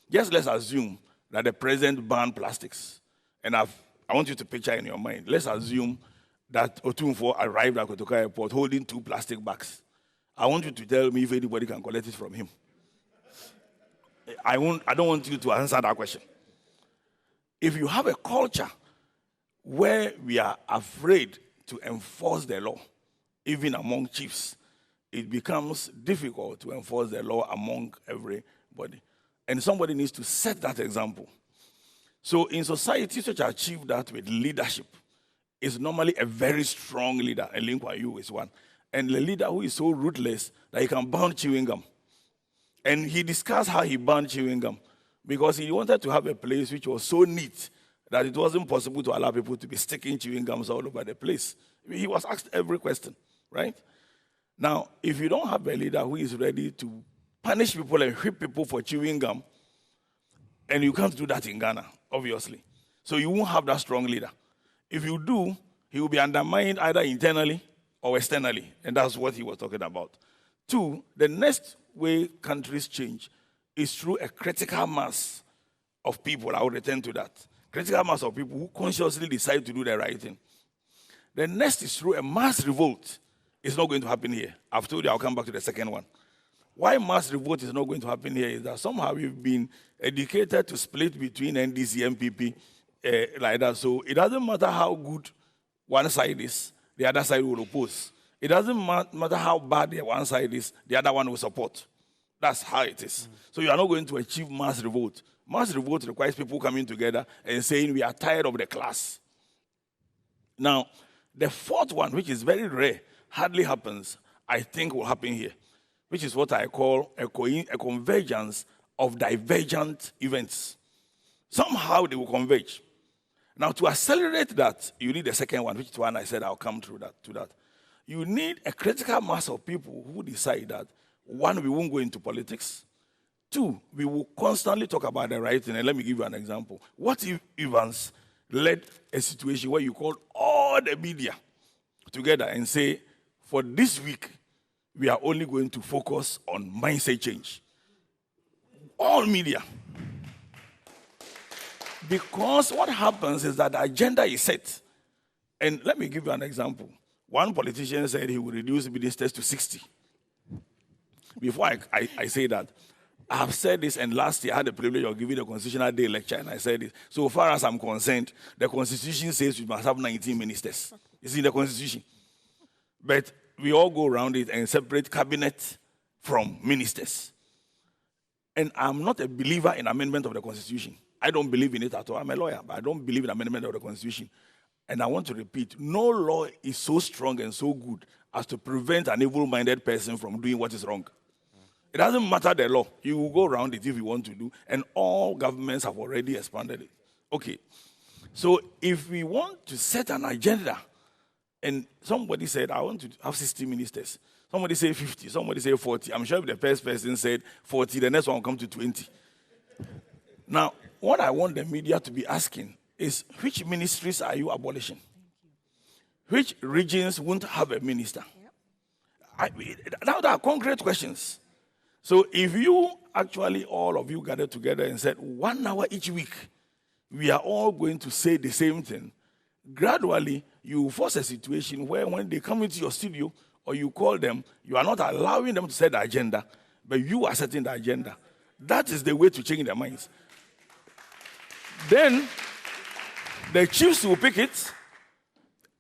Just let's assume that the president banned plastics, and I want you to picture in your mind. Let's assume that Otunfo arrived at Kotoka Airport holding 2 plastic bags. I want you to tell me if anybody can collect it from him. I don't want you to answer that question. If you have a culture where we are afraid to enforce the law, even among chiefs, it becomes difficult to enforce the law among everybody. And somebody needs to set that example. So in societies which achieve that with leadership, is normally a very strong leader. And Lin Kuan Yew is one. And the leader who is so ruthless that he can burn chewing gum. And he discussed how he burned chewing gum because he wanted to have a place which was so neat that it wasn't possible to allow people to be sticking chewing gums all over the place. He was asked every question, right? Now, if you don't have a leader who is ready to punish people and whip people for chewing gum, and you can't do that in Ghana, obviously. So you won't have that strong leader. If you do, he will be undermined either internally or externally, and that's what he was talking about. 2, the next way countries change is through a critical mass of people. I will return to that. Critical mass of people who consciously decide to do the right thing. The next is through a mass revolt. It's not going to happen here. I've told you I'll come back to the second one. Why mass revolt is not going to happen here is that somehow we've been educated to split between NDC and MPP like that. So it doesn't matter how good one side is, the other side will oppose. It doesn't matter how bad the one side is, the other one will support. That's how it is. So you are not going to achieve mass revolt. Mass revolt requires people coming together and saying we are tired of the class. Now, the fourth one, which is very rare, hardly happens, I think will happen here, which is what I call a convergence of divergent events. Somehow they will converge. Now, to accelerate that, you need the second one, which is one I said I'll come to that. You need a critical mass of people who decide that, 1, we won't go into politics. 2, we will constantly talk about the right thing. And let me give you an example. What if Evans led a situation where you called all the media together and say, for this week, we are only going to focus on mindset change? All media. Because what happens is that the agenda is set. And let me give you an example. One politician said he would reduce ministers to 60. Before I say that, I have said this, and last year I had the privilege of giving the Constitutional Day lecture, and I said this. So far as I'm concerned, the Constitution says we must have 19 ministers. It's in the Constitution. But we all go around it and separate cabinet from ministers. And I'm not a believer in amendment of the Constitution. I don't believe in it at all. I'm a lawyer, but I don't believe in amendment of the Constitution. And I want to repeat, no law is so strong and so good as to prevent an evil-minded person from doing what is wrong. It doesn't matter the law. You will go around it if you want to do, and all governments have already expanded it. Okay. So if we want to set an agenda, and somebody said, I want to have 60 ministers. Somebody say 50, somebody say 40. I'm sure if the first person said 40, the next one will come to 20. Now, what I want the media to be asking is, which ministries are you abolishing? Which regions won't have a minister? Now, there are concrete questions. So if you actually, all of you gathered together and said, 1 hour each week, we are all going to say the same thing, gradually you force a situation where when they come into your studio or you call them, you are not allowing them to set the agenda, but you are setting the agenda. That is the way to change their minds. Then the chiefs will pick it,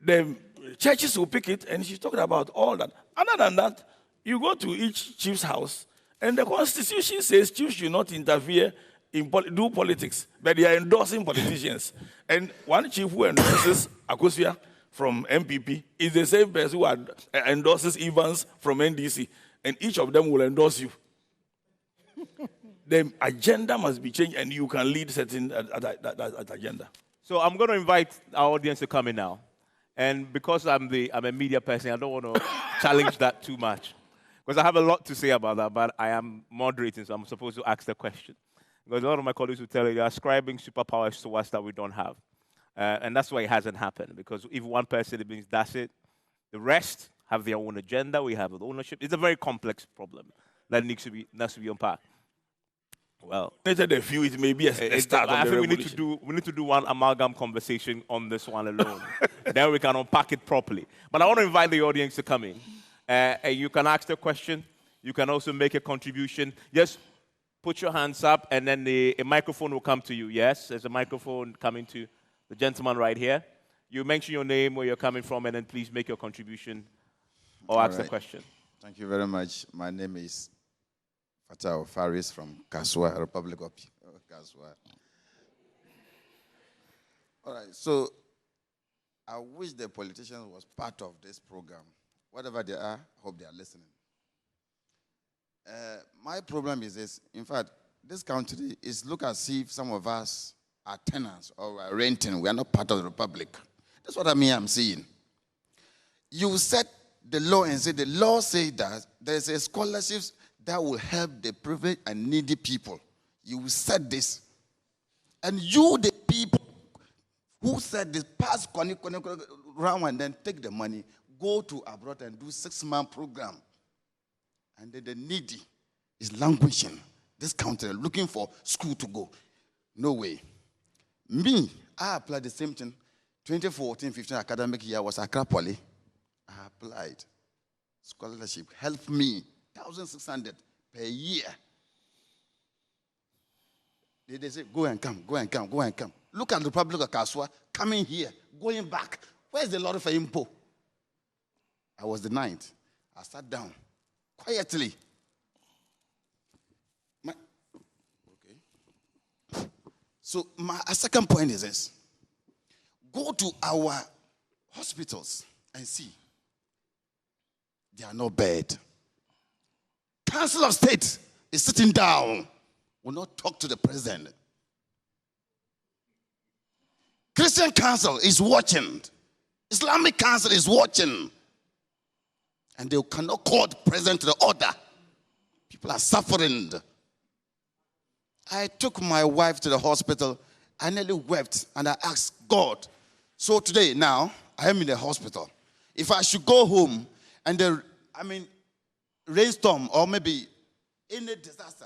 the churches will pick it, and she's talking about all that. Other than that, you go to each chief's house, and the Constitution says chiefs should not interfere in do politics, but they are endorsing politicians. And one chief who endorses Akufo-Addo from MPP is the same person who endorses Evans from NDC, and each of them will endorse you. The agenda must be changed, and you can lead certain that agenda. So I'm going to invite our audience to come in now. And because I'm a media person, I don't want to challenge that too much. Because I have a lot to say about that, but I am moderating, so I'm supposed to ask the question. Because a lot of my colleagues will tell you they're ascribing superpowers to us that we don't have. And that's why it hasn't happened. Because if one person, it means that's it. The rest have their own agenda. We have ownership. It's a very complex problem that needs to be unpacked. Well, a few, it may be a start I of the think we need to do one amalgam conversation on this one alone. Then we can unpack it properly. But I want to invite the audience to come in. You can ask the question. You can also make a contribution. Just put your hands up, and then a microphone will come to you. Yes, there's a microphone coming to the gentleman right here. You mention your name, where you're coming from, and then please make your contribution or ask the question. Thank you very much. My name is Ofori-Atta from Kaswa, Republic of Kaswa. All right, so I wish the politicians was part of this program. Whatever they are, I hope they are listening. My problem is this. In fact, this country is look as if some of us are tenants or are renting. We are not part of the Republic. That's what I'm seeing. You set the law and say the law says that there's a scholarships that will help the privileged and needy people. You said this. And you, the people who said this, pass round and then take the money, go to abroad and do 6-month program. And then the needy is languishing this country, looking for school to go. No way. Me, I applied the same thing. 2014-15 academic year was Accra Poly. I applied. Scholarship helped me, 1,600 per year. They say, go and come, go and come, go and come. Look at the Republic of Kaswa, coming here, going back. Where's the Lord for Impo? I was denied. I sat down quietly. So my second point is this. Go to our hospitals and see. They are not bad. Council of State is sitting down. Will not talk to the president. Christian Council is watching. Islamic Council is watching. And they cannot call the president to the order. People are suffering. I took my wife to the hospital. I nearly wept and I asked God. So today, now, I am in the hospital. If I should go home and rainstorm or maybe any disaster,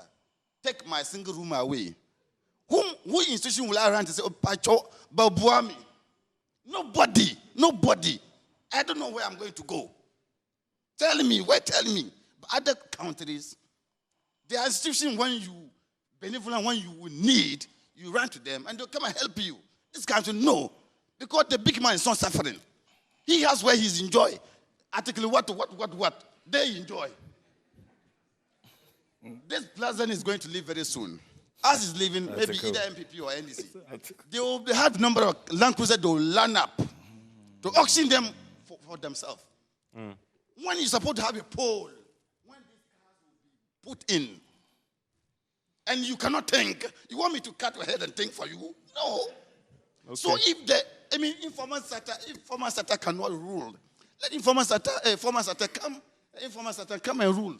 take my single room away. Who institution will I run to say, oh, Pacho, Babuami? Nobody. I don't know where I'm going to go. Tell me. But other countries, there are institutions when you benevolent, when you will need, you run to them and they'll come and help you. This country, no. Because the big man is not suffering. He has where he's enjoy. Article what? They enjoy. This president is going to leave very soon. As is leaving, maybe either MPP or NDC. They will have a number of Land Cruisers they will line up to auction them for themselves. When you're supposed to have a poll, when these cars will be put in, and you cannot think, you want me to cut your head and think for you? No. Okay. So if informal sector cannot rule, let informal sector come and rule.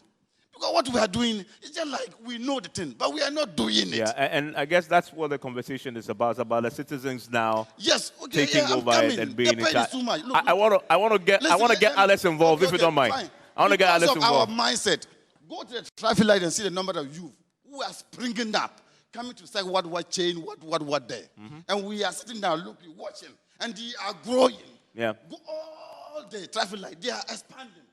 Because what we are doing is just like we know the thing, but we are not doing it. Yeah, and I guess that's what the conversation is about. It's about the citizens now taking over and being in charge. I want to get Alex involved, if you don't mind. Fine. I want to get Alex involved. Our mindset. Go to the traffic light and see the number of youth who are springing up, coming to say what change, what there. And we are sitting down, looking, watching, and they are growing. Yeah. All the traffic light, they are expanding.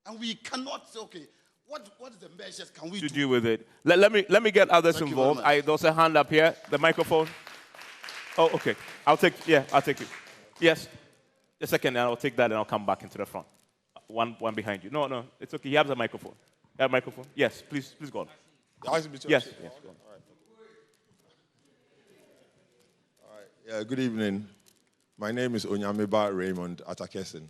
And we cannot say, okay, what is the measures can we do? To deal with it. Let me get others involved. There's a hand up here. The microphone. Oh, okay. I'll take it. Yes. A second, and I'll take that, and I'll come back into the front. One behind you. No, it's okay. You have the microphone. You have a microphone? Yes, please go on. Yes. Go on. All right. Yeah, good evening. My name is Onyameba Raymond Atakesen.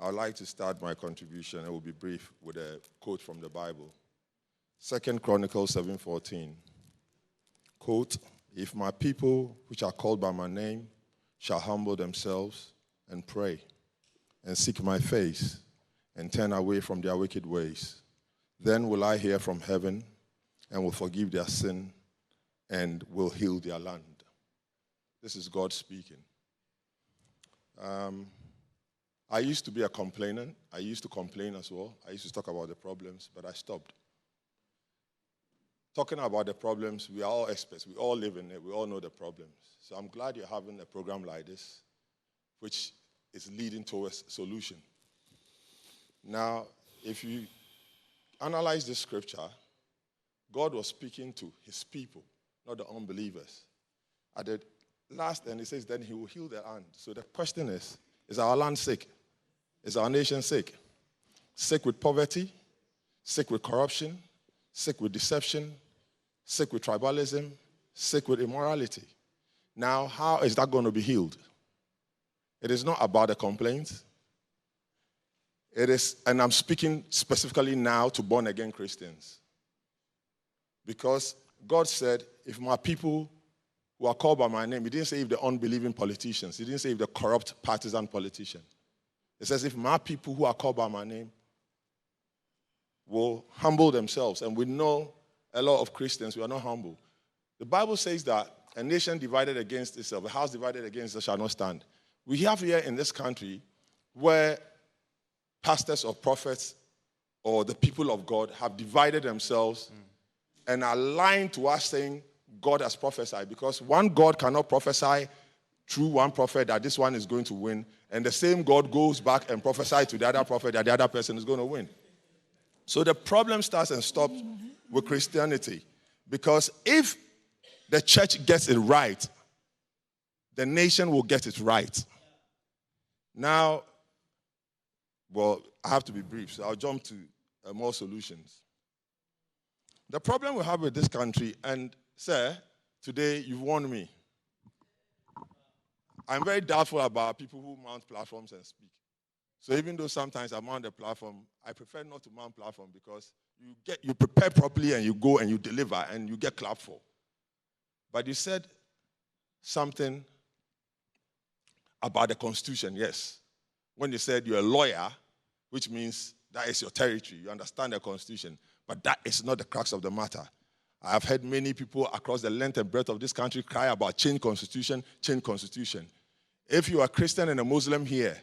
I would like to start my contribution. It will be brief with a quote from the Bible. 2 Chronicles 7:14. Quote, "If my people, which are called by my name, shall humble themselves and pray and seek my face and turn away from their wicked ways, then will I hear from heaven and will forgive their sin and will heal their land." This is God speaking. I used to be a complainant. I used to complain as well. I used to talk about the problems, but I stopped. Talking about the problems, we are all experts. We all live in it. We all know the problems. So I'm glad you're having a program like this, which is leading towards solution. Now, if you analyze this scripture, God was speaking to his people, not the unbelievers. At the last end, he says, then he will heal their land. So the question is our land sick? Is our nation sick? Sick with poverty, sick with corruption, sick with deception, sick with tribalism, sick with immorality. Now, how is that going to be healed? It is not about the complaints. It is, and I'm speaking specifically now to born-again Christians. Because God said, if my people who are called by my name, he didn't say if the unbelieving politicians, he didn't say if the corrupt partisan politician. It says if my people who are called by my name will humble themselves. And we know a lot of Christians who are not humble. The Bible says that a nation divided against itself, a house divided against itself shall not stand. We have here in this country where pastors or prophets or the people of God have divided themselves and are lying to us saying God has prophesied, because one God cannot prophesy through one prophet that this one is going to win, and the same God goes back and prophesies to the other prophet that the other person is going to win. So the problem starts and stops with Christianity, because if the church gets it right, the nation will get it right. Now, well, I have to be brief, so I'll jump to more solutions. The problem we have with this country, and sir, today you've warned me. I'm very doubtful about people who mount platforms and speak. So even though sometimes I mount a platform, I prefer not to mount platform, because you prepare properly and you go and you deliver and you get clapped for. But you said something about the Constitution, yes. When you said you're a lawyer, which means that is your territory, you understand the Constitution, but that is not the crux of the matter. I have heard many people across the length and breadth of this country cry about change Constitution, change Constitution. If you are a Christian and a Muslim here,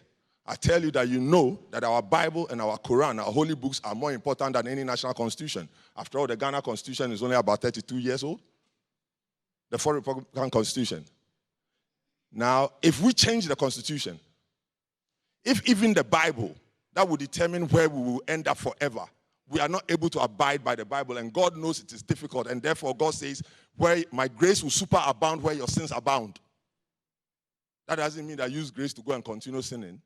I tell you that you know that our Bible and our Quran, our holy books, are more important than any national constitution. After all, the Ghana Constitution is only about 32 years old. The Fourth Republican Constitution. Now, if we change the Constitution, if even the Bible, that would determine where we will end up forever, we are not able to abide by the Bible, and God knows it is difficult, and therefore God says, where my grace will superabound where your sins abound. That doesn't mean that I use grace to go and continue sinning.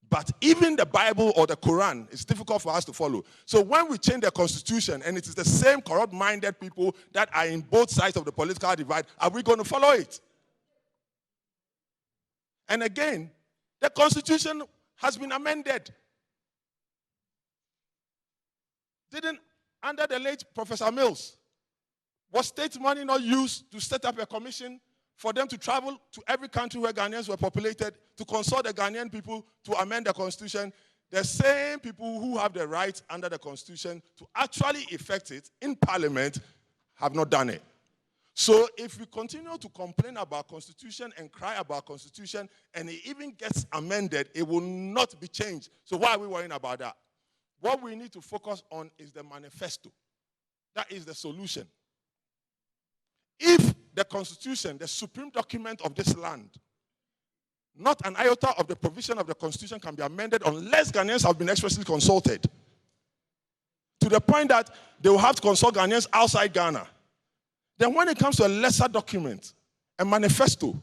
But even the Bible or the Quran is difficult for us to follow. So when we change the Constitution, and it is the same corrupt-minded people that are in both sides of the political divide, are we going to follow it? And again, the Constitution has been amended. Under the late Professor Mills, was state money not used to set up a commission for them to travel to every country where Ghanaians were populated, to consult the Ghanaian people to amend the Constitution? The same people who have the right under the Constitution to actually effect it in Parliament have not done it. So if we continue to complain about Constitution and cry about Constitution, and it even gets amended, it will not be changed. So why are we worrying about that? What we need to focus on is the manifesto. That is the solution. If the Constitution, the supreme document of this land, not an iota of the provision of the Constitution can be amended unless Ghanaians have been expressly consulted, to the point that they will have to consult Ghanaians outside Ghana, then when it comes to a lesser document, a manifesto,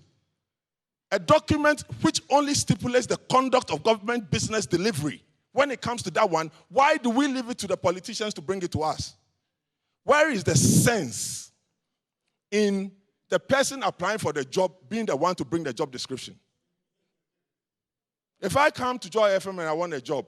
a document which only stipulates the conduct of government business delivery, when it comes to that one, why do we leave it to the politicians to bring it to us? Where is the sense in the person applying for the job being the one to bring the job description? If I come to Joy FM and I want a job,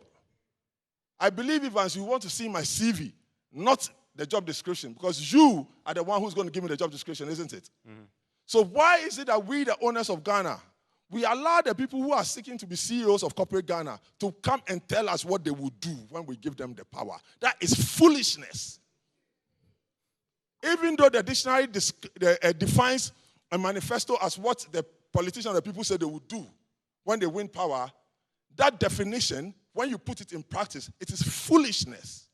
I believe, Evans, you want to see my CV, not the job description, because you are the one who's going to give me the job description, isn't it? Mm-hmm. So why is it that we, the owners of Ghana, we allow the people who are seeking to be CEOs of corporate Ghana to come and tell us what they will do when we give them the power? That is foolishness. Even though the dictionary defines a manifesto as what the politicians and the people say they will do when they win power, that definition, when you put it in practice, it is foolishness.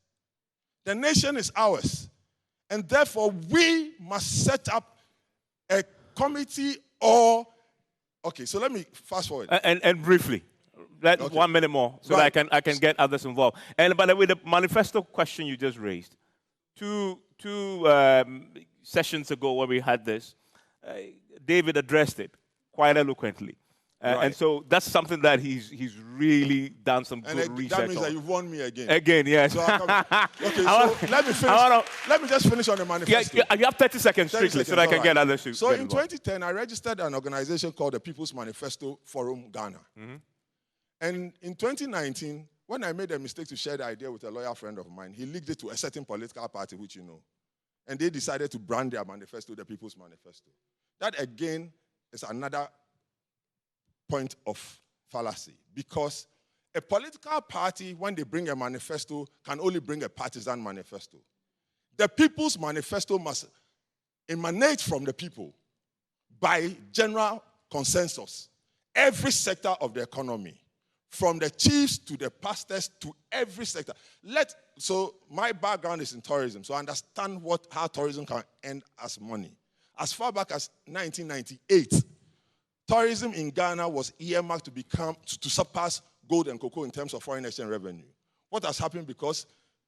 The nation is ours. And therefore, we must set up a committee or... Okay, so let me fast forward. And briefly, okay. 1 minute more, so that I can get others involved. And by the way, the manifesto question you just raised, two sessions ago when we had this, David addressed it quite eloquently. And so that's something that he's really done some good research on. That means that you've won me again. Again, yes. So let me finish. Let me just finish on the manifesto. Yeah, you have 30 seconds strictly so that I can get others to. So in 2010, I registered an organization called the People's Manifesto Forum Ghana. Mm-hmm. And in 2019, when I made a mistake to share the idea with a lawyer friend of mine, he leaked it to a certain political party, which you know. And they decided to brand their manifesto the People's Manifesto. That, again, is another point of fallacy, because a political party, when they bring a manifesto, can only bring a partisan manifesto. The People's Manifesto must emanate from the people by general consensus. Every sector of the economy, from the chiefs to the pastors to every sector. So my background is in tourism, so I understand how tourism can earn us money. As far back as 1998, tourism in Ghana was earmarked to surpass gold and cocoa in terms of foreign exchange revenue. What has happened because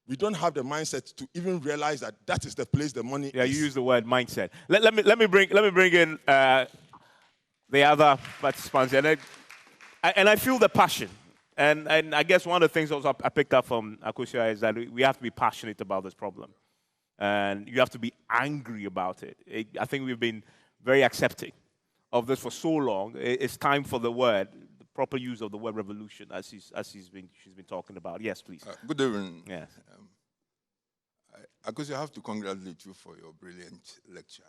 we don't have the mindset to even realize that is the place the money is. Yeah, you use the word mindset. Let me bring in the other participants, and I feel the passion. And I guess one of the things also I picked up from Akufo is that we have to be passionate about this problem. And you have to be angry about it. I think we've been very accepting of this for so long. It's time for the proper use of the word revolution, as she's been talking about. Yes, please. Good evening. Yes. Akufo, I have to congratulate you for your brilliant lecture.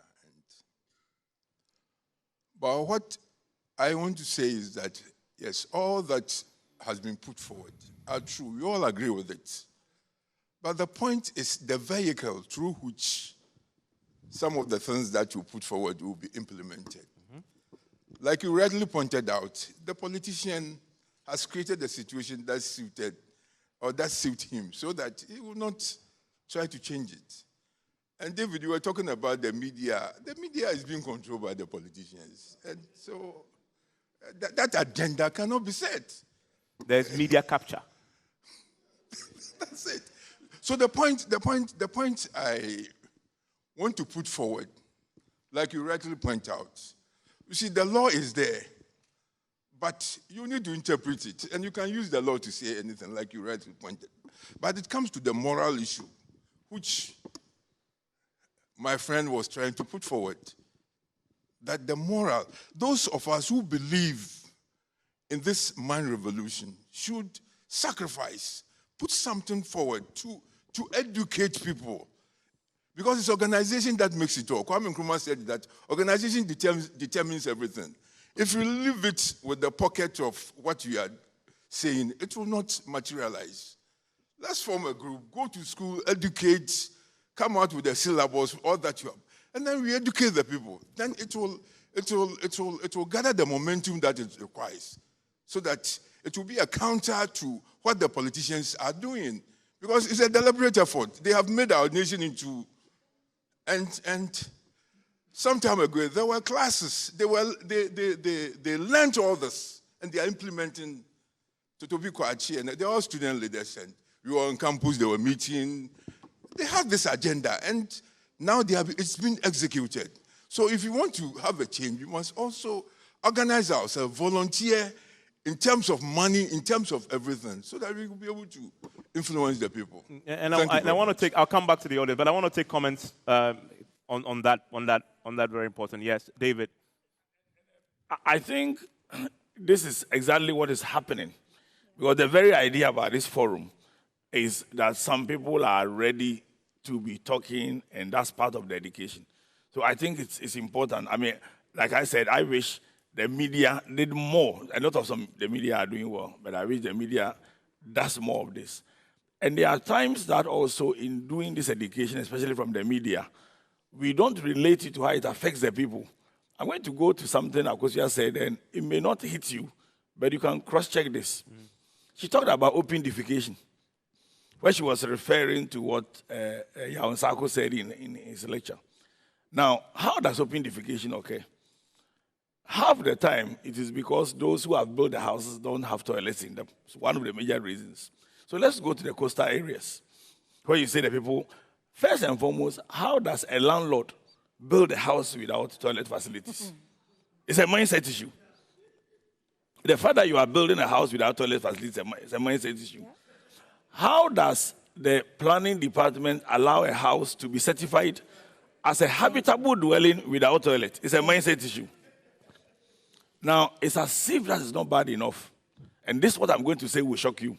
But what I want to say is that, yes, all that has been put forward are true. We all agree with it. But the point is the vehicle through which some of the things that you put forward will be implemented. Mm-hmm. Like you rightly pointed out, the politician has created a situation that suited him so that he will not try to change it. And David, you were talking about the media. The media is being controlled by the politicians. And so that agenda cannot be set. There's media capture. That's it. So the point I want to put forward, like you rightly point out, you see, the law is there, but you need to interpret it, and you can use the law to say anything, like you rightly pointed. But it comes to the moral issue, which my friend was trying to put forward, that the moral, those of us who believe in this mind revolution should sacrifice, put something forward to educate people. Because it's organization that makes it all. Kwame Nkrumah said that organization determines everything. If you leave it with the pocket of what you are saying, it will not materialize. Let's form a group, go to school, educate, come out with a syllabus, all that you have, and then we educate the people. Then it will gather the momentum that it requires, so that it will be a counter to what the politicians are doing. Because it's a deliberate effort. They have made our nation into, and some time ago there were classes. They learned all this, and they are implementing to be quite, and they're all student leaders, and we were on campus. They were meeting. They had this agenda, and now it's been executed. So if you want to have a change, you must also organize ourselves, volunteer in terms of money, in terms of everything, so that we will be able to influence the people. And I want to I'll come back to the audience, but I want to take comments on that very important. Yes, David. I think this is exactly what is happening. Because the very idea about this forum is that some people are ready to be talking, and that's part of the education. So I think it's important. I mean, like I said, I wish the media did more. A lot of the media are doing well, but I wish the media does more of this. And there are times that also in doing this education, especially from the media, we don't relate it to how it affects the people. I'm going to go to something Akufo said, and it may not hit you, but you can cross-check this. She talked about open defecation, where she was referring to what Yaon Sako said in his lecture. Now, how does open defecation occur? Half the time, it is because those who have built the houses don't have toilets in them. It's one of the major reasons. So let's go to the coastal areas, where you say the people, first and foremost, how does a landlord build a house without toilet facilities? It's a mindset issue. The fact that you are building a house without toilet facilities is a mindset issue. How does the planning department allow a house to be certified as a habitable dwelling without toilet? It's a mindset issue. Now, it's as if that is not bad enough. And this is what I'm going to say will shock you.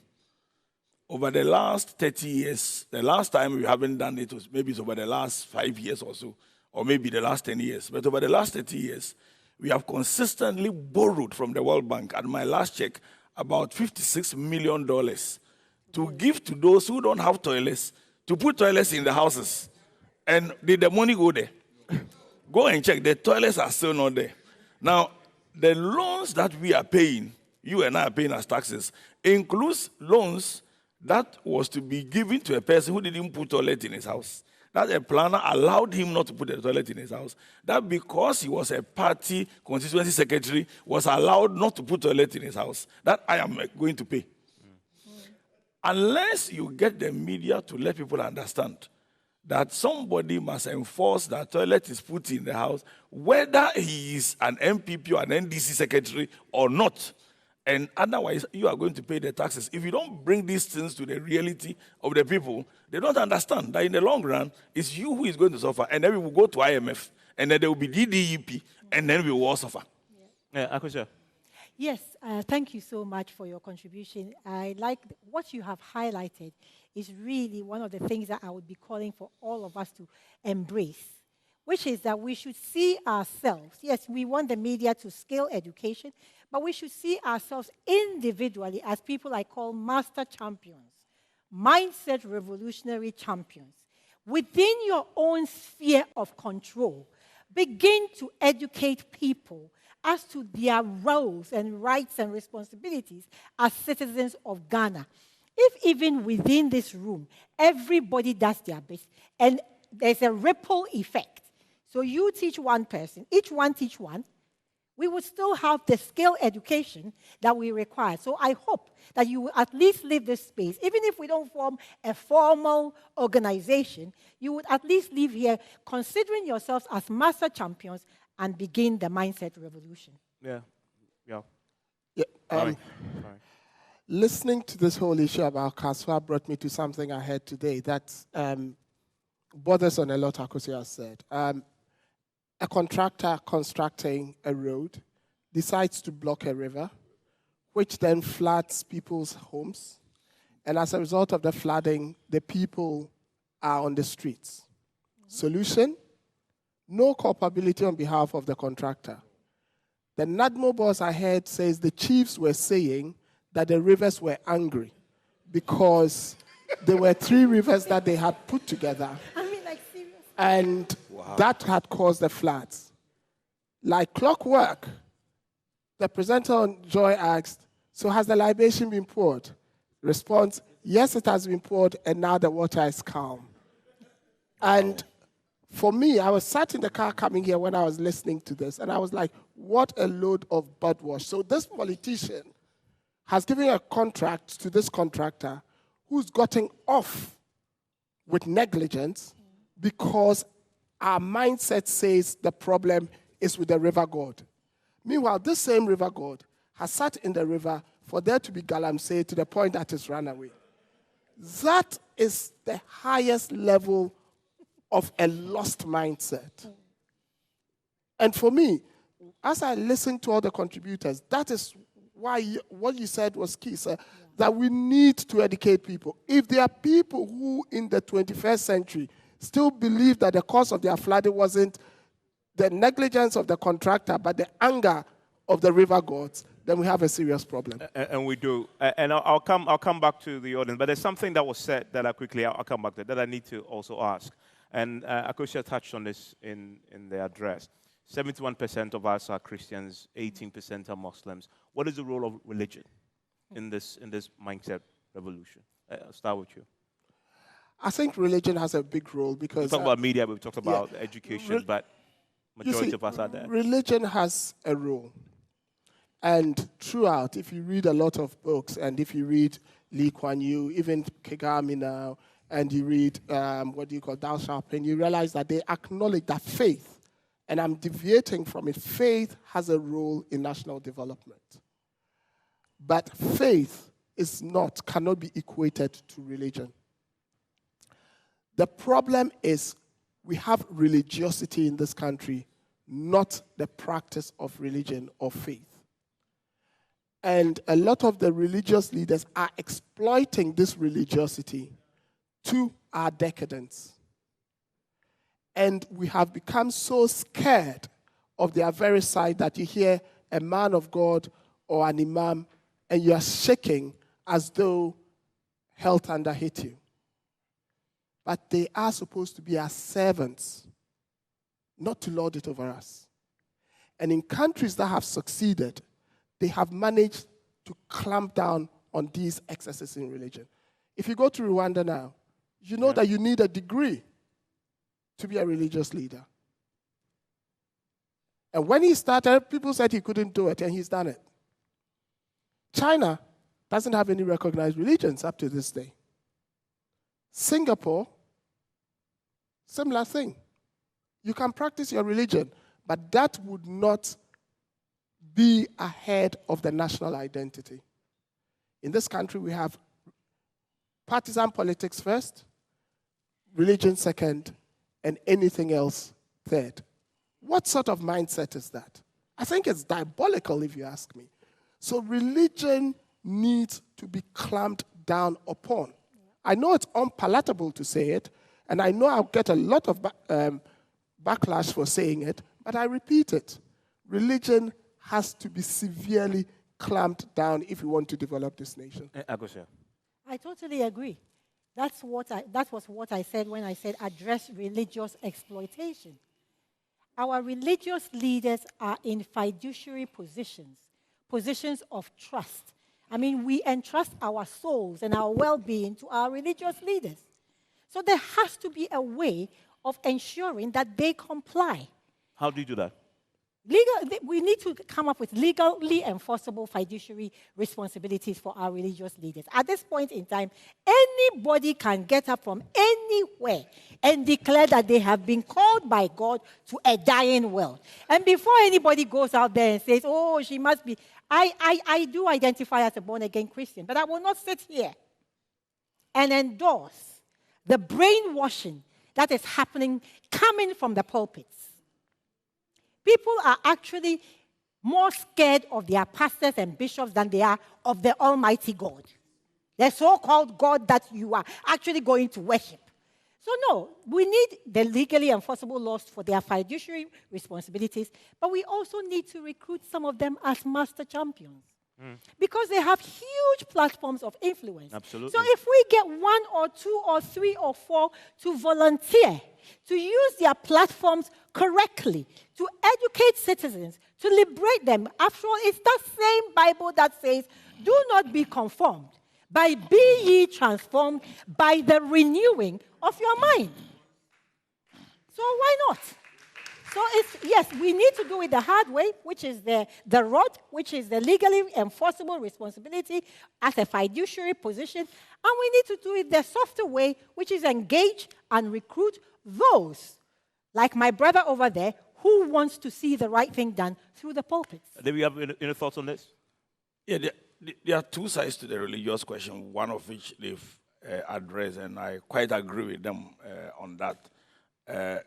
Over the last 30 years, the last time we haven't done it was maybe over the last 5 years or so, or maybe the last 10 years. But over the last 30 years, we have consistently borrowed from the World Bank, at my last check, about $56 million to give to those who don't have toilets, to put toilets in the houses. And did the money go there? Go and check. The toilets are still not there. Now, the loans that we are paying, you and I are paying as taxes includes loans that was to be given to a person who didn't put toilet in his house. That a planner allowed him not to put a toilet in his house. That because he was a party constituency secretary, was allowed not to put toilet in his house. That I am going to pay. Unless you get the media to let people understand that somebody must enforce that toilet is put in the house, whether he is an MPP or an NDC secretary or not. And otherwise, you are going to pay the taxes. If you don't bring these things to the reality of the people, they don't understand that in the long run, it's you who is going to suffer. And then we will go to IMF, and then there will be DDEP, and then we will all suffer. Akufo. Yes, thank you so much for your contribution. I like what you have highlighted is really one of the things that I would be calling for all of us to embrace, which is that we should see ourselves. Yes, we want the media to scale education, but we should see ourselves individually as people I call master champions, mindset revolutionary champions. Within your own sphere of control, begin to educate people as to their roles and rights and responsibilities as citizens of Ghana. If even within this room, everybody does their best, and there's a ripple effect. So you teach one person, each one teach one, we would still have the skill education that we require. So I hope that you will at least leave this space. Even if we don't form a formal organization, you would at least leave here considering yourselves as master champions and begin the mindset revolution. Yeah. Sorry. Listening to this whole issue about Kaswa brought me to something I heard today that borders on a lot Akufo has said. A contractor constructing a road decides to block a river, which then floods people's homes. And as a result of the flooding, the people are on the streets. Solution? No culpability on behalf of the contractor. The NADMO boss I heard says the chiefs were saying that the rivers were angry because there were 3 rivers that they had put together. And that had caused the floods. Like clockwork, the presenter on Joy asked, so has the libation been poured? Response, yes, it has been poured, and now the water is calm. And for me, I was sat in the car coming here when I was listening to this, and I was like, what a load of buttwash. So this politician has given a contract to this contractor who's gotten off with negligence because our mindset says the problem is with the river god. Meanwhile, this same river god has sat in the river for there to be galamsey to the point that it's run away. That is the highest level of a lost mindset. And for me, as I listen to all the contributors, that is why what you said was key, sir, that we need to educate people. If there are people who in the 21st century still believe that the cause of their flooding wasn't the negligence of the contractor, but the anger of the river gods, then we have a serious problem. And we do. And I'll come back to the audience. But there's something that was said that I'll come back to that I need to also ask. And Akosha touched on this in the address. 71% of us are Christians, 18% are Muslims. What is the role of religion in this mindset revolution? I'll start with you. I think religion has a big role because... We talked about media, we've talked about education, but majority of us are there. Religion has a role. And throughout, if you read a lot of books, and if you read Lee Kuan Yew, even Kagame now, and you read, Dao Xiaoping, you realize that they acknowledge that faith, and I'm deviating from it, faith has a role in national development. But faith cannot be equated to religion. The problem is we have religiosity in this country, not the practice of religion or faith. And a lot of the religious leaders are exploiting this religiosity to our decadence. And we have become so scared of their very side that you hear a man of God or an imam and you are shaking as though hell thunder hit you. But they are supposed to be our servants, not to lord it over us. And in countries that have succeeded, they have managed to clamp down on these excesses in religion. If you go to Rwanda now, you know that you need a degree to be a religious leader. And when he started, people said he couldn't do it, and he's done it. China doesn't have any recognized religions up to this day. Singapore, similar thing. You can practice your religion, but that would not be ahead of the national identity. In this country, we have partisan politics first, religion second, and anything else third. What sort of mindset is that? I think it's diabolical, if you ask me. So religion needs to be clamped down upon. I know it's unpalatable to say it, and I know I'll get a lot of backlash for saying it, but I repeat it. Religion has to be severely clamped down if we want to develop this nation. I totally agree. That was what I said when I said address religious exploitation. Our religious leaders are in fiduciary positions, positions of trust. I mean, we entrust our souls and our well-being to our religious leaders. So there has to be a way of ensuring that they comply. How do you do that? We need to come up with legally enforceable fiduciary responsibilities for our religious leaders. At this point in time, anybody can get up from anywhere and declare that they have been called by God to a dying world. And before anybody goes out there and says, oh, she must be, I do identify as a born-again Christian, but I will not sit here and endorse the brainwashing that is happening, coming from the pulpits. People are actually more scared of their pastors and bishops than they are of the Almighty God, the so-called God that you are actually going to worship. So no, we need the legally enforceable laws for their fiduciary responsibilities, but we also need to recruit some of them as master champions. Because they have huge platforms of influence. Absolutely. So if we get 1 or 2 or 3 or 4 to volunteer, to use their platforms correctly, to educate citizens, to liberate them. After all, it's that same Bible that says, do not be conformed, but be ye transformed by the renewing of your mind. So why not? So yes, we need to do it the hard way, which is the rod, which is the legally enforceable responsibility as a fiduciary position, and we need to do it the softer way, which is engage and recruit those, like my brother over there, who wants to see the right thing done through the pulpits. Do we have any thoughts on this? Yeah, there are two sides to the religious question, one of which they've addressed, and I quite agree with them on that.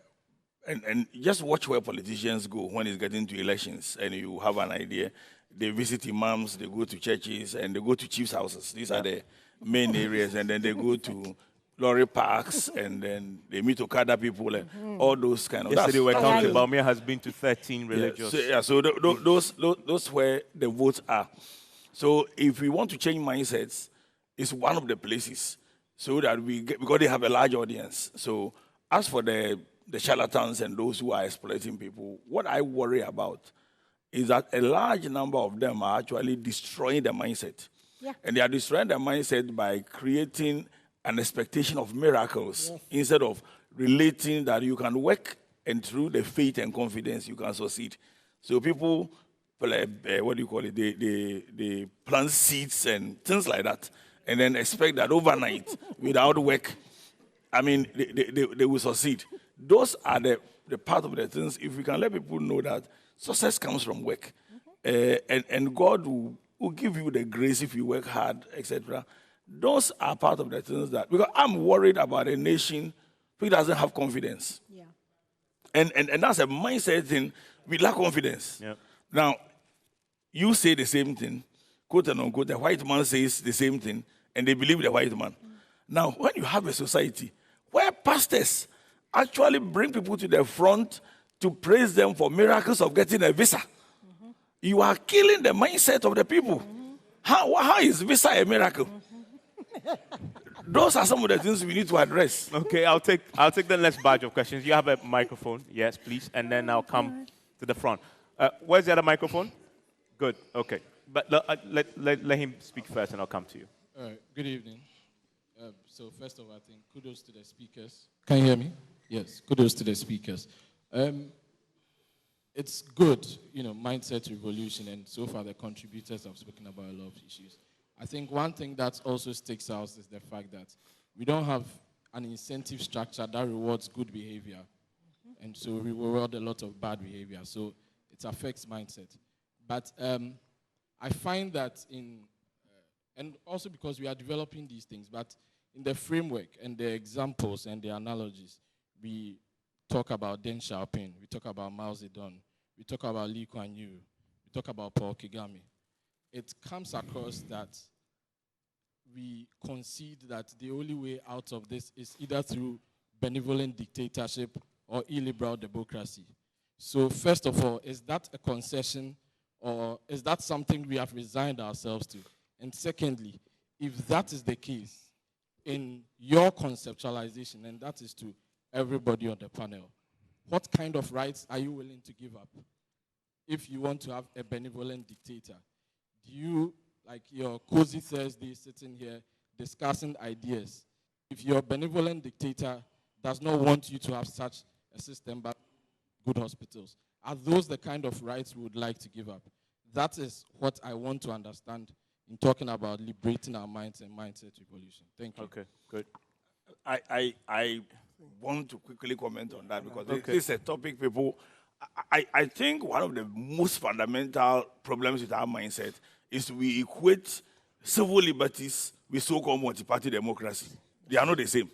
And just watch where politicians go when it's getting to elections, and you have an idea. They visit imams, they go to churches, and they go to chiefs' houses. These are the main areas, and then they go to lorry parks, and then they meet Okada people, and all those kind of. Yesterday we were counting. Baumia has been to 13 religious. So those where the votes are. So if we want to change mindsets, it's one of the places so that we get, because they have a large audience. So as for the charlatans and those who are exploiting people, what I worry about is that a large number of them are actually destroying the mindset. Yeah. And they are destroying the mindset by creating an expectation of miracles instead of relating that you can work and through the faith and confidence you can succeed. So people, what do you call it? They plant seeds and things like that, and then expect that overnight, without work, I mean, they will succeed. Those are the part of the things. If we can let people know that success comes from work, and God will give you the grace if you work hard, etc. Those are part of the things that, because I'm worried about a nation who doesn't have confidence. Yeah. And that's a mindset thing. We lack confidence. Yeah. Now, you say the same thing, quote and unquote, the white man says the same thing, and they believe the white man. Now, when you have a society where pastors actually bring people to the front to praise them for miracles of getting a visa, you are killing the mindset of the people. How is visa a miracle? Those are some of the things we need to address. Okay, I'll take the next batch of questions. You have a microphone, yes, please, and then I'll come to the front. Where's the other microphone? Good. Okay. But let him speak first, and I'll come to you. All right. Good evening. So first of all, I think kudos to the speakers. Can you hear me? Yes. Kudos to the speakers. It's good, mindset revolution, and so far the contributors have spoken about a lot of issues. I think one thing that also sticks out is the fact that we don't have an incentive structure that rewards good behavior, and so we reward a lot of bad behavior. So it affects mindset. But I find that and also because we are developing these things, but in the framework and the examples and the analogies, we talk about Deng Xiaoping, we talk about Mao Zedong, we talk about Lee Kuan Yew, we talk about Paul Kagame. It comes across that we concede that the only way out of this is either through benevolent dictatorship or illiberal democracy. So first of all, is that a concession, or is that something we have resigned ourselves to? And secondly, if that is the case, in your conceptualization, and that is to everybody on the panel, what kind of rights are you willing to give up if you want to have a benevolent dictator? Do you, like your cozy Thursday, sitting here discussing ideas, if your benevolent dictator does not want you to have such a system but good hospitals, are those the kind of rights we would like to give up? That is what I want to understand in talking about liberating our minds and mindset revolution. Thank you. Okay, good. I want to quickly comment on that because this is a topic people. I think one of the most fundamental problems with our mindset is we equate civil liberties with so-called multi-party democracy. They are not the same.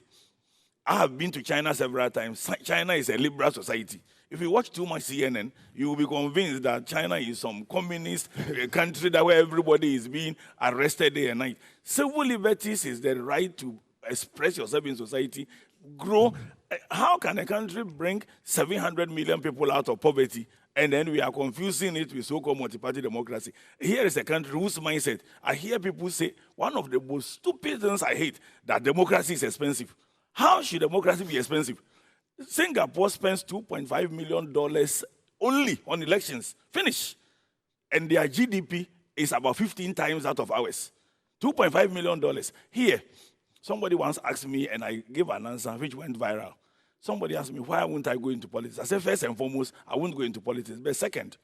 I have been to China several times. China is a liberal society. If you watch too much CNN, you will be convinced that China is some communist country that where everybody is being arrested day and night. Civil liberties is the right to express yourself in society, grow. How can a country bring 700 million people out of poverty, and then we are confusing it with so-called multi-party democracy? Here is a country whose mindset, I hear people say, one of the most stupid things I hate, that democracy is expensive. How should democracy be expensive? Singapore spends $2.5 million only on elections. Finish. And their GDP is about 15 times that of ours. $2.5 million. Here, somebody once asked me, and I gave an answer which went viral. Somebody asked me, why won't I go into politics? I said, first and foremost, I won't go into politics. But second,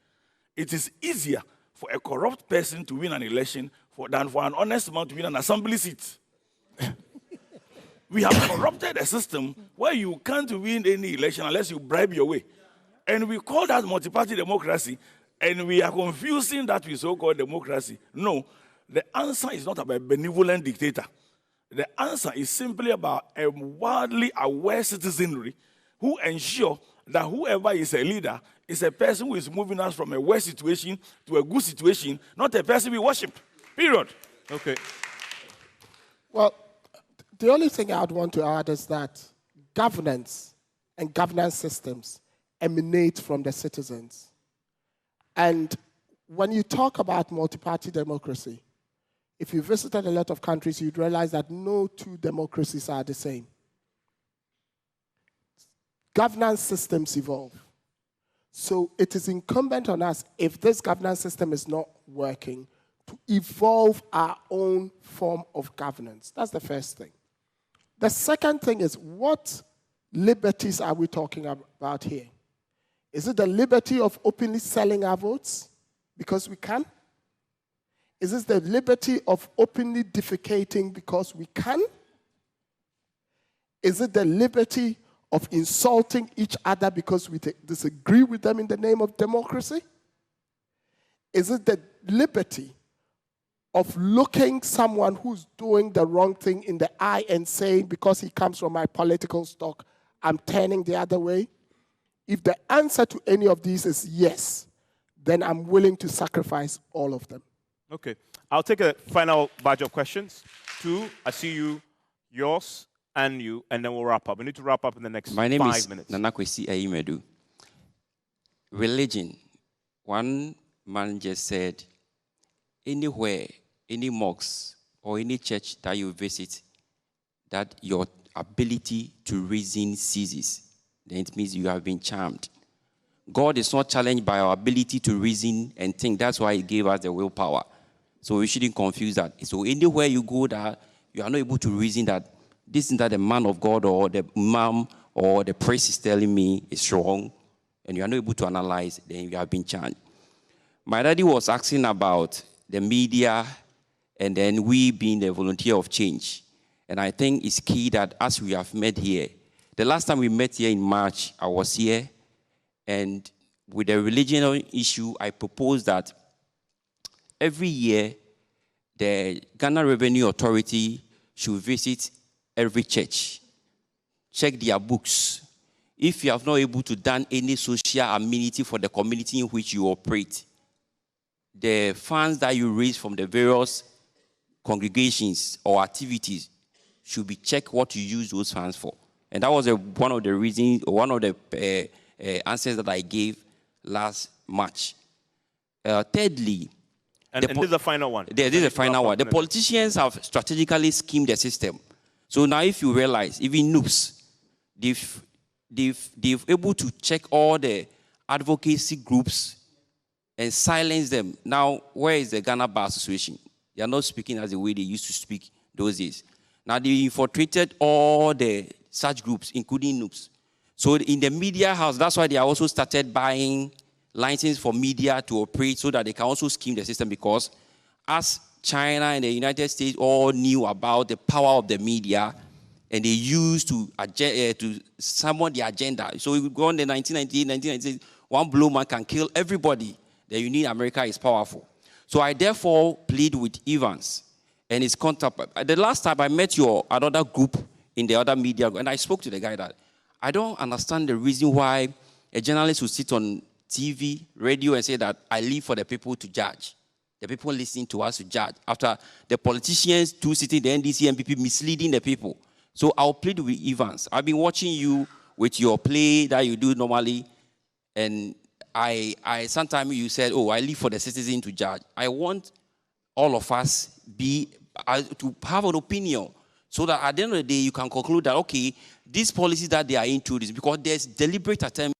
it is easier for a corrupt person to win an election than for an honest man to win an assembly seat. We have corrupted a system where you can't win any election unless you bribe your way. And we call that multi-party democracy, and we are confusing that with so-called democracy. No, the answer is not about a benevolent dictator. The answer is simply about a wildly aware citizenry who ensure that whoever is a leader is a person who is moving us from a worse situation to a good situation, not a person we worship. Period. Okay. Well, the only thing I'd want to add is that governance and governance systems emanate from the citizens. And when you talk about multi-party democracy, if you visited a lot of countries, you'd realize that no two democracies are the same. Governance systems evolve. So it is incumbent on us, if this governance system is not working, to evolve our own form of governance. That's the first thing. The second thing is, what liberties are we talking about here? Is it the liberty of openly selling our votes because we can? Is it the liberty of openly defecating because we can? Is it the liberty of insulting each other because we disagree with them in the name of democracy? Is it the liberty of looking someone who's doing the wrong thing in the eye and saying, because he comes from my political stock, I'm turning the other way? If the answer to any of these is yes, then I'm willing to sacrifice all of them. Okay. I'll take a final batch of questions. Two, I see you, yours, and you, and then we'll wrap up. We need to wrap up in the next 5 minutes. My name is Nanakwesi Ayimedu. Religion. One man just said, anywhere, any mosque or any church that you visit, that your ability to reason ceases, then it means you have been charmed. God is not challenged by our ability to reason and think. That's why he gave us the willpower. So we shouldn't confuse that. So anywhere you go that you are not able to reason that this is that the man of God or the imam or the priest is telling me is wrong, and you are not able to analyze, then you have been charged. My daddy was asking about the media and then we being the volunteer of change. And I think it's key that as we have met here, the last time we met here in March, I was here, and with the religion issue, I proposed that every year, the Ghana Revenue Authority should visit every church, check their books. If you have not able to done any social amenity for the community in which you operate, the funds that you raise from the various congregations or activities should be checked what you use those funds for. And that was one of the reasons, one of the answers that I gave last March. Thirdly, and this is the final one. This is the final one. The politicians have strategically schemed the system. So now if you realize, even noobs, they've able to check all the advocacy groups and silence them. Now, where is the Ghana Bar Association? They are not speaking as the way they used to speak those days. Now they infiltrated all the such groups, including noobs. So in the media house, that's why they are also started buying licenses for media to operate so that they can also scheme the system, because as China and the United States all knew about the power of the media and they used to summon the agenda. So we go on the 1998, 1996, one blue man can kill everybody. The United America is powerful. So I therefore plead with Evans and his counterpart. The last time I met another group in the other media, and I spoke to the guy that I don't understand the reason why a journalist would sit on TV, radio, and say that I live for the people to judge. The people listening to us to judge. After the politicians, two sitting the NDC and MPP misleading the people. So I'll plead with Evans. I've been watching you with your play that you do normally, and I sometimes you said, oh, I live for the citizen to judge. I want all of us to have an opinion so that at the end of the day, you can conclude that, okay, these policies that they are into this, because there's deliberate attempt